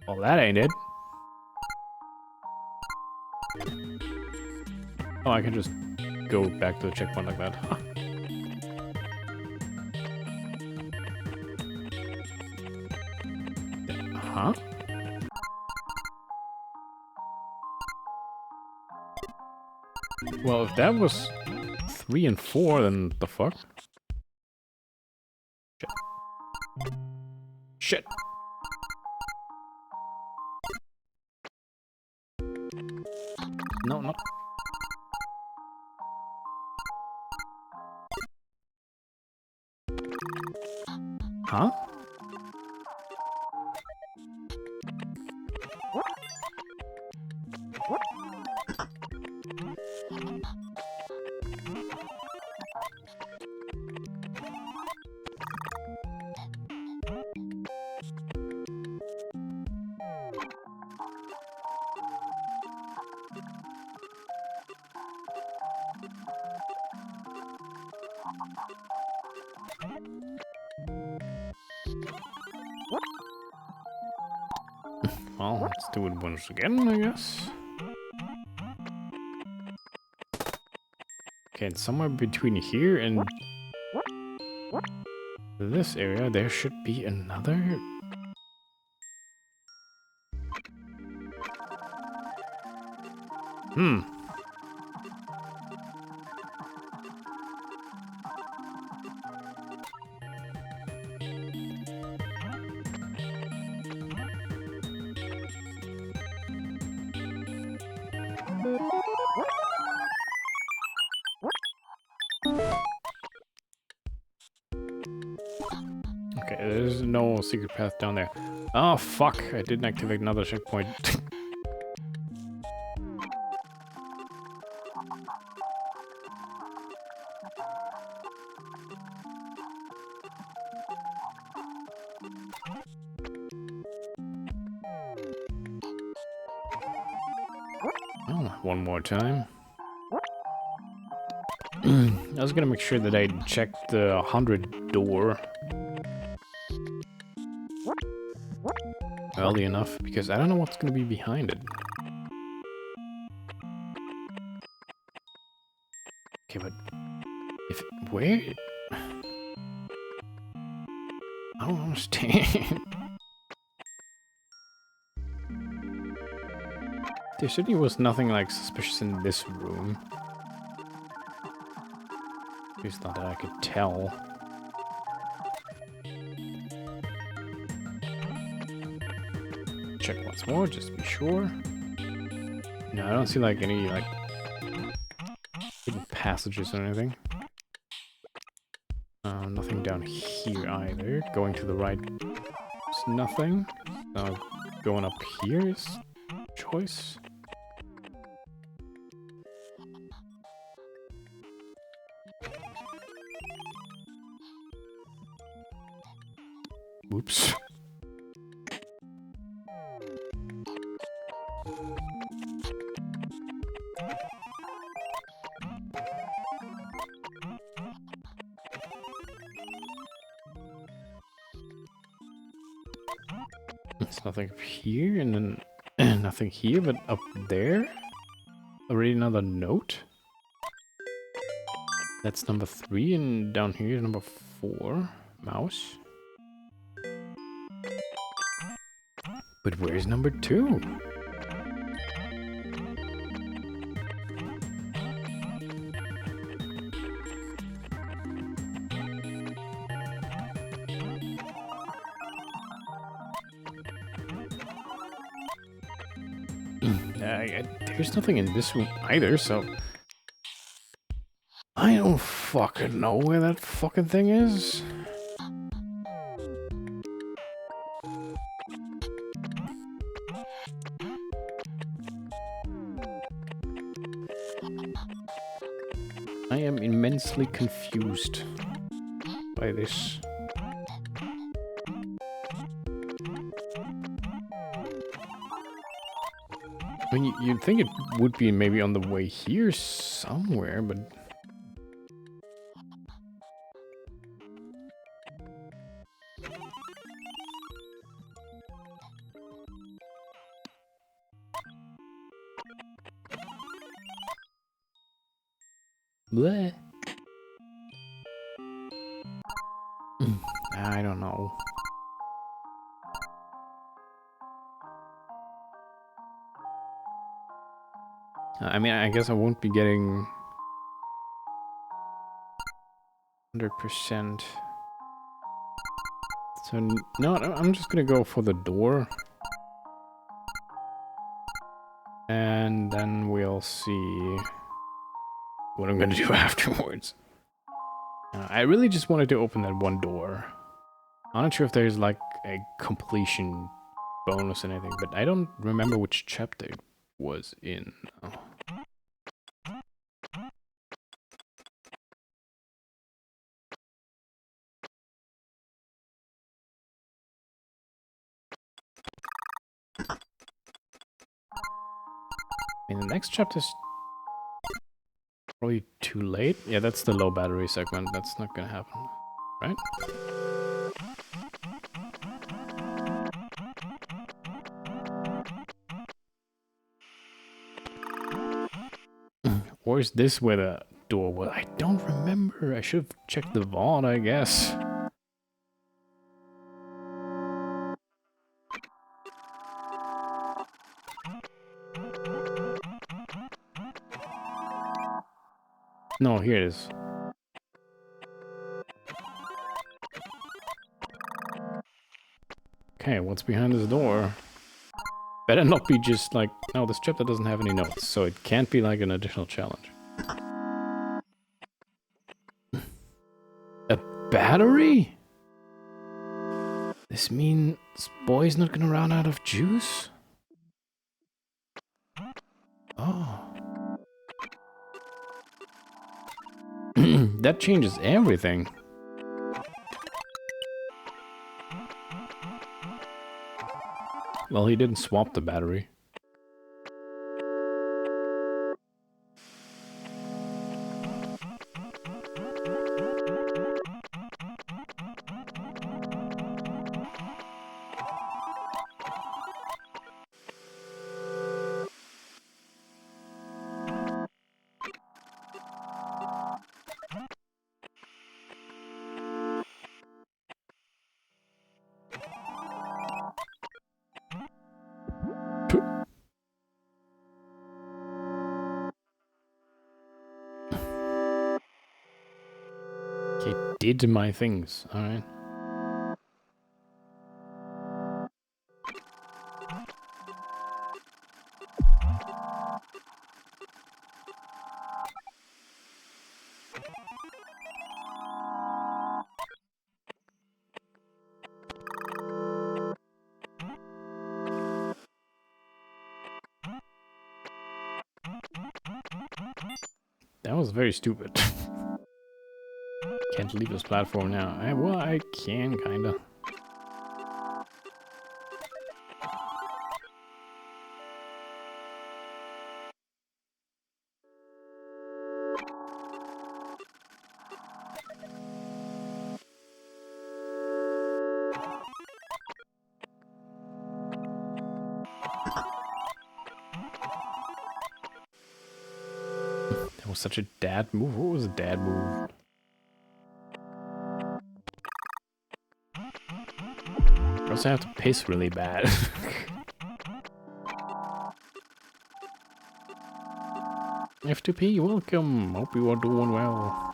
Speaker 1: Well, that ain't it. Oh, I can just go back to the checkpoint like that. Huh? Well, if that was 3 and 4, then the fuck? Shit. Shit. No, not. Huh? Well, let's do it once again, I guess. Okay, and somewhere between here and this area, there should be another. Hmm. Okay, there's no secret path down there. Oh, fuck. I didn't activate another checkpoint. Oh, one more time. I was gonna make sure that I checked the 100 door early enough, because I don't know what's gonna be behind it. Okay, but if where? I don't understand. There certainly was nothing like suspicious in this room. At least not that I could tell. Check once more, just to be sure. No, I don't see like any like hidden passages or anything. Nothing down here either. Going to the right is nothing. Going up here is choice. Oops. There's nothing up here, and then nothing here, but up there? Already another note? That's number 3, and down here is number 4. Mouse. But where's number 2? There's nothing in this room either, so... I don't fucking know where that fucking thing is. I am immensely confused by this. I mean, you'd think it would be maybe on the way here somewhere, but... Bleh. I don't know. I mean, I guess I won't be getting 100%. So, no, I'm just gonna go for the door. And then we'll see what I'm gonna do afterwards. I really just wanted to open that one door. I'm not sure if there's like a completion bonus or anything, but I don't remember which chapter it was in. Oh. I mean, the next chapter's probably too late. Yeah, that's the low battery segment. That's not gonna happen, right? Or is this where the door was? I don't remember. I should have checked the vault, I guess. No, here it is. Okay, what's behind this door? Better not be just like... No, this chapter doesn't have any notes, so it can't be like an additional challenge. A battery? This mean this boy's not gonna run out of juice? Oh. That changes everything. Well, he didn't swap the battery. Okay, did my things, alright. That was very stupid. Can't leave this platform now. Well, I can, kinda. That was such a dad move. What was a dad move? I also have to piss really bad. F2P, welcome. Hope you are doing well.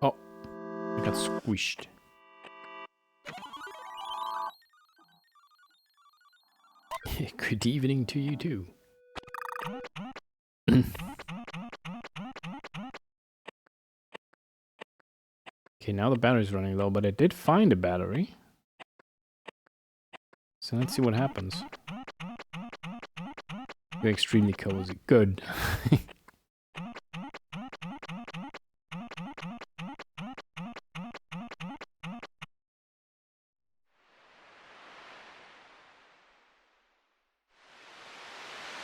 Speaker 1: Oh, I got squished. Good evening to you too. Okay, now the battery's running low, but I did find a battery. So let's see what happens. You're extremely cozy. Good.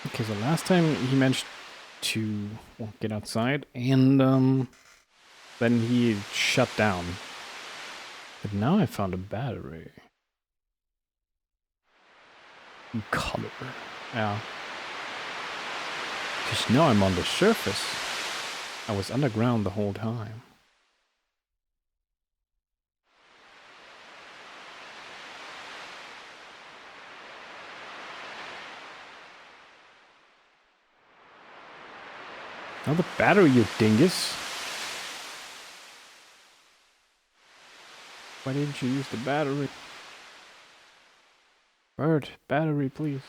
Speaker 1: Okay, so last time he managed to get outside, and then he shut down. But now I found a battery. In color. Yeah. Because now I'm on the surface. I was underground the whole time. Now the battery, you dingus. Why didn't you use the battery? Bird, battery, please.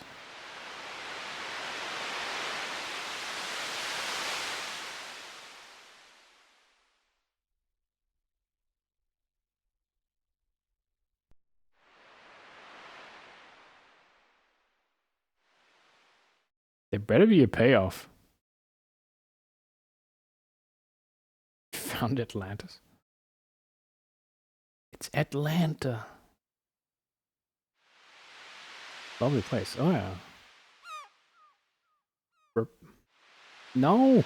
Speaker 1: There better be a payoff. Found Atlantis. It's Atlanta. Lovely place. Oh yeah. Burp. No.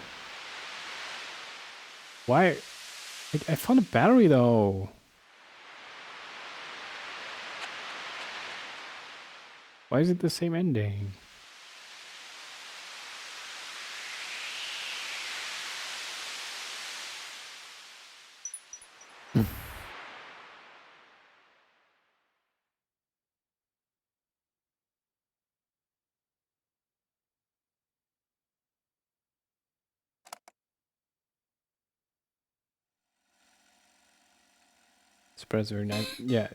Speaker 1: Why? I found a battery though. Why is it the same ending? Surprise very nice. Yeah.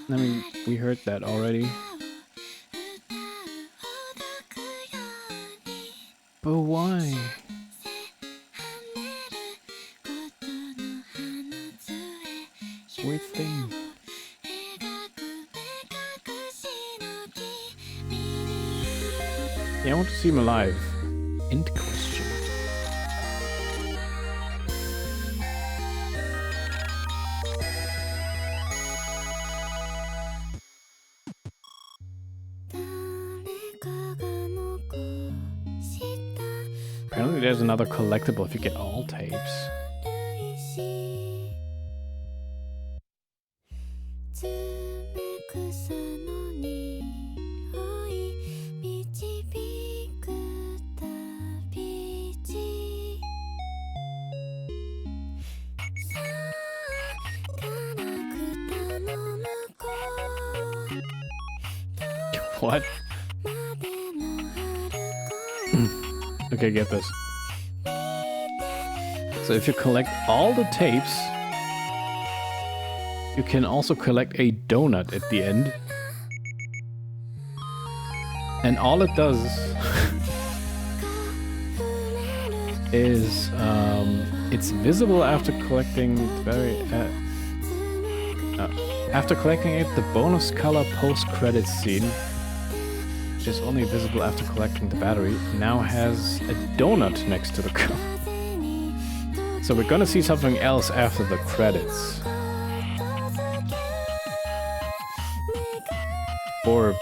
Speaker 1: I mean, we heard that already. But why? Weird thing. Yeah, I want to see him alive. End question. Apparently there's another collectible if you get all tapes. What? Okay, get this. So if you collect all the tapes, you can also collect a donut at the end. And all it does is it's visible after collecting after collecting it, the bonus color post-credits scene, which is only visible after collecting the battery, now has a donut next to the cover. So we're gonna see something else after the credits. Or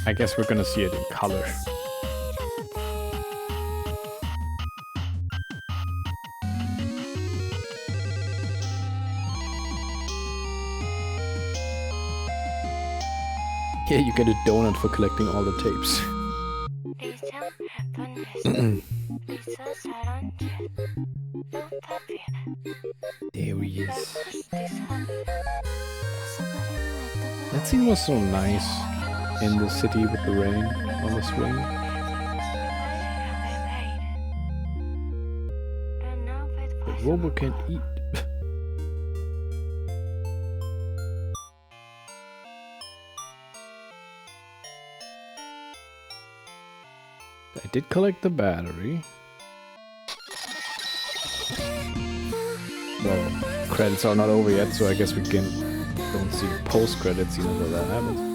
Speaker 1: I guess we're gonna see it in color. Yeah, you get a donut for collecting all the tapes. There he is. That scene was so nice in the city with the rain on the swing. The robot can eat. I did collect the battery. Well, credits are not over yet, so I guess we don't see post-credits scene until that happens.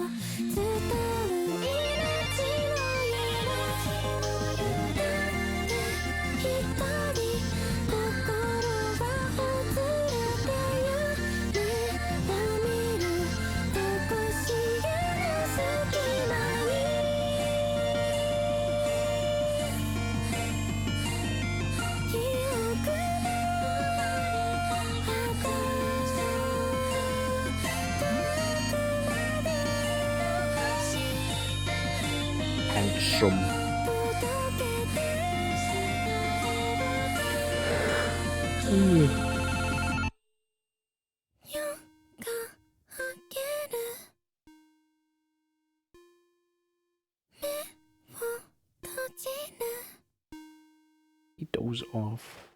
Speaker 1: He doze off.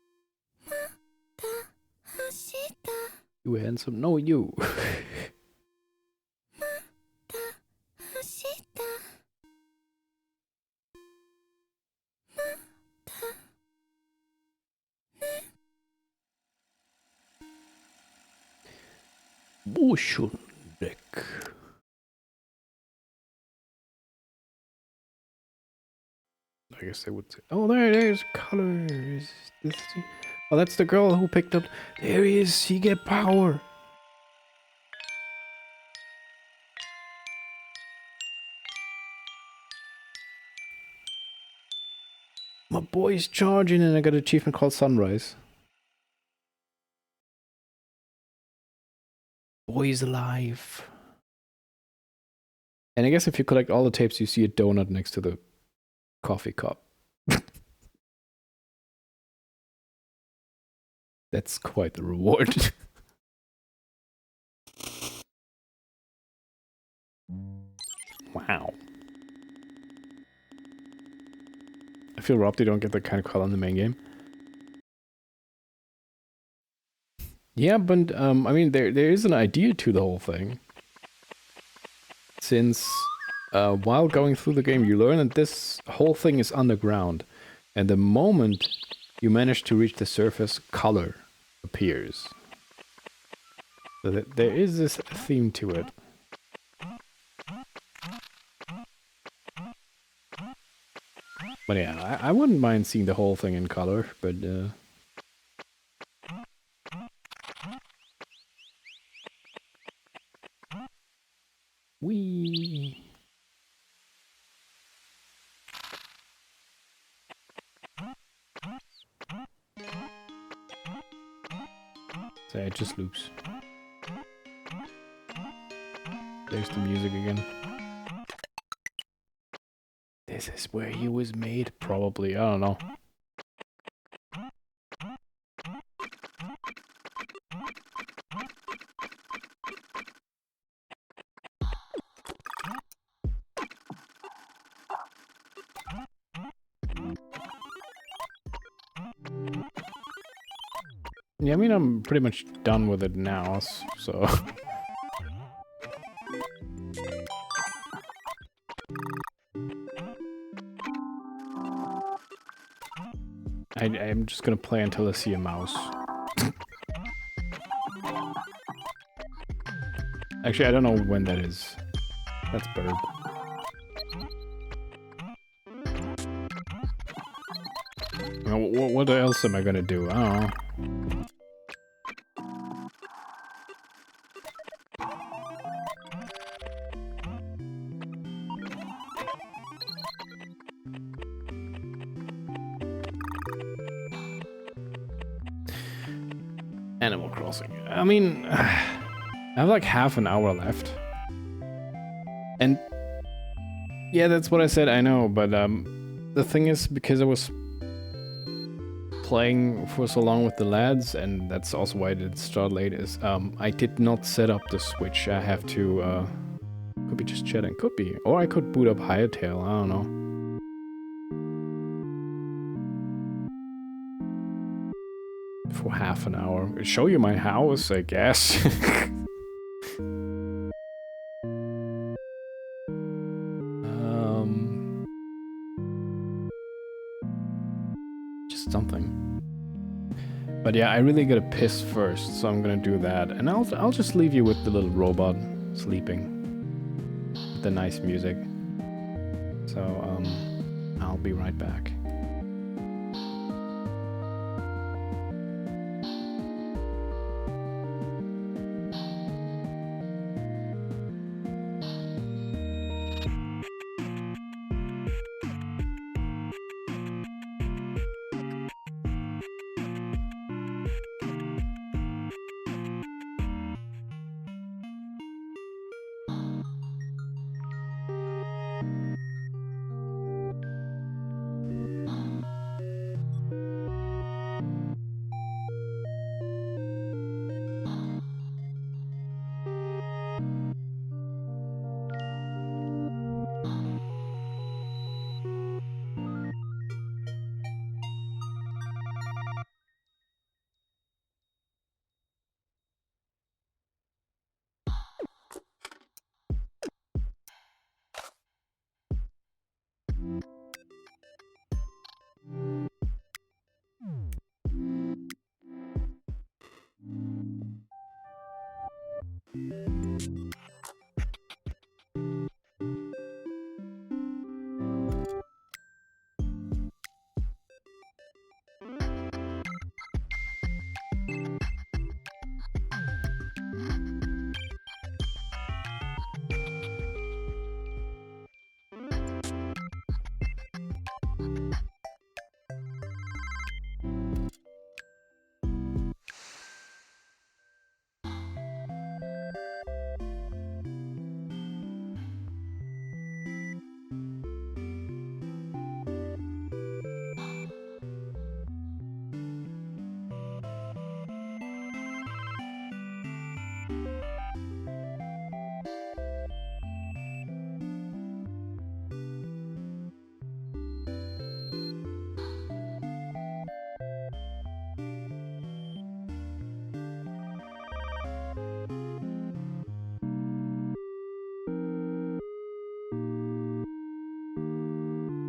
Speaker 1: You handsome? No, you. MotionRec. I guess they would say, oh, there's colors. Oh, that's the girl who picked up. There he is. He get power. My boy's charging, and I got an achievement called Sunrise. Boy's alive. And I guess if you collect all the tapes, you see a donut next to the coffee cup. That's quite the reward. Wow. I feel robbed they don't get that kind of color in the main game. Yeah, but I mean, there is an idea to the whole thing. Since while going through the game, you learn that this whole thing is underground, and the moment you manage to reach the surface, color appears. So that there is this theme to it. But yeah, I wouldn't mind seeing the whole thing in color, but wee. So it just loops. There's the music again. This is where he was made, probably. I don't know. Yeah, I mean, I'm pretty much done with it now, so... I'm just gonna play until I see a mouse. Actually, I don't know when that is. That's bird. What else am I gonna do? I don't know. Animal Crossing. I mean, I have like half an hour left. And yeah, that's what I said, I know, but the thing is, because I was playing for so long with the lads, and that's also why I did start late, is I did not set up the Switch. I have to, could be just chatting, could be. Or I could boot up Hytale, I don't know. For half an hour. Show you my house, I guess. Just something. But yeah, I really gotta piss first, so I'm gonna do that. And I'll just leave you with the little robot sleeping. With the nice music. So, I'll be right back.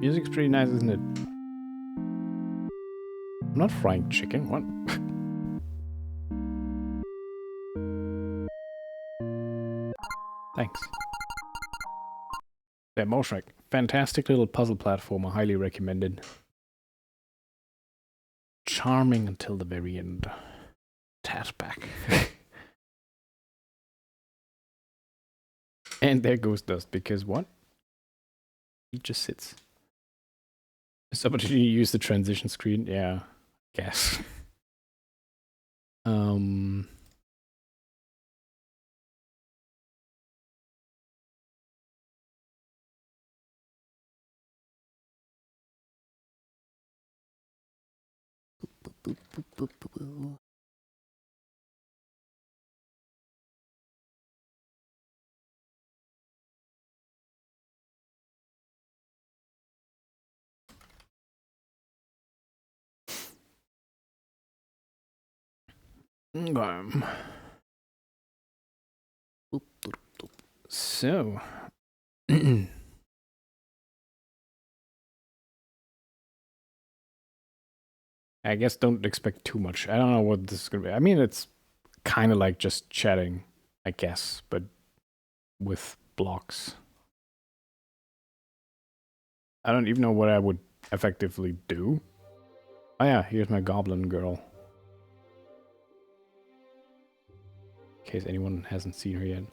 Speaker 1: Music's pretty nice, isn't it? I'm not frying chicken, what? Thanks. Yeah, MotionRec. Fantastic little puzzle platformer, highly recommended. Charming until the very end. Tat back. And there goes Dust, because what? He just sits. This opportunity to use the transition screen, yeah, guess. So, I guess don't expect too much. I don't know what this is gonna be. I mean, it's kind of like just chatting, I guess, but with blocks. I don't even know what I would effectively do. Oh yeah, here's my goblin girl. In case anyone hasn't seen her yet.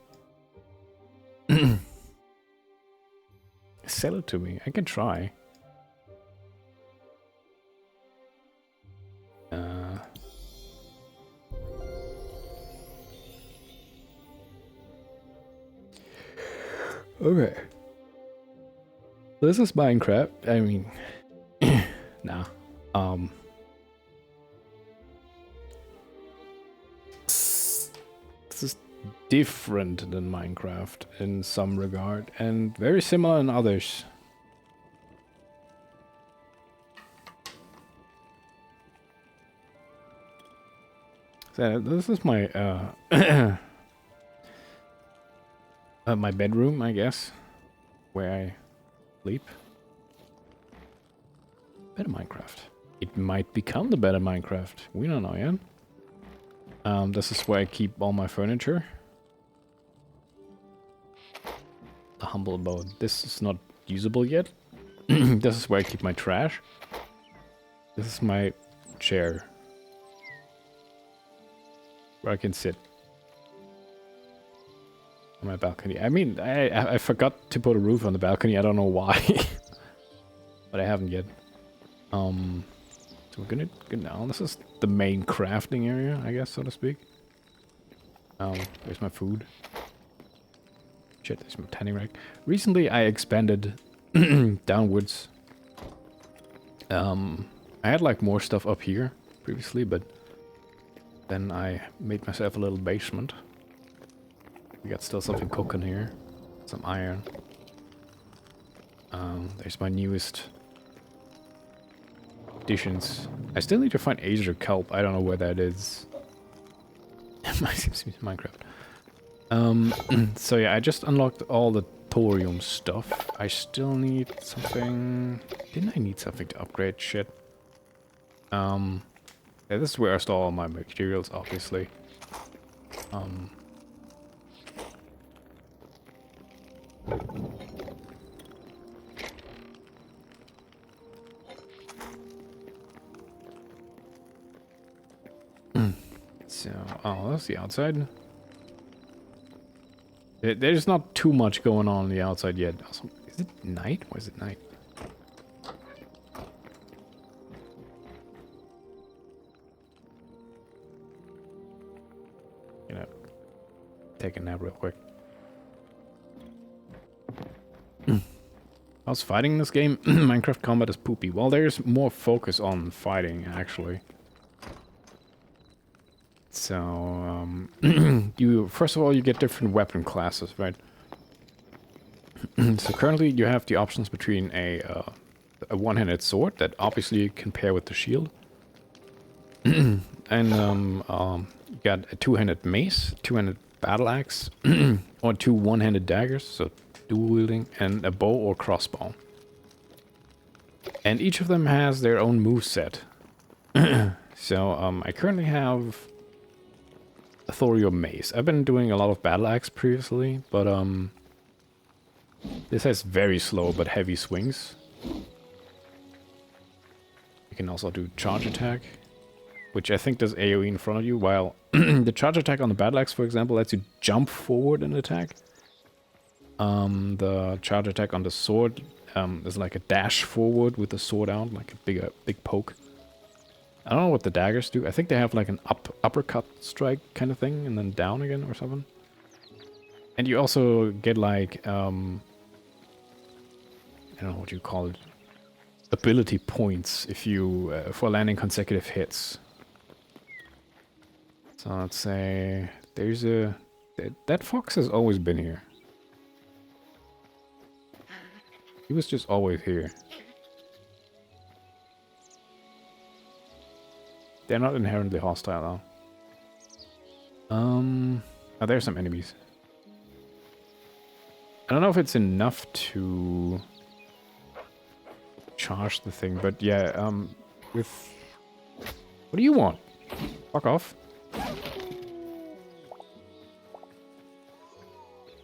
Speaker 1: Sell it to me. I can try. Okay. This is Minecraft. I mean, nah. This is different than Minecraft in some regard, and very similar in others. So this is my my bedroom, I guess, where I sleep. Better Minecraft. It might become the better Minecraft. We don't know yet. This is where I keep all my furniture. The humble abode. This is not usable yet. This is where I keep my trash. This is my chair, where I can sit on my balcony. I mean, I forgot to put a roof on the balcony. I don't know why, but I haven't yet. So we're gonna go down. This is the main crafting area, I guess, so to speak. There's my food. Shit, there's my tanning rack. Recently, I expanded downwards. I had like more stuff up here previously, but then I made myself a little basement. We got still something cooking here. Some iron. There's my newest additions. I still need to find Acer Kelp. I don't know where that is. Minecraft. So yeah, I just unlocked all the thorium stuff. I still need something. Didn't I need something to upgrade shit? Yeah, this is where I store all my materials, obviously. So, oh, that's the outside. There's not too much going on the outside yet. Also, is it night? Why is it night? You know, take a nap real quick. I was fighting this game. Minecraft combat is poopy. Well, there's more focus on fighting, actually. So, you first of all, you get different weapon classes, right? So currently you have the options between a one-handed sword that obviously you can pair with the shield. And you got a two-handed mace, two-handed battle axe, or two one-handed daggers, so dual wielding, and a bow or crossbow. And each of them has their own moveset. So, I currently have a thorium mace. I've been doing a lot of battle axe previously, but this has very slow but heavy swings. You can also do charge attack, which I think does AoE in front of you, while the charge attack on the battle axe, for example, lets you jump forward and attack. The charge attack on the sword is like a dash forward with the sword out, like a big poke. I don't know what the daggers do. I think they have like an uppercut strike kind of thing, and then down again or something. And you also get like, I don't know what you call it, ability points if you, for landing consecutive hits. So let's say there's that fox has always been here. He was just always here. They're not inherently hostile though. Oh, there's some enemies. I don't know if it's enough to charge the thing, but yeah, with... What do you want? Fuck off.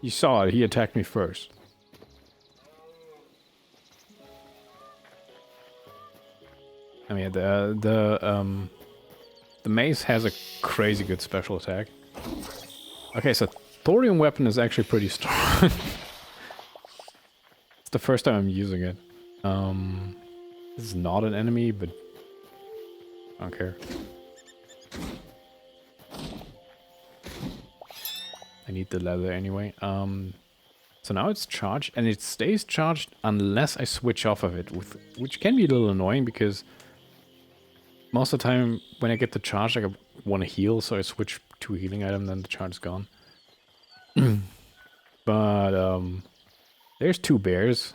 Speaker 1: You saw it, he attacked me first. I mean, the mace has a crazy good special attack. Okay, so thorium weapon is actually pretty strong. It's the first time I'm using it. This is not an enemy, but I don't care. I need the leather anyway. So now it's charged, and it stays charged unless I switch off of it, which can be a little annoying because most of the time when I get the charge, I want to heal, so I switch to a healing item, then the charge is gone. But there's 2 bears.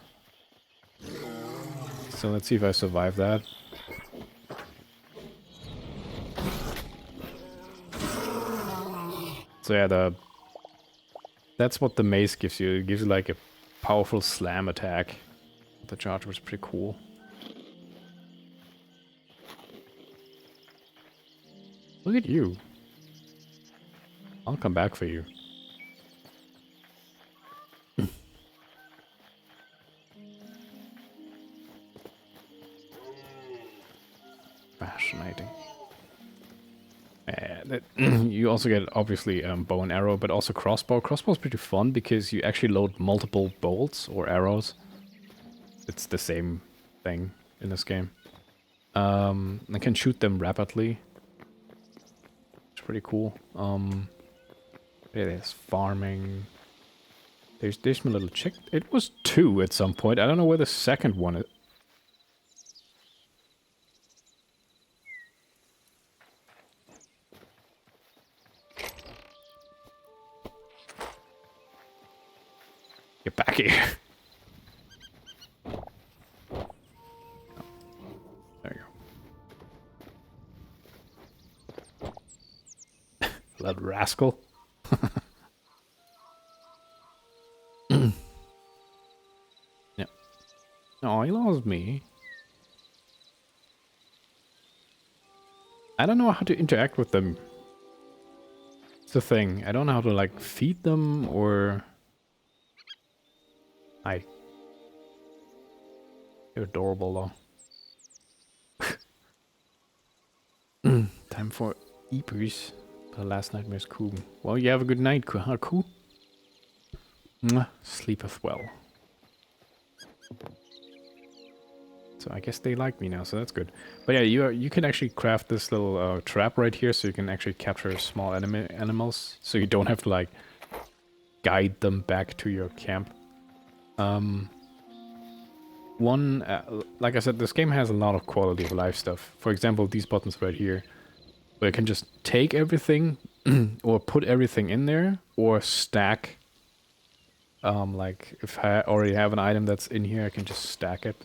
Speaker 1: So let's see if I survive that. So yeah, that's what the mace gives you. It gives you like a powerful slam attack. The charge was pretty cool. Look at you. I'll come back for you. Fascinating. You also get, obviously, bow and arrow, but also crossbow. Crossbow is pretty fun because you actually load multiple bolts or arrows. It's the same thing in this game. I can shoot them rapidly. It's pretty cool. It is farming. There's my little chick. It was 2 at some point. I don't know where the second one is. Get back here. Oh, there you go. Little rascal. Yeah. Oh, he loves me. I don't know how to interact with them. It's the thing. I don't know how to, like, feed them or... They're adorable, though. Time for Eepers. The last nightmare's cool. Well, you have a good night, Ku. Sleepeth well. So I guess they like me now, so that's good. But yeah, you can actually craft this little trap right here, so you can actually capture small animals, so you don't have to, like, guide them back to your camp. Like I said, this game has a lot of quality of life stuff. For example, these buttons right here, where I can just take everything or put everything in there, or stack. Like if I already have an item that's in here, I can just stack it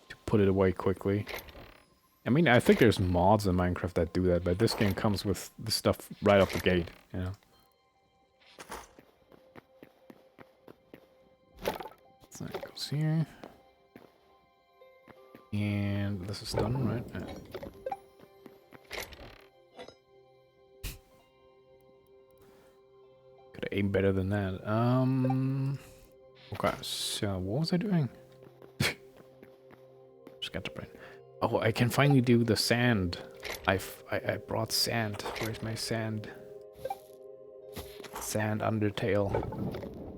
Speaker 1: to put it away quickly. I mean, I think there's mods in Minecraft that do that, but this game comes with the stuff right off the gate, you know. So it goes here. this is done, right? Yeah. Could aim better than that. Okay, so what was I doing? Just got the brain. Oh, I can finally do the sand. I brought sand. Where's my sand? Sand Undertale.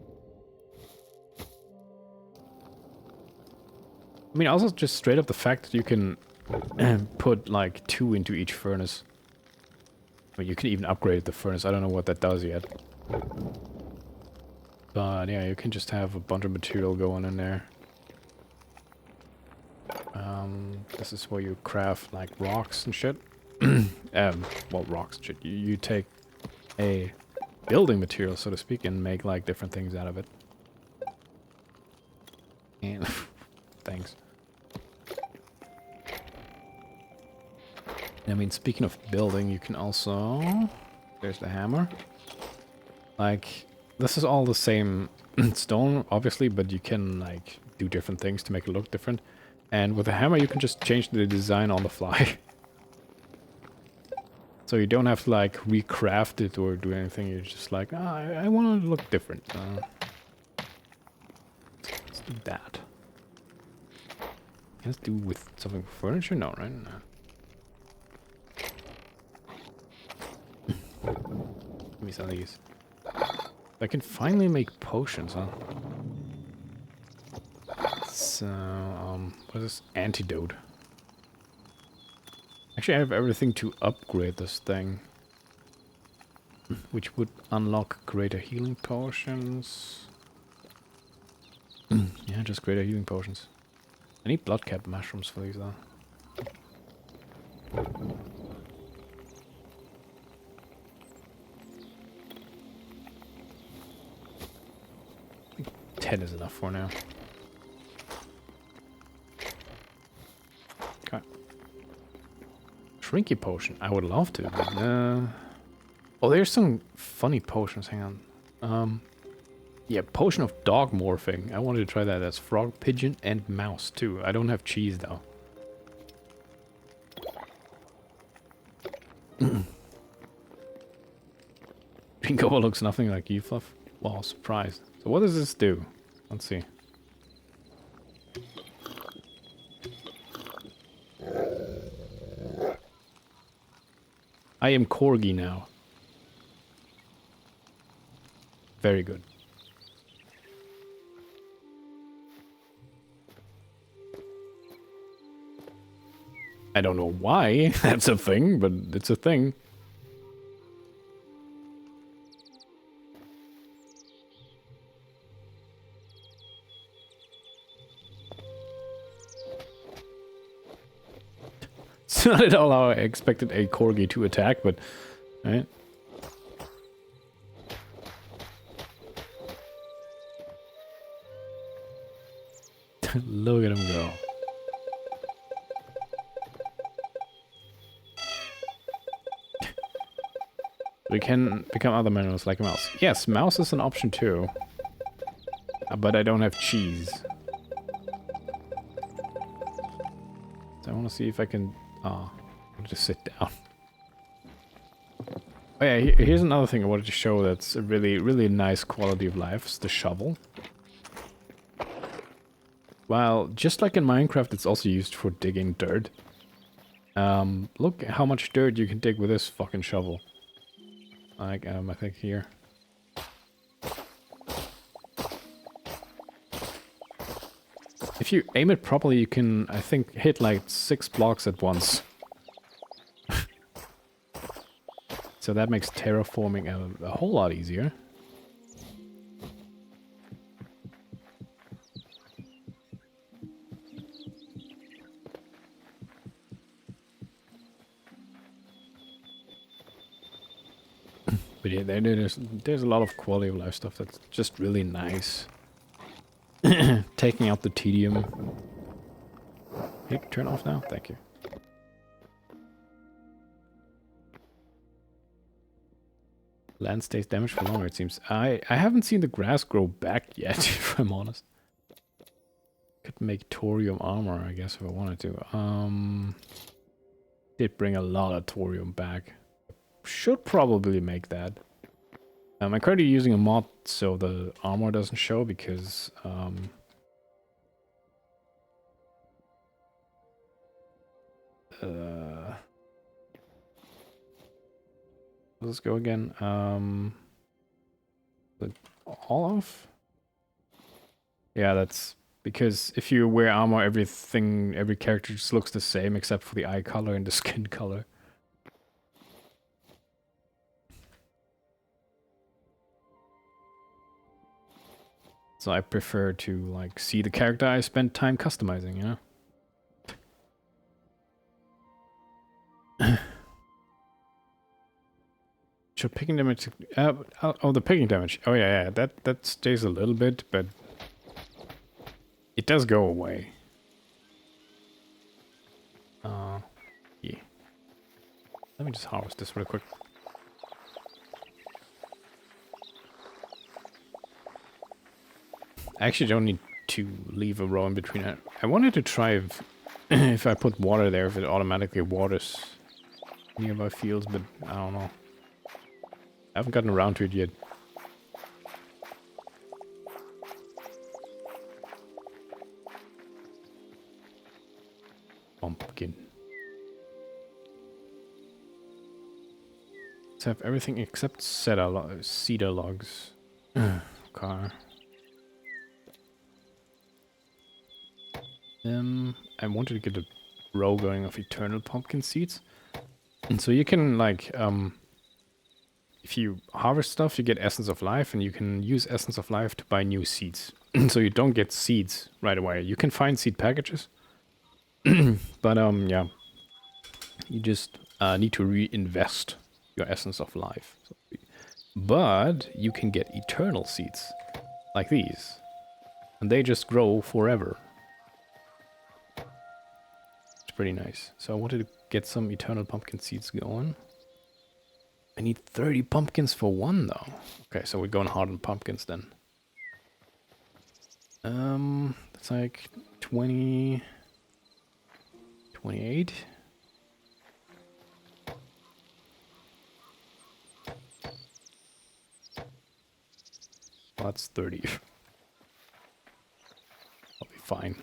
Speaker 1: I mean, also just straight up the fact that you can put like 2 into each furnace. I mean, you can even upgrade the furnace. I don't know what that does yet. But yeah, you can just have a bunch of material going in there. This is where you craft like rocks and shit. Well, rocks and shit. You take a building material, so to speak, and make like different things out of it. And thanks. I mean, speaking of building, you can also... There's the hammer. Like, this is all the same stone, obviously, but you can, like, do different things to make it look different. And with a hammer, you can just change the design on the fly. So you don't have to, like, recraft it or do anything. You're just like, I want to look different. Let's do that. Can this do with something for furniture? No, right? No. Give me some of these. I can finally make potions, huh? So, what is this? Antidote. Actually, I have everything to upgrade this thing. Which would unlock greater healing potions. Yeah, just greater healing potions. I need blood cap mushrooms for these, though. 10 is enough for now. Okay. Shrinky potion. I would love to, but oh, there's some funny potions. Hang on. Yeah, potion of dog morphing. I wanted to try that. That's frog, pigeon, and mouse too. I don't have cheese though. Pinko looks nothing like you, Fluff. Wow, surprised. So what does this do? Let's see. I am Corgi now. Very good. I don't know why that's a thing, but it's a thing. It's not at all how I expected a corgi to attack, but... Right? Look at him go. We can become other animals like a mouse. Yes, mouse is an option too. But I don't have cheese. So I want to see if I can... I'll just sit down. Oh yeah, here's another thing I wanted to show that's a really, really nice quality of life. It's the shovel. Well, just like in Minecraft, it's also used for digging dirt. Look how much dirt you can dig with this fucking shovel. Like, I think here. If you aim it properly, you can, I think, hit like 6 blocks at once. So that makes terraforming a whole lot easier. But yeah, there's a lot of quality of life stuff that's just really nice. Taking out the tedium. Hey, turn off now. Thank you. Land stays damaged for longer, it seems. I haven't seen the grass grow back yet, if I'm honest. could make thorium armor, I guess, if I wanted to. Did bring a lot of thorium back. Should probably make that. I'm currently using a mod so the armor doesn't show because let's go again. The all off? Yeah, that's because if you wear armor, every character just looks the same except for the eye color and the skin color. So I prefer to like see the character I spent time customizing, you know? So picking damage, oh, the picking damage. Oh yeah, that stays a little bit, but it does go away. Yeah. Let me just harvest this real quick. I actually don't need to leave a row in between it. I wanted to try if, if I put water there, if it automatically waters nearby fields, but I don't know. I haven't gotten around to it yet. Pumpkin. Let's have everything except cedar logs. Car. I wanted to get a row going of eternal pumpkin seeds. And so you can like if you harvest stuff, you get Essence of Life, and you can use Essence of Life to buy new seeds. So you don't get seeds right away. You can find seed packages. But yeah. You just need to reinvest your Essence of Life. But you can get eternal seeds, like these. And they just grow forever. It's pretty nice. So I wanted to get some eternal pumpkin seeds going. I need 30 pumpkins for one, though. Okay, so we're going hard on pumpkins then. That's like 20... 28? Well, that's 30. I'll be fine.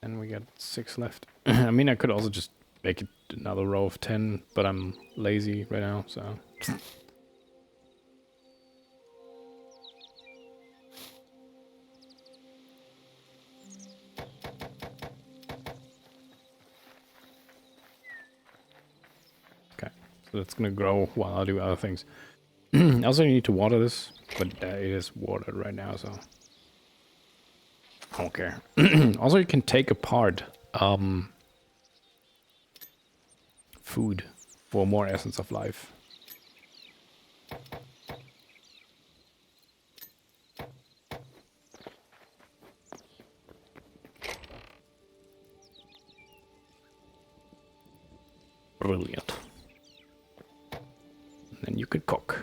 Speaker 1: And we got 6 left. I mean, I could also just make it another row of 10, but I'm lazy right now, so... Okay, so that's gonna grow while I do other things. I also need to water this, but it is watered right now, so... I don't care. Also, you can take apart food for more Essence of Life. Brilliant. And then you could cook.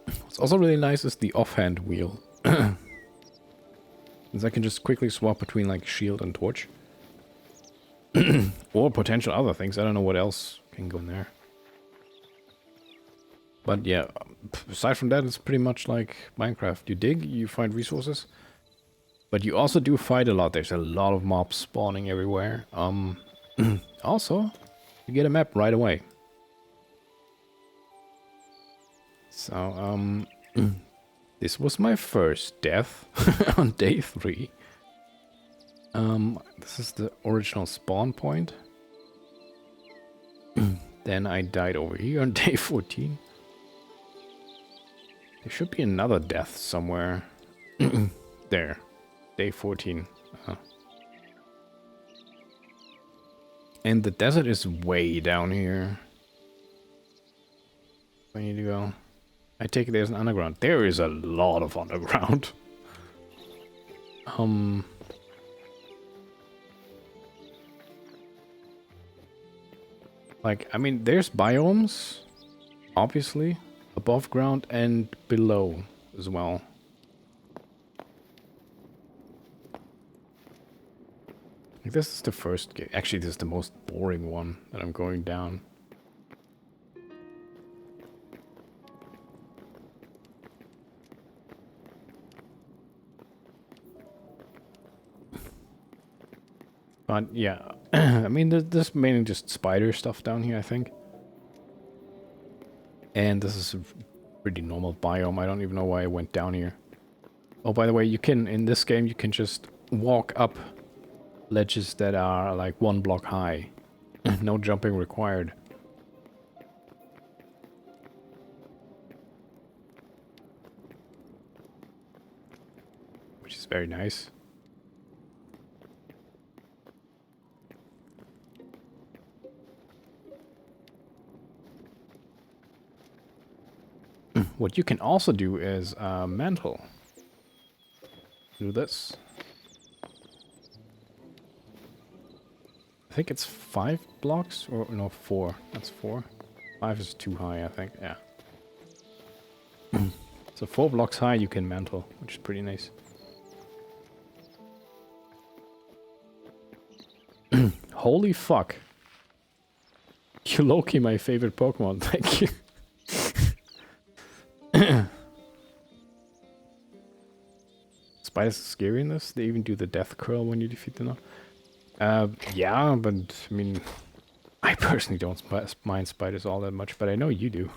Speaker 1: What's also really nice is the offhand wheel. Since I can just quickly swap between like shield and torch. Or potential other things. I don't know what else can go in there. But yeah, aside from that, it's pretty much like Minecraft. You dig, you find resources. But you also do fight a lot. There's a lot of mobs spawning everywhere. Also, you get a map right away. So, this was my first death on day 3. This is the original spawn point. Then I died over here on day 14. There should be another death somewhere. There. Day 14. And the desert is way down here. I need to go. I take it there's an underground. There is a lot of underground. Like, I mean, there's biomes, obviously, above ground and below as well. Like, this is the first game. Actually, this is the most boring one that I'm going down. But yeah, I mean, there's mainly just spider stuff down here, I think. And this is a pretty normal biome. I don't even know why I went down here. Oh, by the way, you can, in this game, you can just walk up ledges that are like 1 block high. No jumping required. Which is very nice. What you can also do is mantle. Do this. I think it's 5 blocks, or no, 4. That's 4. 5 is too high, I think. Yeah. So 4 blocks high you can mantle, which is pretty nice. Holy fuck. You low-key my favorite Pokemon, thank you. Spiders are scary in this? They even do the death curl when you defeat them. Yeah, but I mean, I personally don't mind spiders all that much, but I know you do.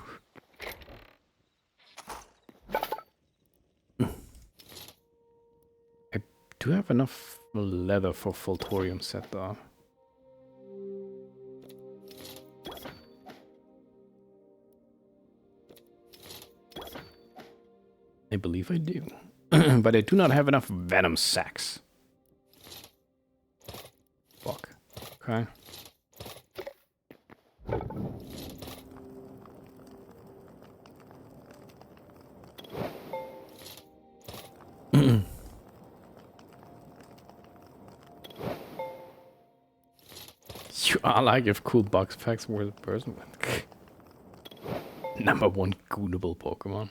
Speaker 1: I do have enough leather for full thorium set though. I believe I do. But I do not have enough venom sacks. Fuck. Okay. You are like if cool box packs were the person with number 1 goonable Pokemon.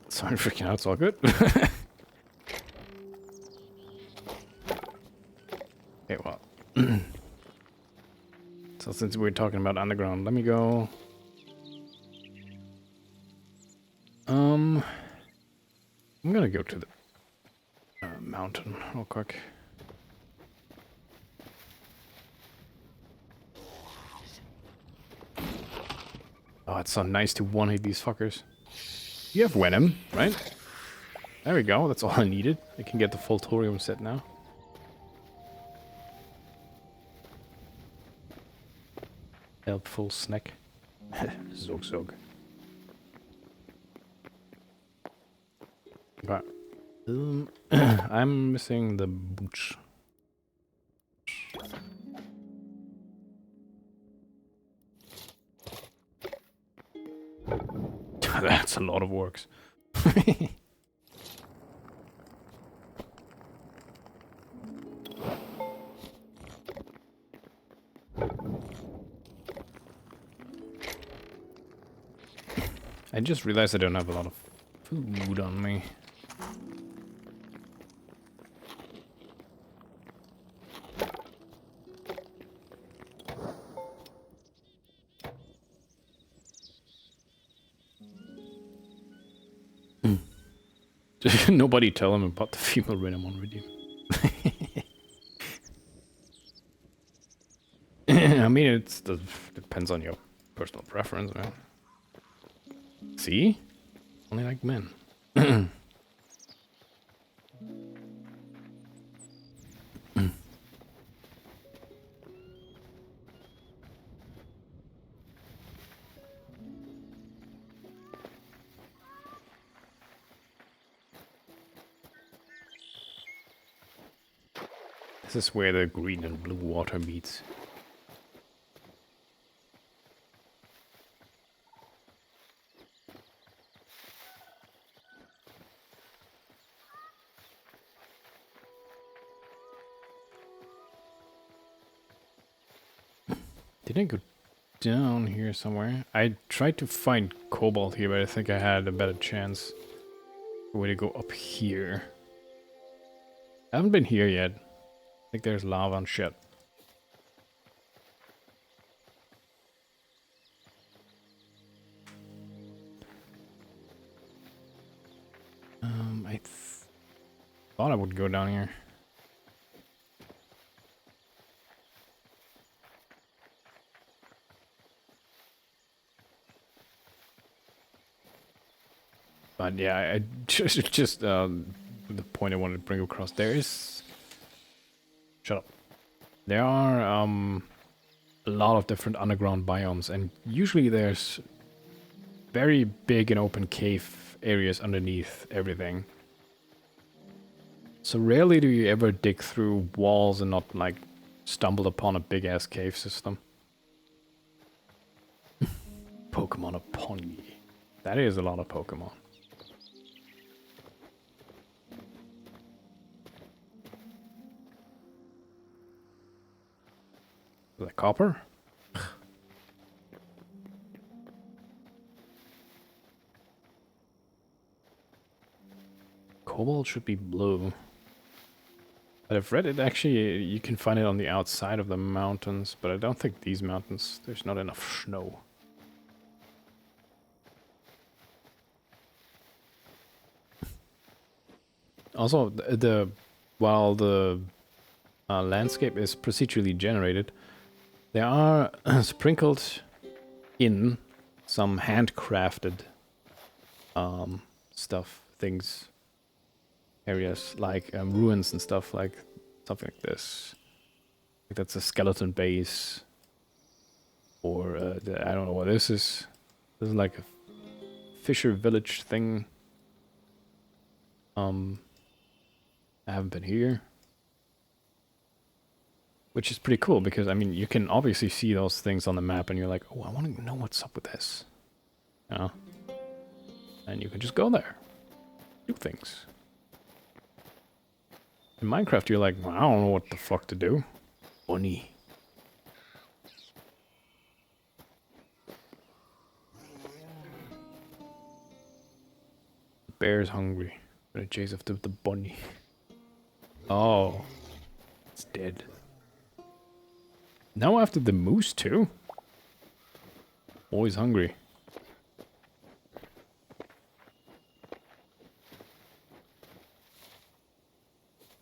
Speaker 1: Sorry, freaking out, it's all good. Okay, well. So since we're talking about underground, let me go. I'm gonna go to the mountain real quick. Oh, it's so nice to one-hit these fuckers. You have Venom, right? There we go, that's all I needed. I can get the full thorium set now. Helpful snack. Zog zog. Okay. I'm missing the booch. That's a lot of works. I just realized I don't have a lot of food on me. Nobody tell him about the female Renamon redeem. I mean, it depends on your personal preference, man. See? Only like men. This is where the green and blue water meets. Didn't go down here somewhere. I tried to find cobalt here, but I think I had a better chance. Way to go up here. I haven't been here yet. I think there's lava and shit. I thought I would go down here. But yeah, I just the point I wanted to bring across there is... Shut up. There are a lot of different underground biomes, and usually there's very big and open cave areas underneath everything. So rarely do you ever dig through walls and not, like, stumble upon a big-ass cave system. Pokemon upon ye. That is a lot of Pokemon. Is that copper? Cobalt should be blue. But I've read it actually, you can find it on the outside of the mountains, but I don't think these mountains, there's not enough snow. Also, while the landscape is procedurally generated, there are sprinkled in some handcrafted stuff, things, areas like ruins and stuff, like something like this. I think that's a skeleton base, or I don't know what this is. This is like a fisher village thing. I haven't been here. Which is pretty cool because, I mean, you can obviously see those things on the map and you're like, oh, I want to know what's up with this. You know? And you can just go there. Do things. In Minecraft, you're like, well, I don't know what the fuck to do. Bunny. The bear's hungry. Gonna chase after the bunny. Oh. It's dead. Now after the moose too? Always hungry.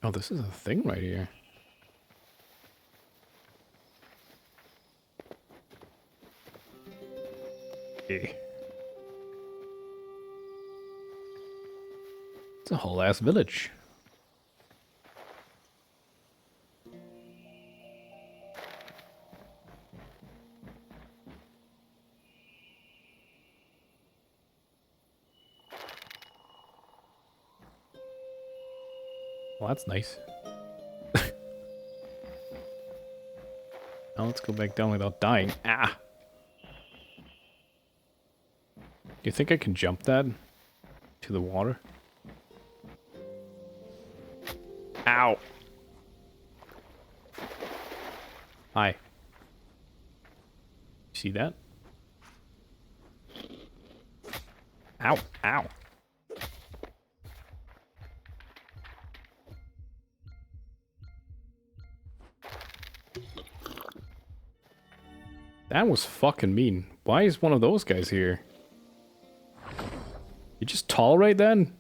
Speaker 1: Oh, this is a thing right here. Hey. It's a whole ass village. Well, that's nice. Now let's go back down without dying. Ah! Do you think I can jump that to the water? Ow! Hi. See that? Ow! Ow! That was fucking mean. Why is one of those guys here? You just tall right then?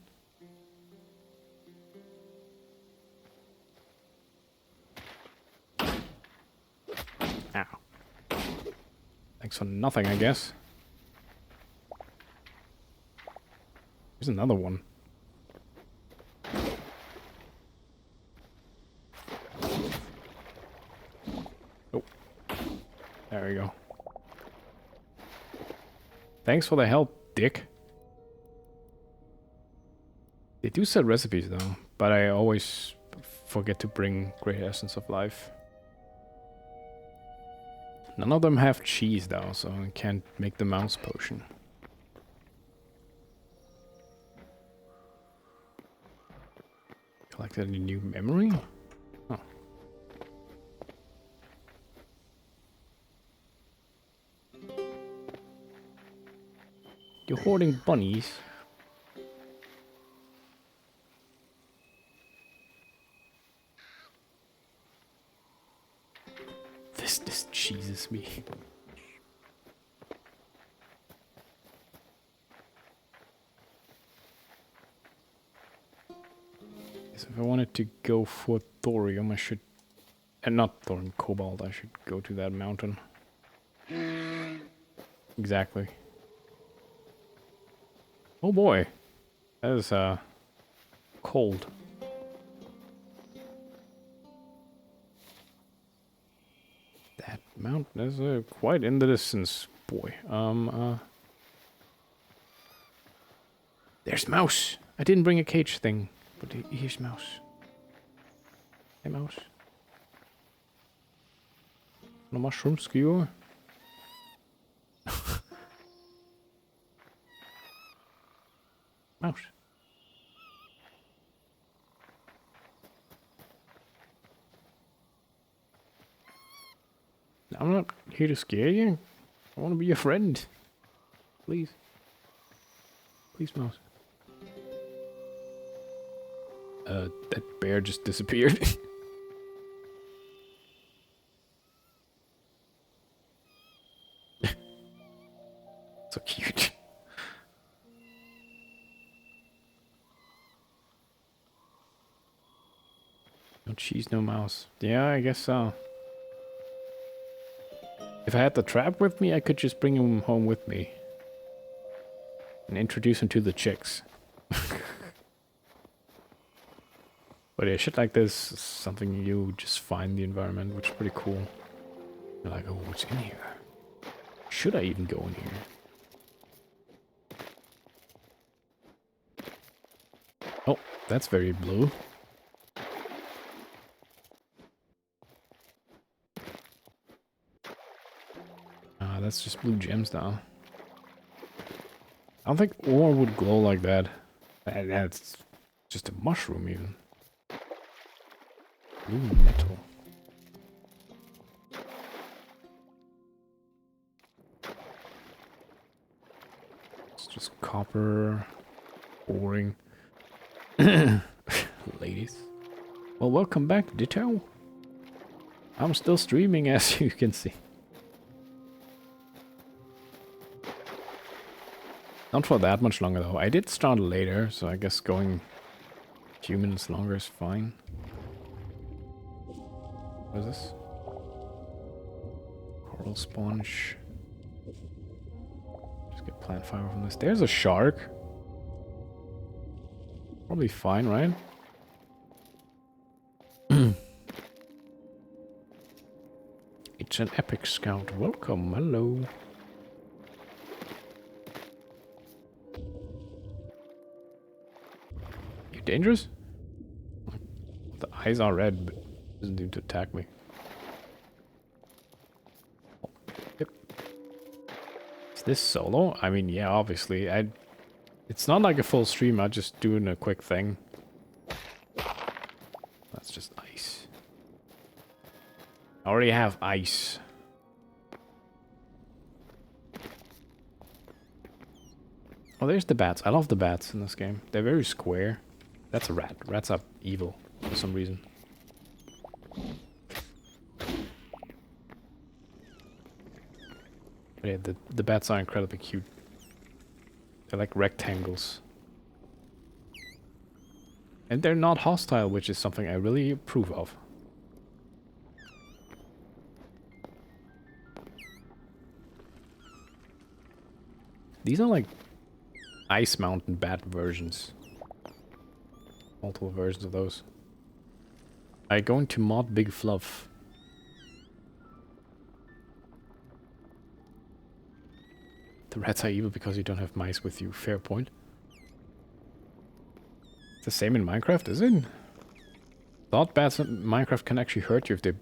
Speaker 1: Ow. Thanks for nothing, I guess. Here's another one. Oh. There we go. Thanks for the help, dick. They do sell recipes though, but I always forget to bring Great Essence of Life. None of them have cheese though, so I can't make the mouse potion. Collected any new memory? Oh. You're hoarding bunnies. This cheeses me. So if I wanted to go for thorium, I should... And not thorium, cobalt, I should go to that mountain. Exactly. Oh boy. That is, cold. That mountain is quite in the distance, boy. There's Mouse! I didn't bring a cage thing, but here's Mouse. Hey, Mouse. No mushroom skewer? Mouse. I'm not here to scare you. I want to be your friend. Please. Please, Mouse. That bear just disappeared. So cute. No cheese, no mouse. Yeah, I guess so. If I had the trap with me, I could just bring him home with me. And introduce him to the chicks. But yeah, shit like this is something you just find in the environment, which is pretty cool. You're like, oh, what's in here? Should I even go in here? Oh, that's very blue. That's just blue gems now. I don't think ore would glow like that. That's just a mushroom even. Blue metal. It's just copper. Boring. Ladies. Well, welcome back, Ditto. I'm still streaming, as you can see. Not for that much longer though. I did start later, so I guess going a few minutes longer is fine. What is this? Coral sponge. Just get plant fiber from this. There's a shark. Probably fine, right? It's an epic scout. Welcome, hello. You dangerous? The eyes are red, but doesn't need to attack me. Oh, yep. Is this solo? I mean, yeah, obviously. It's not like a full stream. I'm just doing a quick thing. That's just ice. I already have ice. Oh, there's the bats. I love the bats in this game. They're very square. That's a rat. Rats are evil for some reason. But yeah, the bats are incredibly cute. They're like rectangles. And they're not hostile, which is something I really approve of. These are like Ice Mountain bat versions. Multiple versions of those. I'm going to mod Big Fluff. The rats are evil because you don't have mice with you. Fair point. It's the same in Minecraft, is it? Thought bats in Minecraft can actually hurt you if they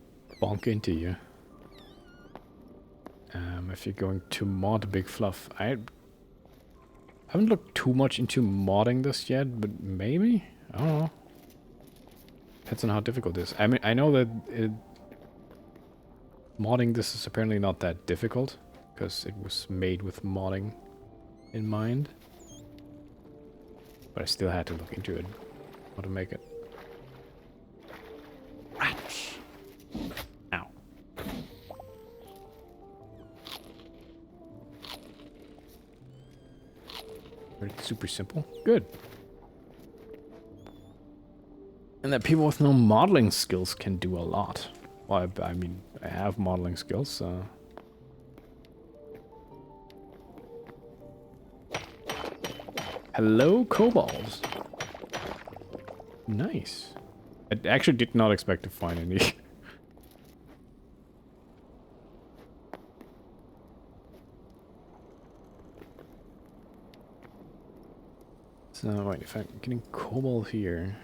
Speaker 1: bonk into you. If you're going to mod Big Fluff. I haven't looked too much into modding this yet, but maybe? I don't know. Depends on how difficult it is. I mean, I know that modding this is apparently not that difficult, because it was made with modding in mind. But I still had to look into it, how to make it. Rats! Ow. It's super simple. Good. And that people with no modeling skills can do a lot. Well, I mean, I have modeling skills, so... Hello, kobolds. Nice. I actually did not expect to find any. So, wait, if I'm getting kobold here...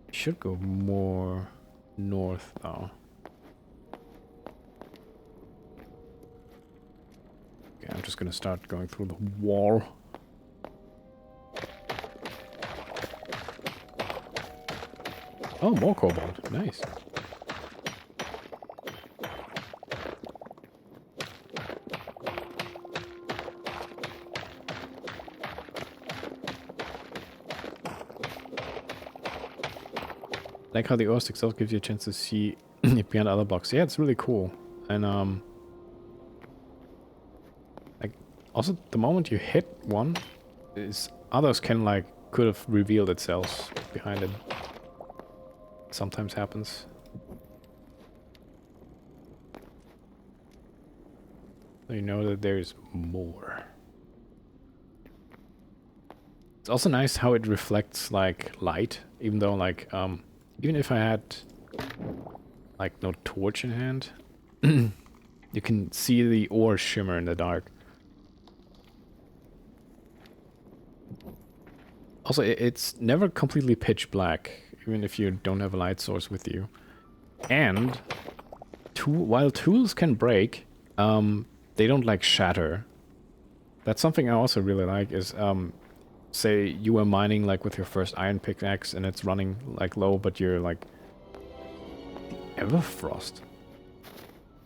Speaker 1: I should go more north, though. Okay, I'm just gonna start going through the wall. Oh, more kobold. Nice. Like how the ore sticks out gives you a chance to see it beyond other blocks. Yeah, it's really cool. And like also the moment you hit one, is others can like could have revealed itself behind it. Sometimes happens. So you know that there's more. It's also nice how it reflects like light, even though like even if I had like no torch in hand, you can see the ore shimmer in the dark. Also, it's never completely pitch black, even if you don't have a light source with you. And while tools can break, they don't like shatter. That's something I also really like is, say you were mining like with your first iron pickaxe and it's running like low, but you're like Everfrost.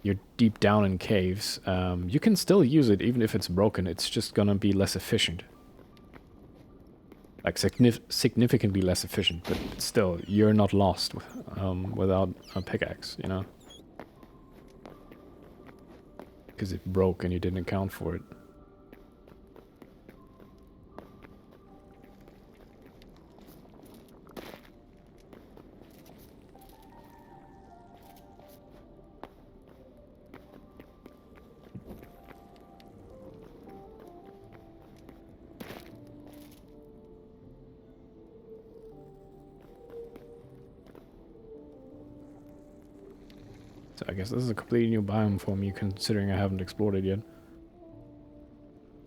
Speaker 1: You're deep down in caves. You can still use it even if it's broken. It's just gonna be less efficient. Like significantly less efficient, but still, you're not lost without a pickaxe, you know? Because it broke and you didn't account for it. So I guess this is a completely new biome for me, considering I haven't explored it yet.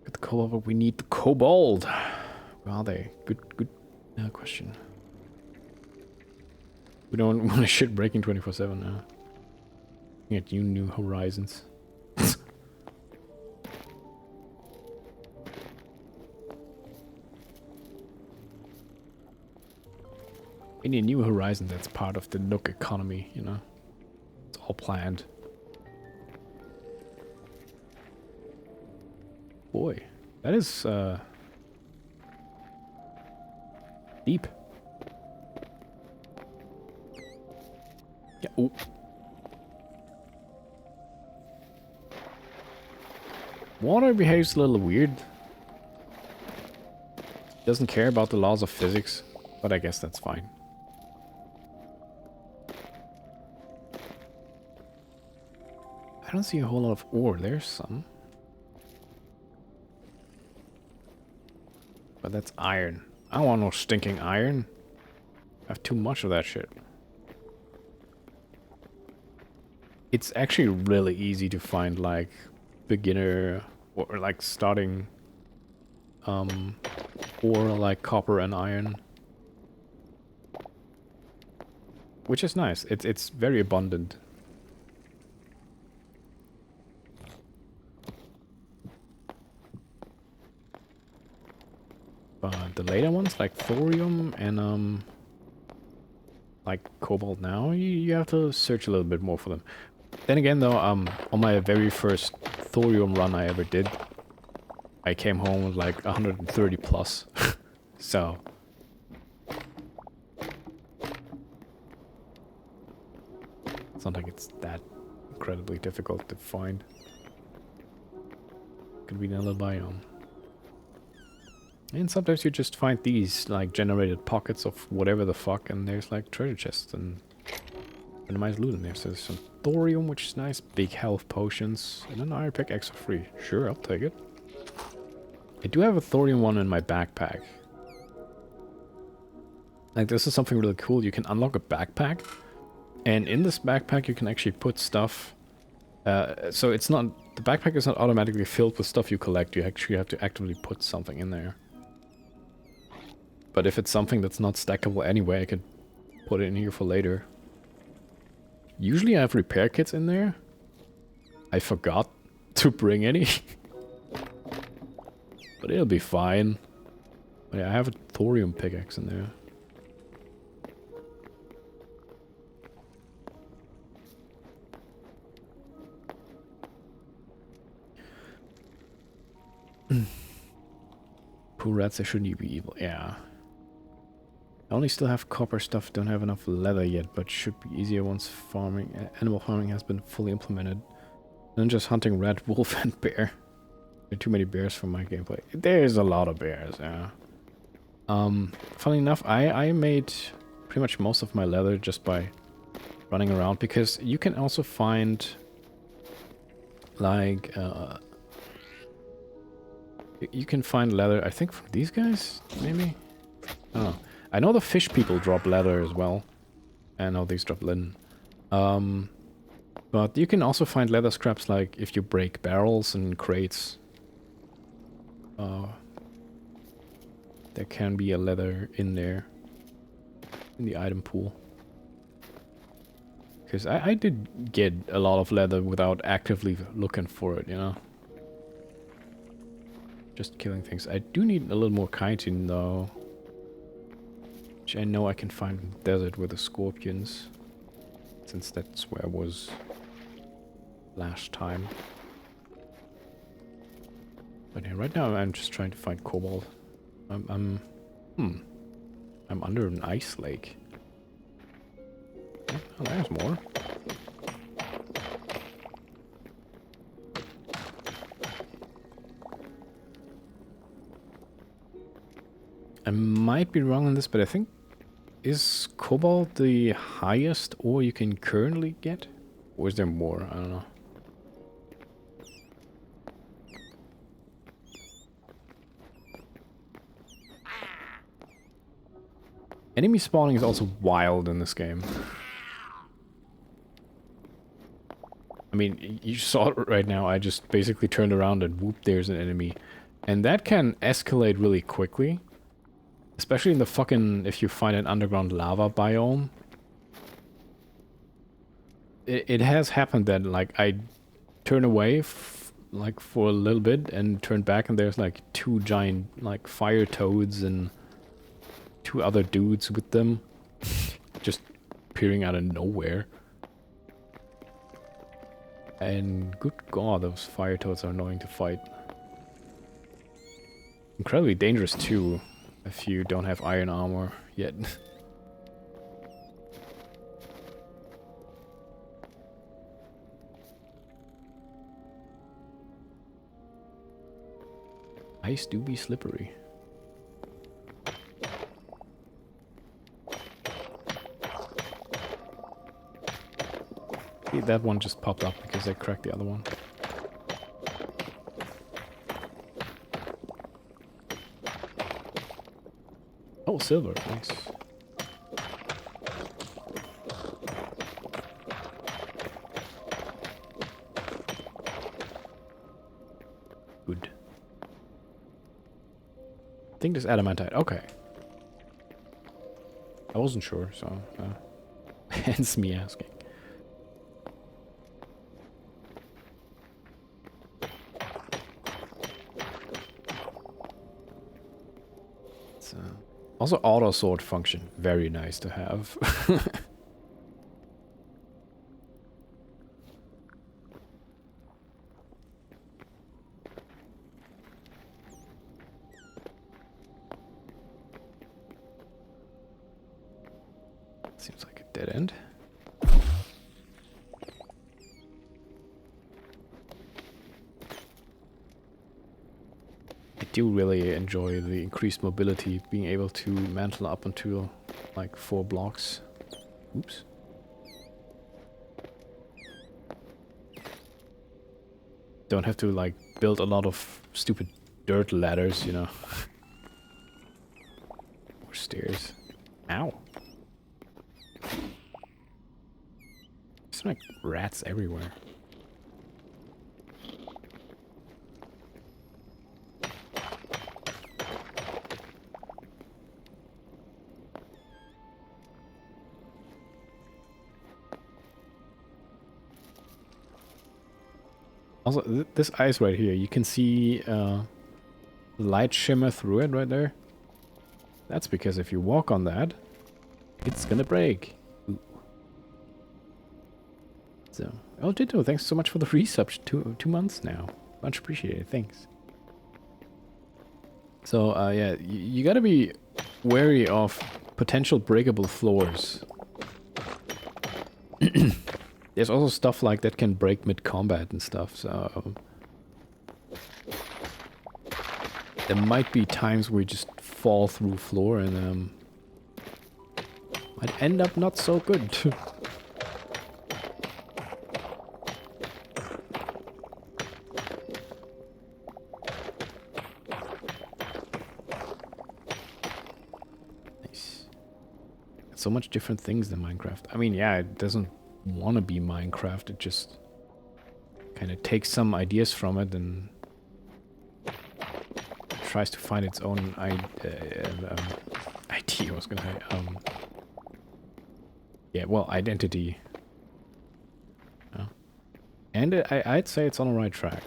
Speaker 1: Get the cobalt, but we need the cobalt. Where are they? Good question. We don't want to shit breaking 24/7 now. Get you new horizons. Any new horizon that's part of the Nook economy, you know? It's all planned. Boy, that is deep. Yeah. Ooh. Water behaves a little weird. Doesn't care about the laws of physics, but I guess that's fine. I don't see a whole lot of ore. There's some. But that's iron. I don't want no stinking iron. I have too much of that shit. It's actually really easy to find like beginner or like starting ore like copper and iron. which is nice. It's very abundant. But the later ones, like thorium and like cobalt now, you have to search a little bit more for them. Then again though, on my very first thorium run I ever did, I came home with like 130 plus. So it's not like it's that incredibly difficult to find. Could be another biome. And sometimes you just find these like generated pockets of whatever the fuck, and there's like treasure chests and randomized loot in there. So there's some thorium, which is nice, big health potions, and an iron pickaxe for free. Sure, I'll take it. I do have a thorium one in my backpack. Like, this is something really cool. You can unlock a backpack, and in this backpack you can actually put stuff. So it's not, the backpack is not automatically filled with stuff you collect. You actually have to actively put something in there. But if it's something that's not stackable anyway, I could put it in here for later. Usually I have repair kits in there. I forgot to bring any. But it'll be fine. But yeah, I have a thorium pickaxe in there. Poor rats, they shouldn't be evil. Yeah. I only still have copper stuff, don't have enough leather yet, but should be easier once animal farming has been fully implemented. Than just hunting rat, wolf, and bear. There are too many bears for my gameplay. There's a lot of bears, yeah. Funny enough, I made pretty much most of my leather just by running around, because you can also find like you can find leather, I think, from these guys, maybe? Oh. I know the fish people drop leather as well. I know these drop linen. But you can also find leather scraps, like if you break barrels and crates. There can be a leather in there. In the item pool. Because I did get a lot of leather without actively looking for it, you know? Just killing things. I do need a little more chitin though. Which I know I can find in the desert with the scorpions. Since that's where I was last time. But yeah, right now I'm just trying to find cobalt. I'm under an ice lake. Oh, there's more. I might be wrong on this, but I think, is cobalt the highest ore you can currently get? Or is there more? I don't know. Enemy spawning is also wild in this game. I mean, you saw it right now. I just basically turned around and whoop, there's an enemy. And that can escalate really quickly. Especially in the fucking, if you find an underground lava biome. It has happened that, like, I turn away, like, for a little bit and turn back and there's, like, 2 giant, like, fire toads and 2 other dudes with them. Just appearing out of nowhere. And good god, those fire toads are annoying to fight. Incredibly dangerous, too. If you don't have iron armor yet. Ice do be slippery. See, that one just popped up because I cracked the other one. Oh, silver, nice. Good. I think this adamantite, okay. I wasn't sure, so... Hence me asking. So, also auto sword function, very nice to have. Seems like a dead end. I do really enjoy the increased mobility, being able to mantle up onto like 4 blocks. Oops. Don't have to like build a lot of stupid dirt ladders, you know. Or stairs. Ow. There's like rats everywhere. Also, this ice right here, you can see light shimmer through it right there. That's because if you walk on that, it's gonna break. Ooh. So, oh, Ditto, thanks so much for the resub. 2 months now. Much appreciated, thanks. So, yeah, you gotta be wary of potential breakable floors. There's also stuff like that can break mid-combat and stuff, so... There might be times where you just fall through floor and might end up not so good. Nice. So much different things than Minecraft. I mean, yeah, it doesn't want to be Minecraft, it just kind of takes some ideas from it and tries to find its own idea, I was gonna say, yeah, well, identity. And I'd say it's on the right track.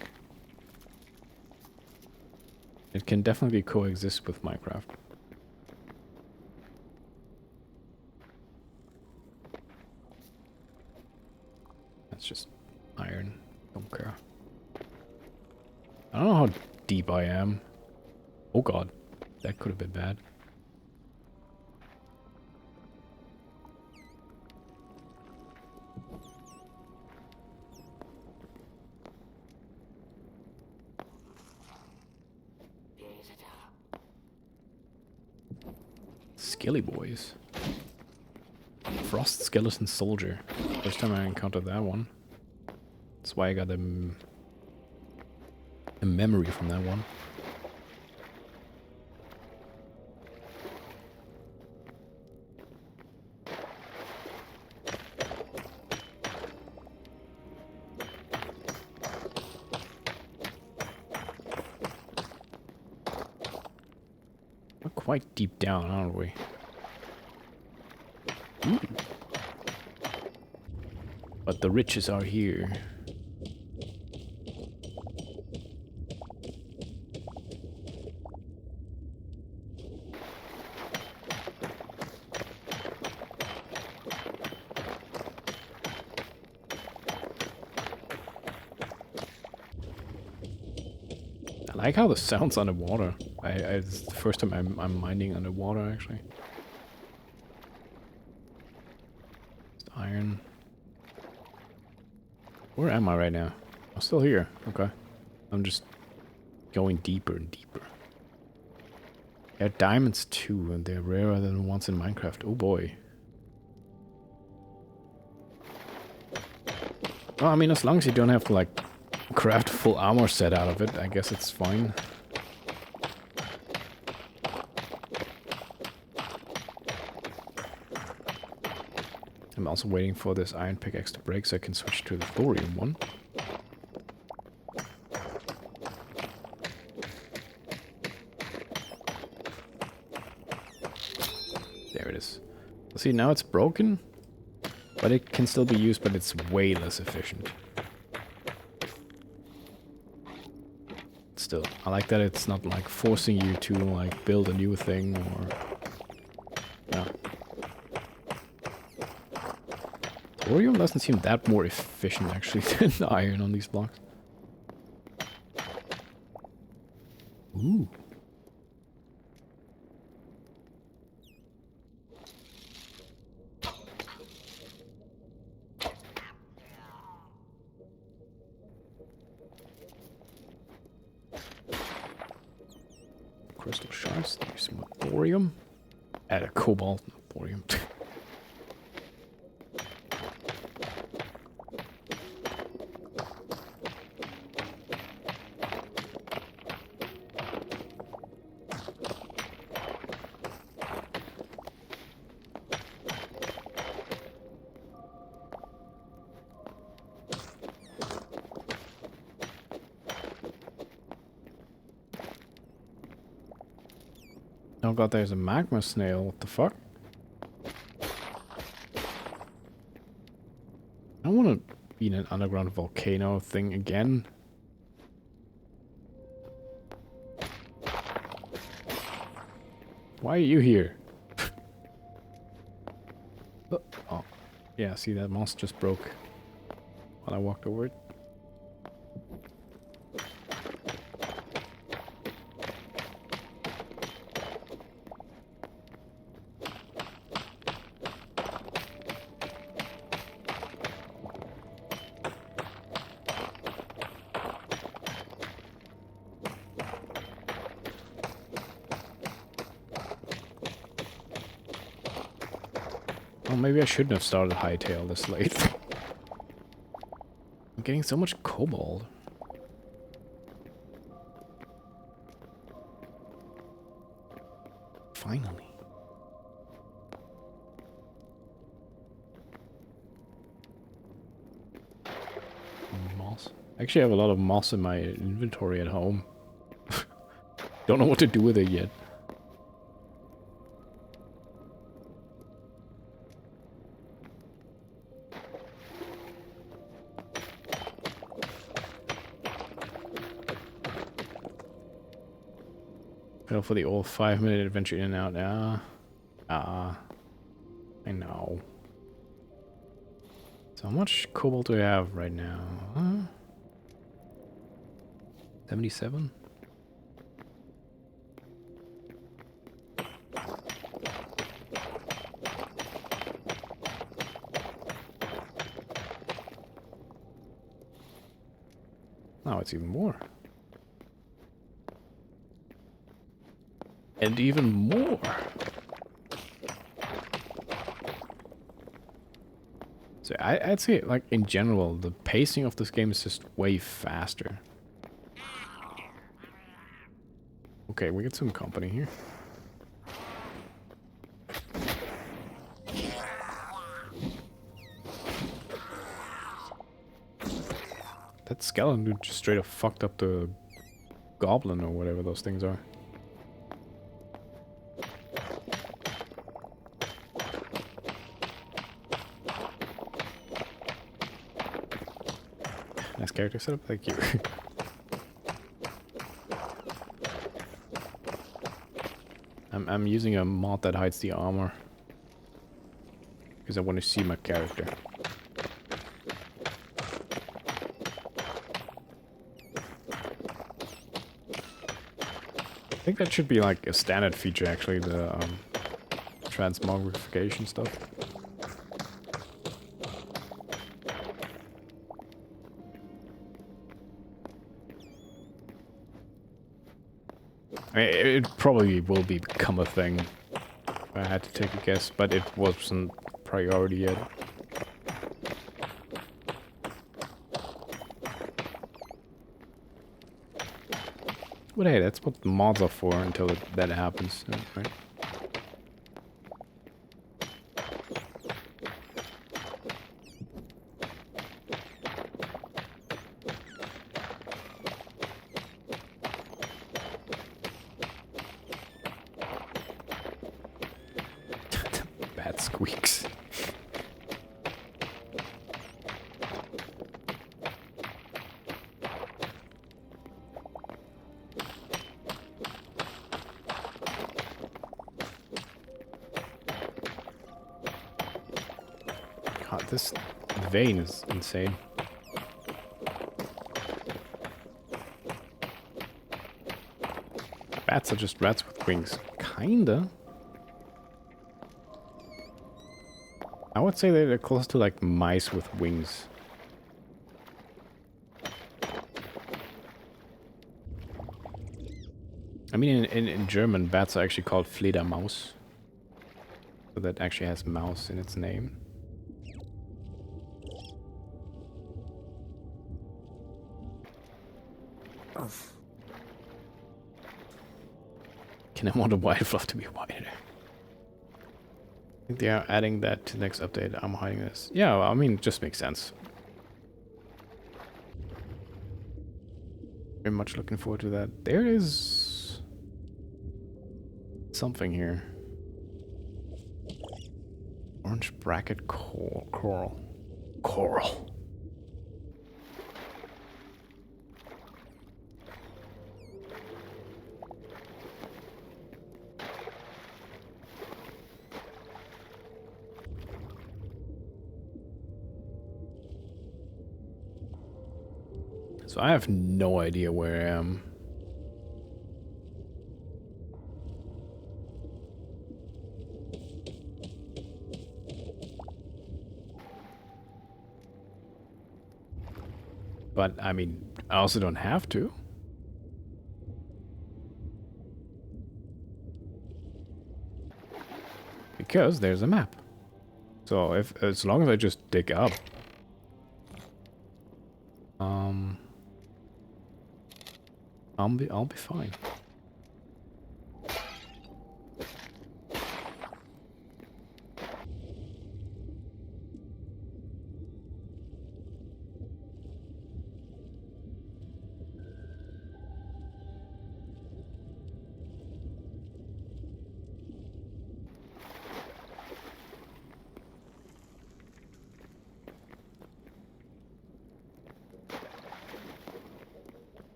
Speaker 1: It can definitely coexist with Minecraft. That's just iron. Don't care. I don't know how deep I am. Oh god, that could have been bad. Skelly boys. Frost skeleton soldier. First time I encountered that one. That's why I got a memory from that one. We're quite deep down, aren't we? Ooh. But the riches are here. I like how the sounds underwater. It's the first time I'm mining underwater, actually. Just iron. Where am I right now? I'm still here. Okay. I'm just going deeper and deeper. There are diamonds too, and they're rarer than the ones in Minecraft. Oh boy. Well, I mean, as long as you don't have to, like, craft a full armor set out of it, I guess it's fine. I'm also waiting for this iron pickaxe to break so I can switch to the thorium one. There it is. See, now it's broken. But it can still be used, but it's way less efficient. Still, I like that it's not like forcing you to like build a new thing or... Yeah. Thorium doesn't seem that more efficient actually than the iron on these blocks. Ooh. Crystal shards, there's some thorium. Add a cobalt, not thorium. Oh god, there's a magma snail. What the fuck? I don't want to be in an underground volcano thing again. Why are you here? Oh, yeah, see that moss just broke while I walked over it. Oh, maybe I shouldn't have started Hytale this late. I'm getting so much cobalt. Finally. Moss. I actually have a lot of moss in my inventory at home. Don't know what to do with it yet. Go for the old 5-minute adventure in and out. I know. So how much cobalt do I have right now? 77? Now it's even more. And even more. So I'd say, like, in general, the pacing of this game is just way faster. Okay, we get some company here. That skeleton dude just straight up fucked up the goblin or whatever those things are. Nice character setup, thank you. I'm using a mod that hides the armor because I want to see my character. I think that should be like a standard feature actually, the transmogrification stuff. I mean, it probably will become a thing, if I had to take a guess, but it wasn't priority yet. But hey, that's what mods are for until that happens, right? Bad squeaks. God, this vein is insane. Bats are just rats with wings. Kinda. I would say they're close to like mice with wings. I mean, in German, bats are actually called Fledermaus. So that actually has mouse in its name. Can I want the white fluff to be whiter? I think they are adding that to the next update. I'm hiding this. Yeah, well, I mean, it just makes sense. Very much looking forward to that. There is something here. Orange bracket coral. Coral. So I have no idea where I am. But, I mean, I also don't have to. Because there's a map. So, as long as I just dig up. I'll be fine.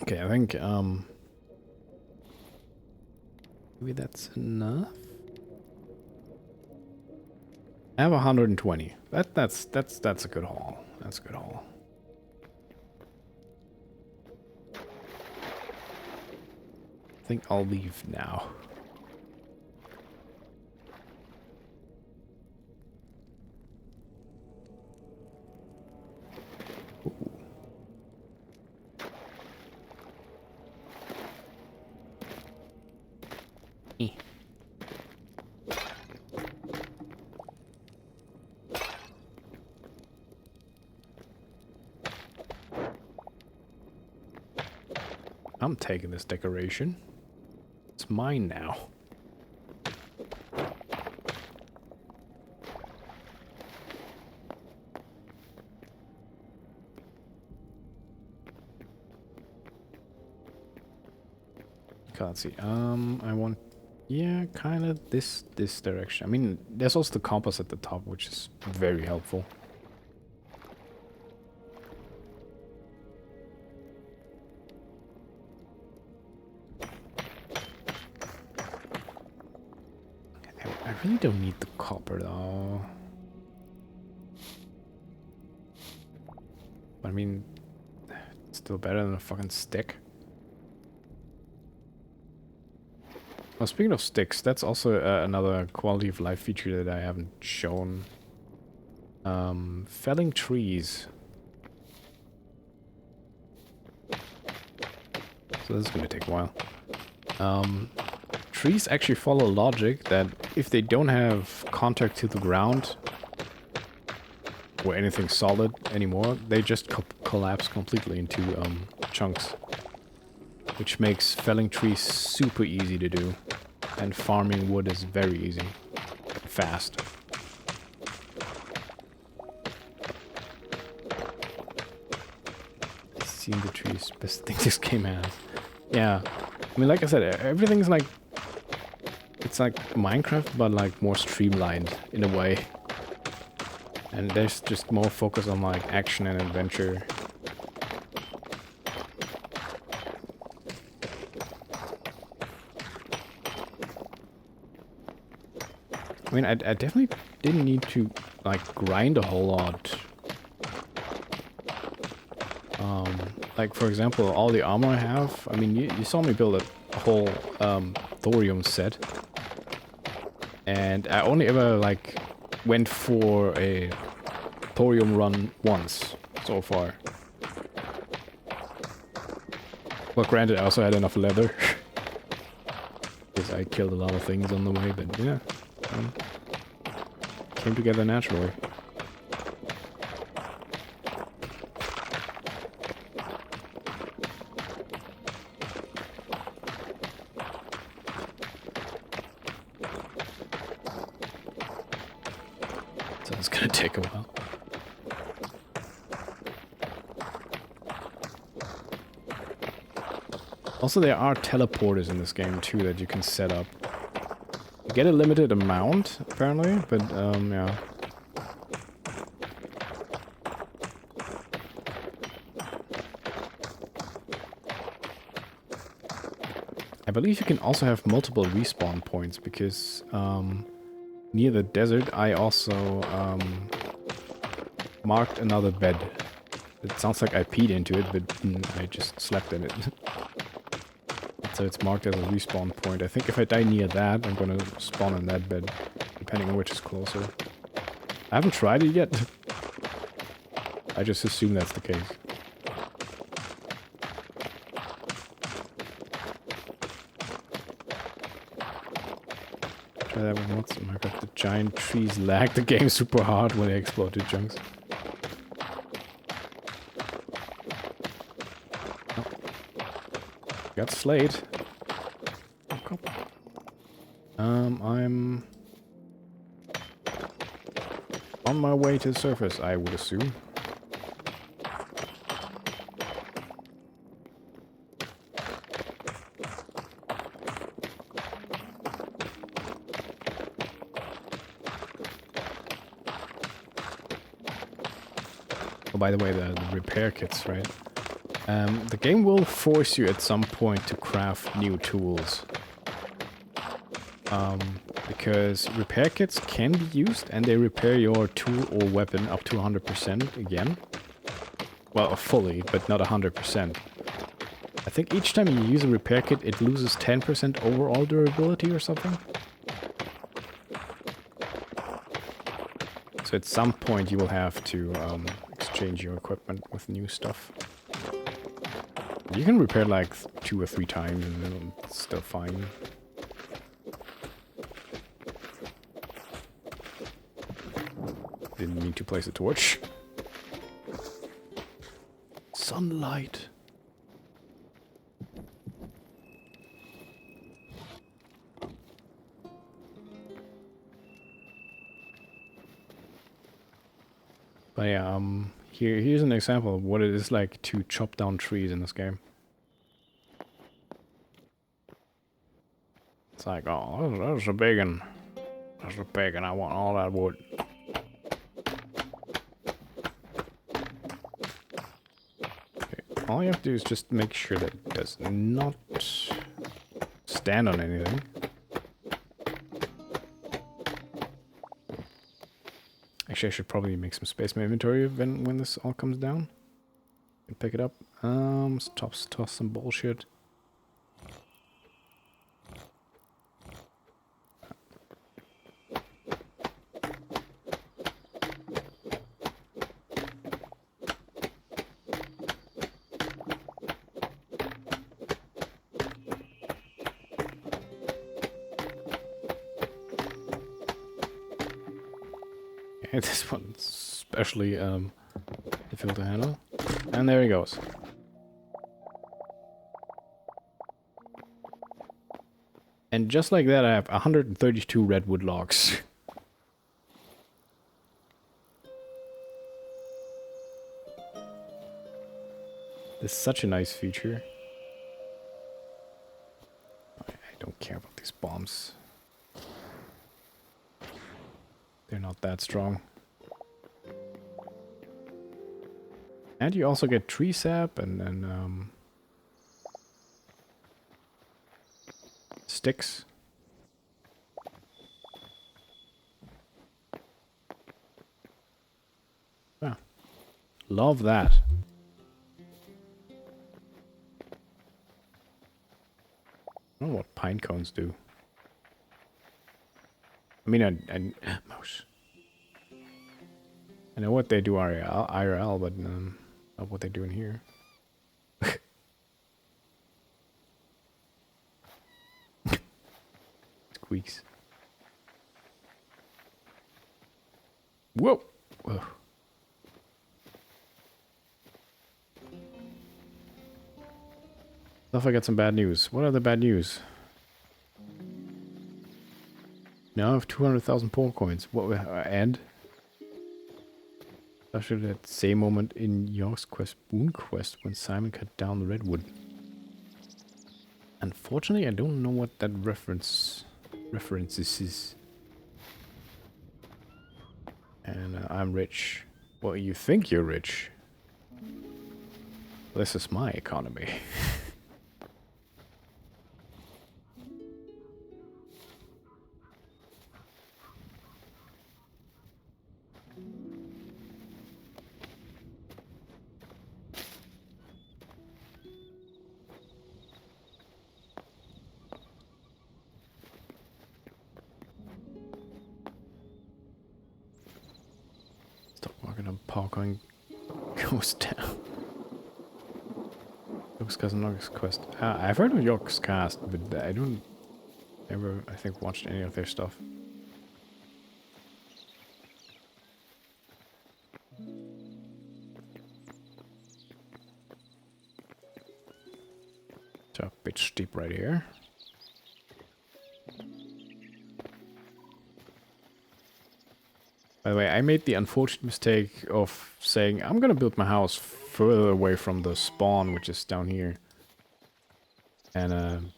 Speaker 1: Okay, I think maybe that's enough. I have 120. That's a good haul. That's a good haul. I think I'll leave now. Ooh. I'm taking this decoration. It's mine now. Can't see. I want, yeah, kind of this direction. I mean, there's also the compass at the top, which is very helpful. I really don't need the copper though. I mean, it's still better than a fucking stick. Well, speaking of sticks, that's also another quality of life feature that I haven't shown. Felling trees. So this is going to take a while. Trees actually follow logic that if they don't have contact to the ground or anything solid anymore, they just collapse completely into chunks. Which makes felling trees super easy to do. And farming wood is very easy. Fast. Seeing the trees, best thing this game has. Yeah. I mean, like I said, everything's like... It's like Minecraft, but like more streamlined in a way. And there's just more focus on like action and adventure I mean, I definitely didn't need to, like, grind a whole lot. Like, for example, all the armor I have, I mean, you saw me build a whole thorium set. And I only ever, like, went for a thorium run once so far. Well, granted, I also had enough leather. Because I killed a lot of things on the way, but yeah. Came together naturally. So it's gonna take a while. Also, there are teleporters in this game too that you can set up. You get a limited amount, apparently, but yeah. I believe you can also have multiple respawn points because near the desert I also marked another bed. It sounds like I peed into it, but I just slept in it. So it's marked as a respawn point. I think if I die near that, I'm gonna spawn in that bed, depending on which is closer. I haven't tried it yet. I just assume that's the case. Try that one once. Oh my god, the giant trees lag the game super hard when they explode to chunks. Oh. Got slayed. I'm on my way to the surface, I would assume. Oh, by the way, the repair kits, right? The game will force you at some point to craft new tools. Because repair kits can be used and they repair your tool or weapon up to 100% again. Well, fully, but not 100%. I think each time you use a repair kit, it loses 10% overall durability or something. So at some point you will have to exchange your equipment with new stuff. You can repair like 2 or 3 times and it's still fine. Didn't mean to place a torch. Sunlight. But yeah, here's an example of what it is like to chop down trees in this game. It's like, oh, that's a big one. That's a big one. I want all that wood. All you have to do is just make sure that it does not stand on anything. Actually, I should probably make some space in my inventory when this all comes down. And pick it up. Toss some bullshit. This one's especially difficult to handle. And there he goes. And just like that, I have 132 redwood logs. This is such a nice feature. I don't care about these bombs. They're not that strong. And you also get tree sap and sticks. Love that. I don't know what pine cones do. I mean, mouse. I know what they do IRL, but not what they do in here. Squeaks. Whoa! Whoa. Stuff, I got some bad news. What are the bad news? Now I have 200,000 pawn coins. What? And? Especially that same moment in York's quest, Boon Quest, when Simon cut down the redwood. Unfortunately, I don't know what that references is. And I'm rich. Well, you think you're rich. This is my economy. Stop walking on parking goes down. York's Cast and York's Quest. I've heard of York's Cast, but I don't ever, I think, watched any of their stuff. It's a bit steep right here. By the way, I made the unfortunate mistake of saying I'm gonna build my house further away from the spawn, which is down here. And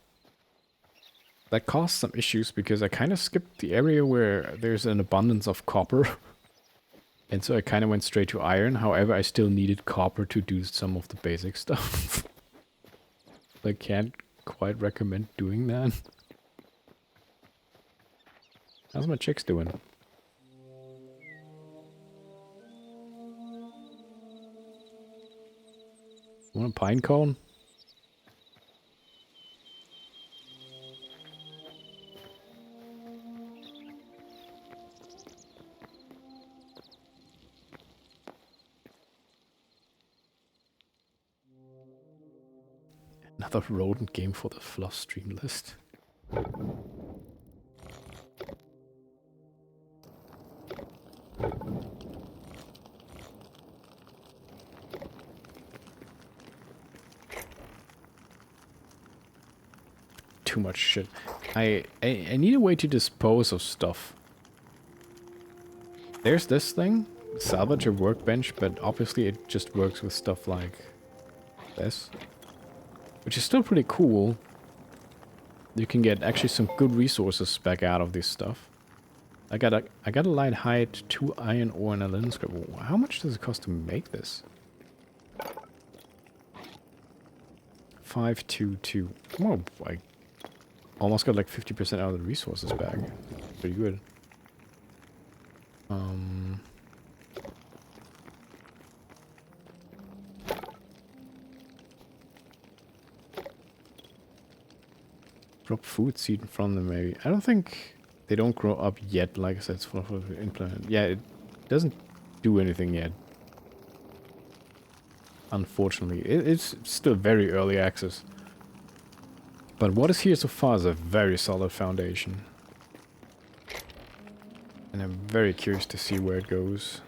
Speaker 1: that caused some issues because I kind of skipped the area where there's an abundance of copper. And so I kind of went straight to iron. However, I still needed copper to do some of the basic stuff. I can't quite recommend doing that. How's my chicks doing? Want a pine cone? Another rodent game for the fluff stream list. Too much shit. I need a way to dispose of stuff. There's this thing, salvage a workbench, but obviously it just works with stuff like this, which is still pretty cool. You can get actually some good resources back out of this stuff. I got a light hide, 2 iron ore, and a linen scrap. How much does it cost to make this? 522. Oh, I almost got like 50% out of the resources back. Pretty good. Drop food seed in front of them, maybe. I don't think they don't grow up yet. Like I said, it's for implement. Yeah, it doesn't do anything yet. Unfortunately, it's still very early access. But what is here so far is a very solid foundation. And I'm very curious to see where it goes.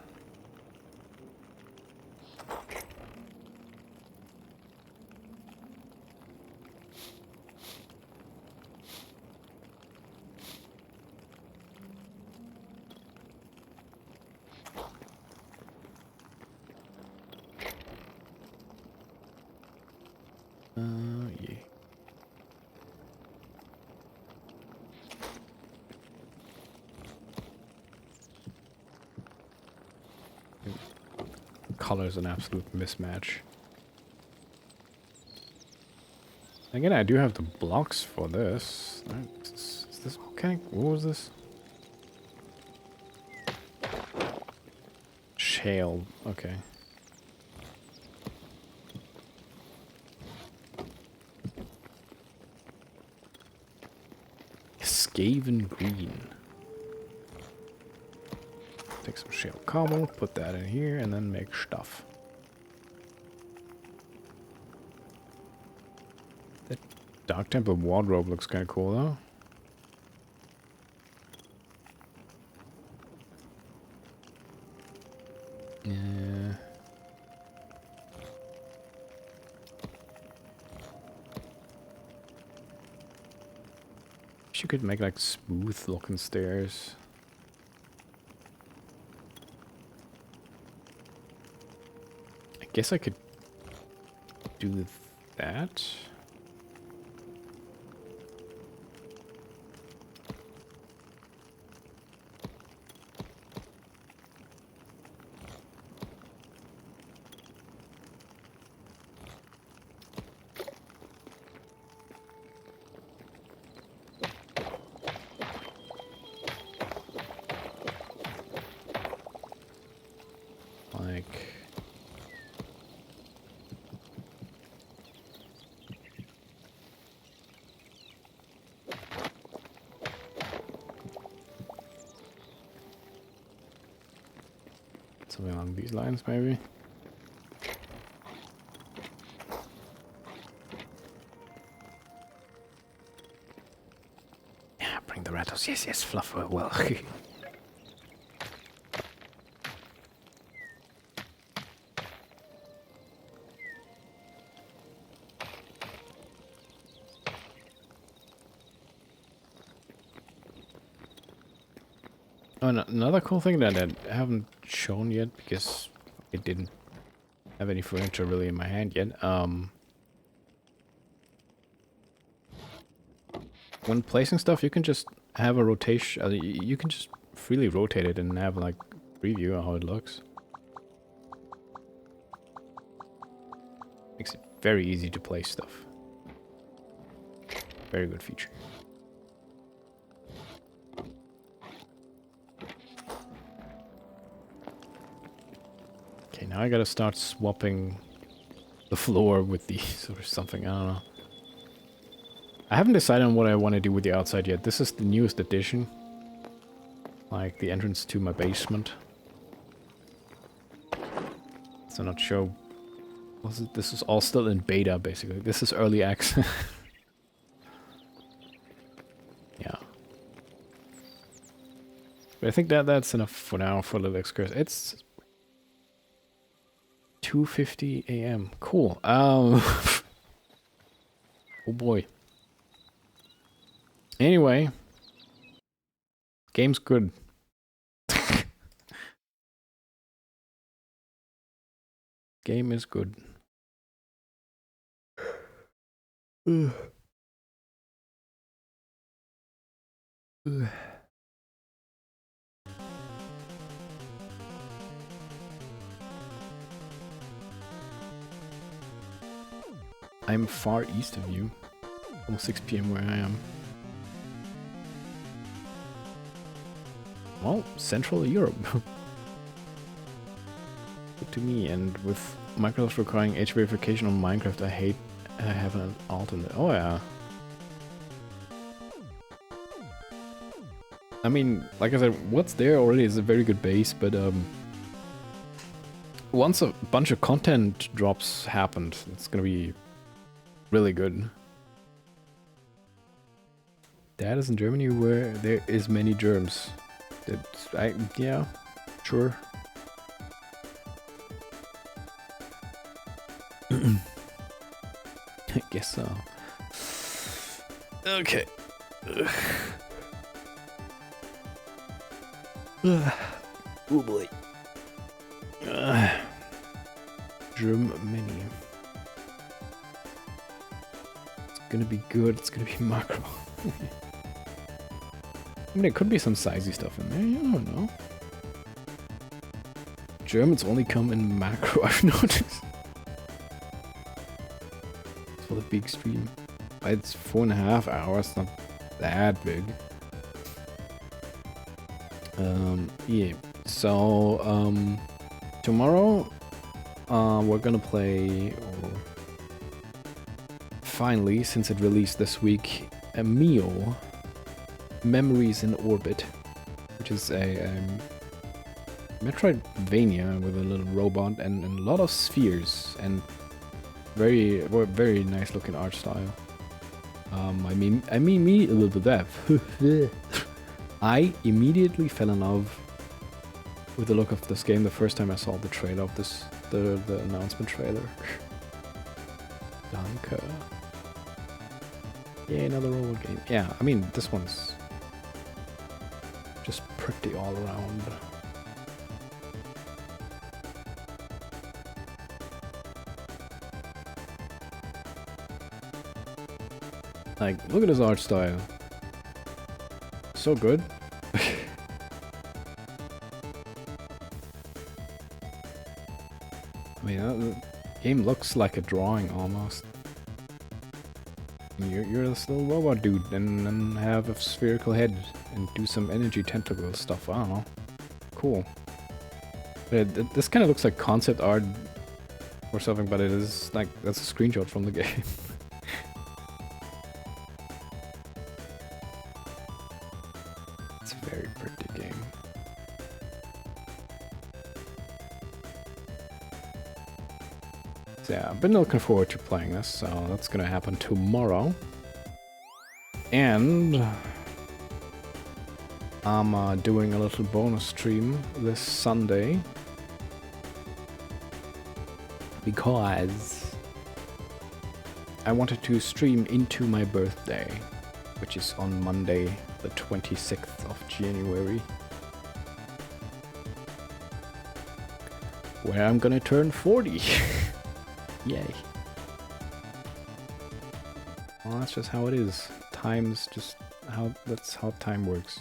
Speaker 1: Yeah. Color is an absolute mismatch. Again, I do have the blocks for this. Is this volcanic? What was this? Shale. Okay. Skaven green. Take some shale cobble, put that in here, and then make stuff. That Dark Temple wardrobe looks kind of cool, though. Yeah. You could make like smooth looking stairs. I guess I could do that. Something along these lines, maybe. Yeah, bring the rattles. Yes, yes, fluff well. Oh, another cool thing that I haven't shown yet because it didn't have any furniture really in my hand yet. When placing stuff, you can just have a rotation. You can just freely rotate it and have like preview of how it looks. Makes it very easy to place stuff. Very good feature. Okay, now I gotta start swapping the floor with these or something, I don't know. I haven't decided on what I want to do with the outside yet. This is the newest addition. Like the entrance to my basement. So not sure. This is all still in beta, basically. This is early access. Yeah. But I think that's enough for now for a little excursion. It's 2:50 a.m. Cool. Oh boy. Anyway. Game's good. Game is good. Ugh. Ugh. I'm far east of you. Almost 6 p.m. where I am. Well, Central Europe. Good to me, and with Microsoft requiring age verification on Minecraft, I hate having an alternate. Oh yeah. I mean, like I said, what's there already is a very good base, but once a bunch of content drops happened, it's gonna be really good. That is in Germany where there is many germs. Yeah, sure. I guess so. Okay. Oh boy. Germany. It's gonna be good. It's gonna be macro. I mean, there could be some sizey stuff in there. You don't know. Germans only come in macro, I've noticed. For the big stream. It's 4.5 hours, not that big. Yeah. So, tomorrow, we're gonna play, or finally, since it released this week, a Mio. Memories in Orbit, which is a Metroidvania with a little robot and a lot of spheres and very nice looking art style. I immediately fell in love with the look of this game the first time I saw the trailer of this, the announcement trailer. Danke. Yeah, another robot game. Yeah, I mean, this one's just pretty all around. Like, look at his art style. So good. I mean, the game looks like a drawing almost. You're this little robot dude and have a spherical head and do some energy tentacle stuff. I don't know. Cool. But this kind of looks like concept art or something, but it is like, that's a screenshot from the game. It's a very pretty game. So yeah, I've been looking forward to playing this, so that's gonna happen tomorrow. And I'm doing a little bonus stream this Sunday because I wanted to stream into my birthday, which is on Monday, the 26th of January, where I'm gonna turn 40. Yay. Well, that's just how it is. Time's just how, that's how time works.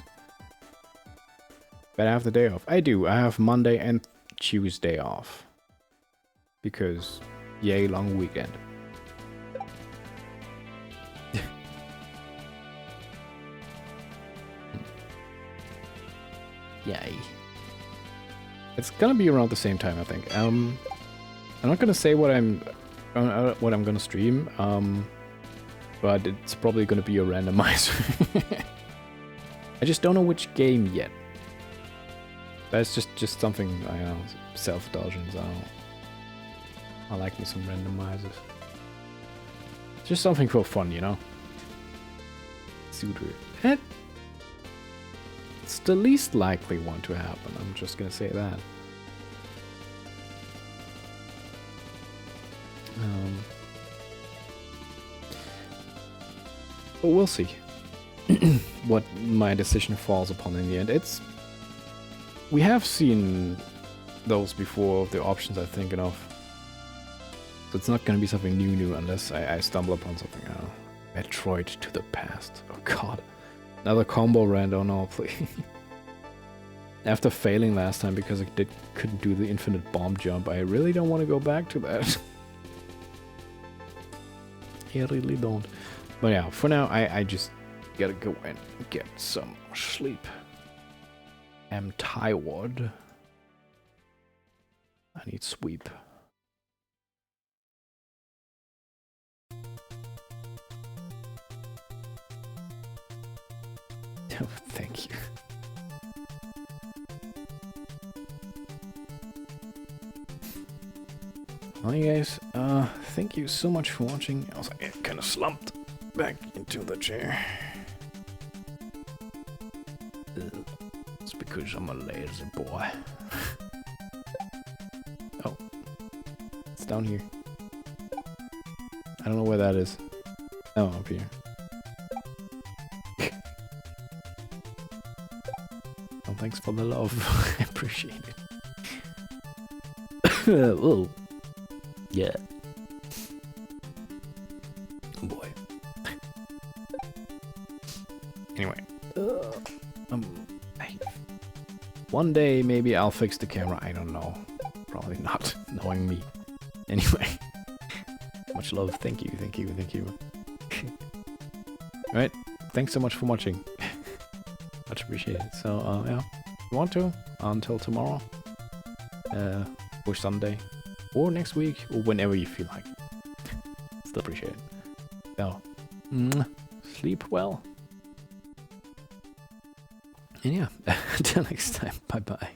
Speaker 1: But I have the day off. I do. I have Monday and Tuesday off. Because, yay, long weekend. Yay. It's gonna be around the same time, I think. I'm not gonna say what I'm gonna stream, but it's probably gonna be a randomizer. I just don't know which game yet. That's just something, I don't know, self-indulgence. I like me some randomizers. Just something for fun, you know. Suitor. It's the least likely one to happen. I'm just gonna say that. But we'll see what my decision falls upon in the end. We have seen those before, the options I'm thinking of. So it's not gonna be something new unless I stumble upon something. Metroid to the past. Oh god. Another combo rand, oh no, please. After failing last time because I couldn't do the infinite bomb jump, I really don't want to go back to that. I really don't. But yeah, for now, I just gotta go and get some sleep. I'm tired. I need sleep. Oh, thank you. Well, you guys, thank you so much for watching. I was kind of slumped back into the chair. It's because I'm a lazy boy. Oh. It's down here. I don't know where that is. Oh, up here. Oh, thanks for the love. I appreciate it. Oh. Yeah. Oh boy. Anyway. One day maybe I'll fix the camera. I don't know. Probably not, knowing me. Anyway. Much love. Thank you. Thank you. Thank you. Alright. Thanks so much for watching. Much appreciated. So, yeah. If you want to, until tomorrow. Or Sunday. Or next week. Or whenever you feel like. Still appreciate it. So, sleep well. And yeah, until next time, bye bye.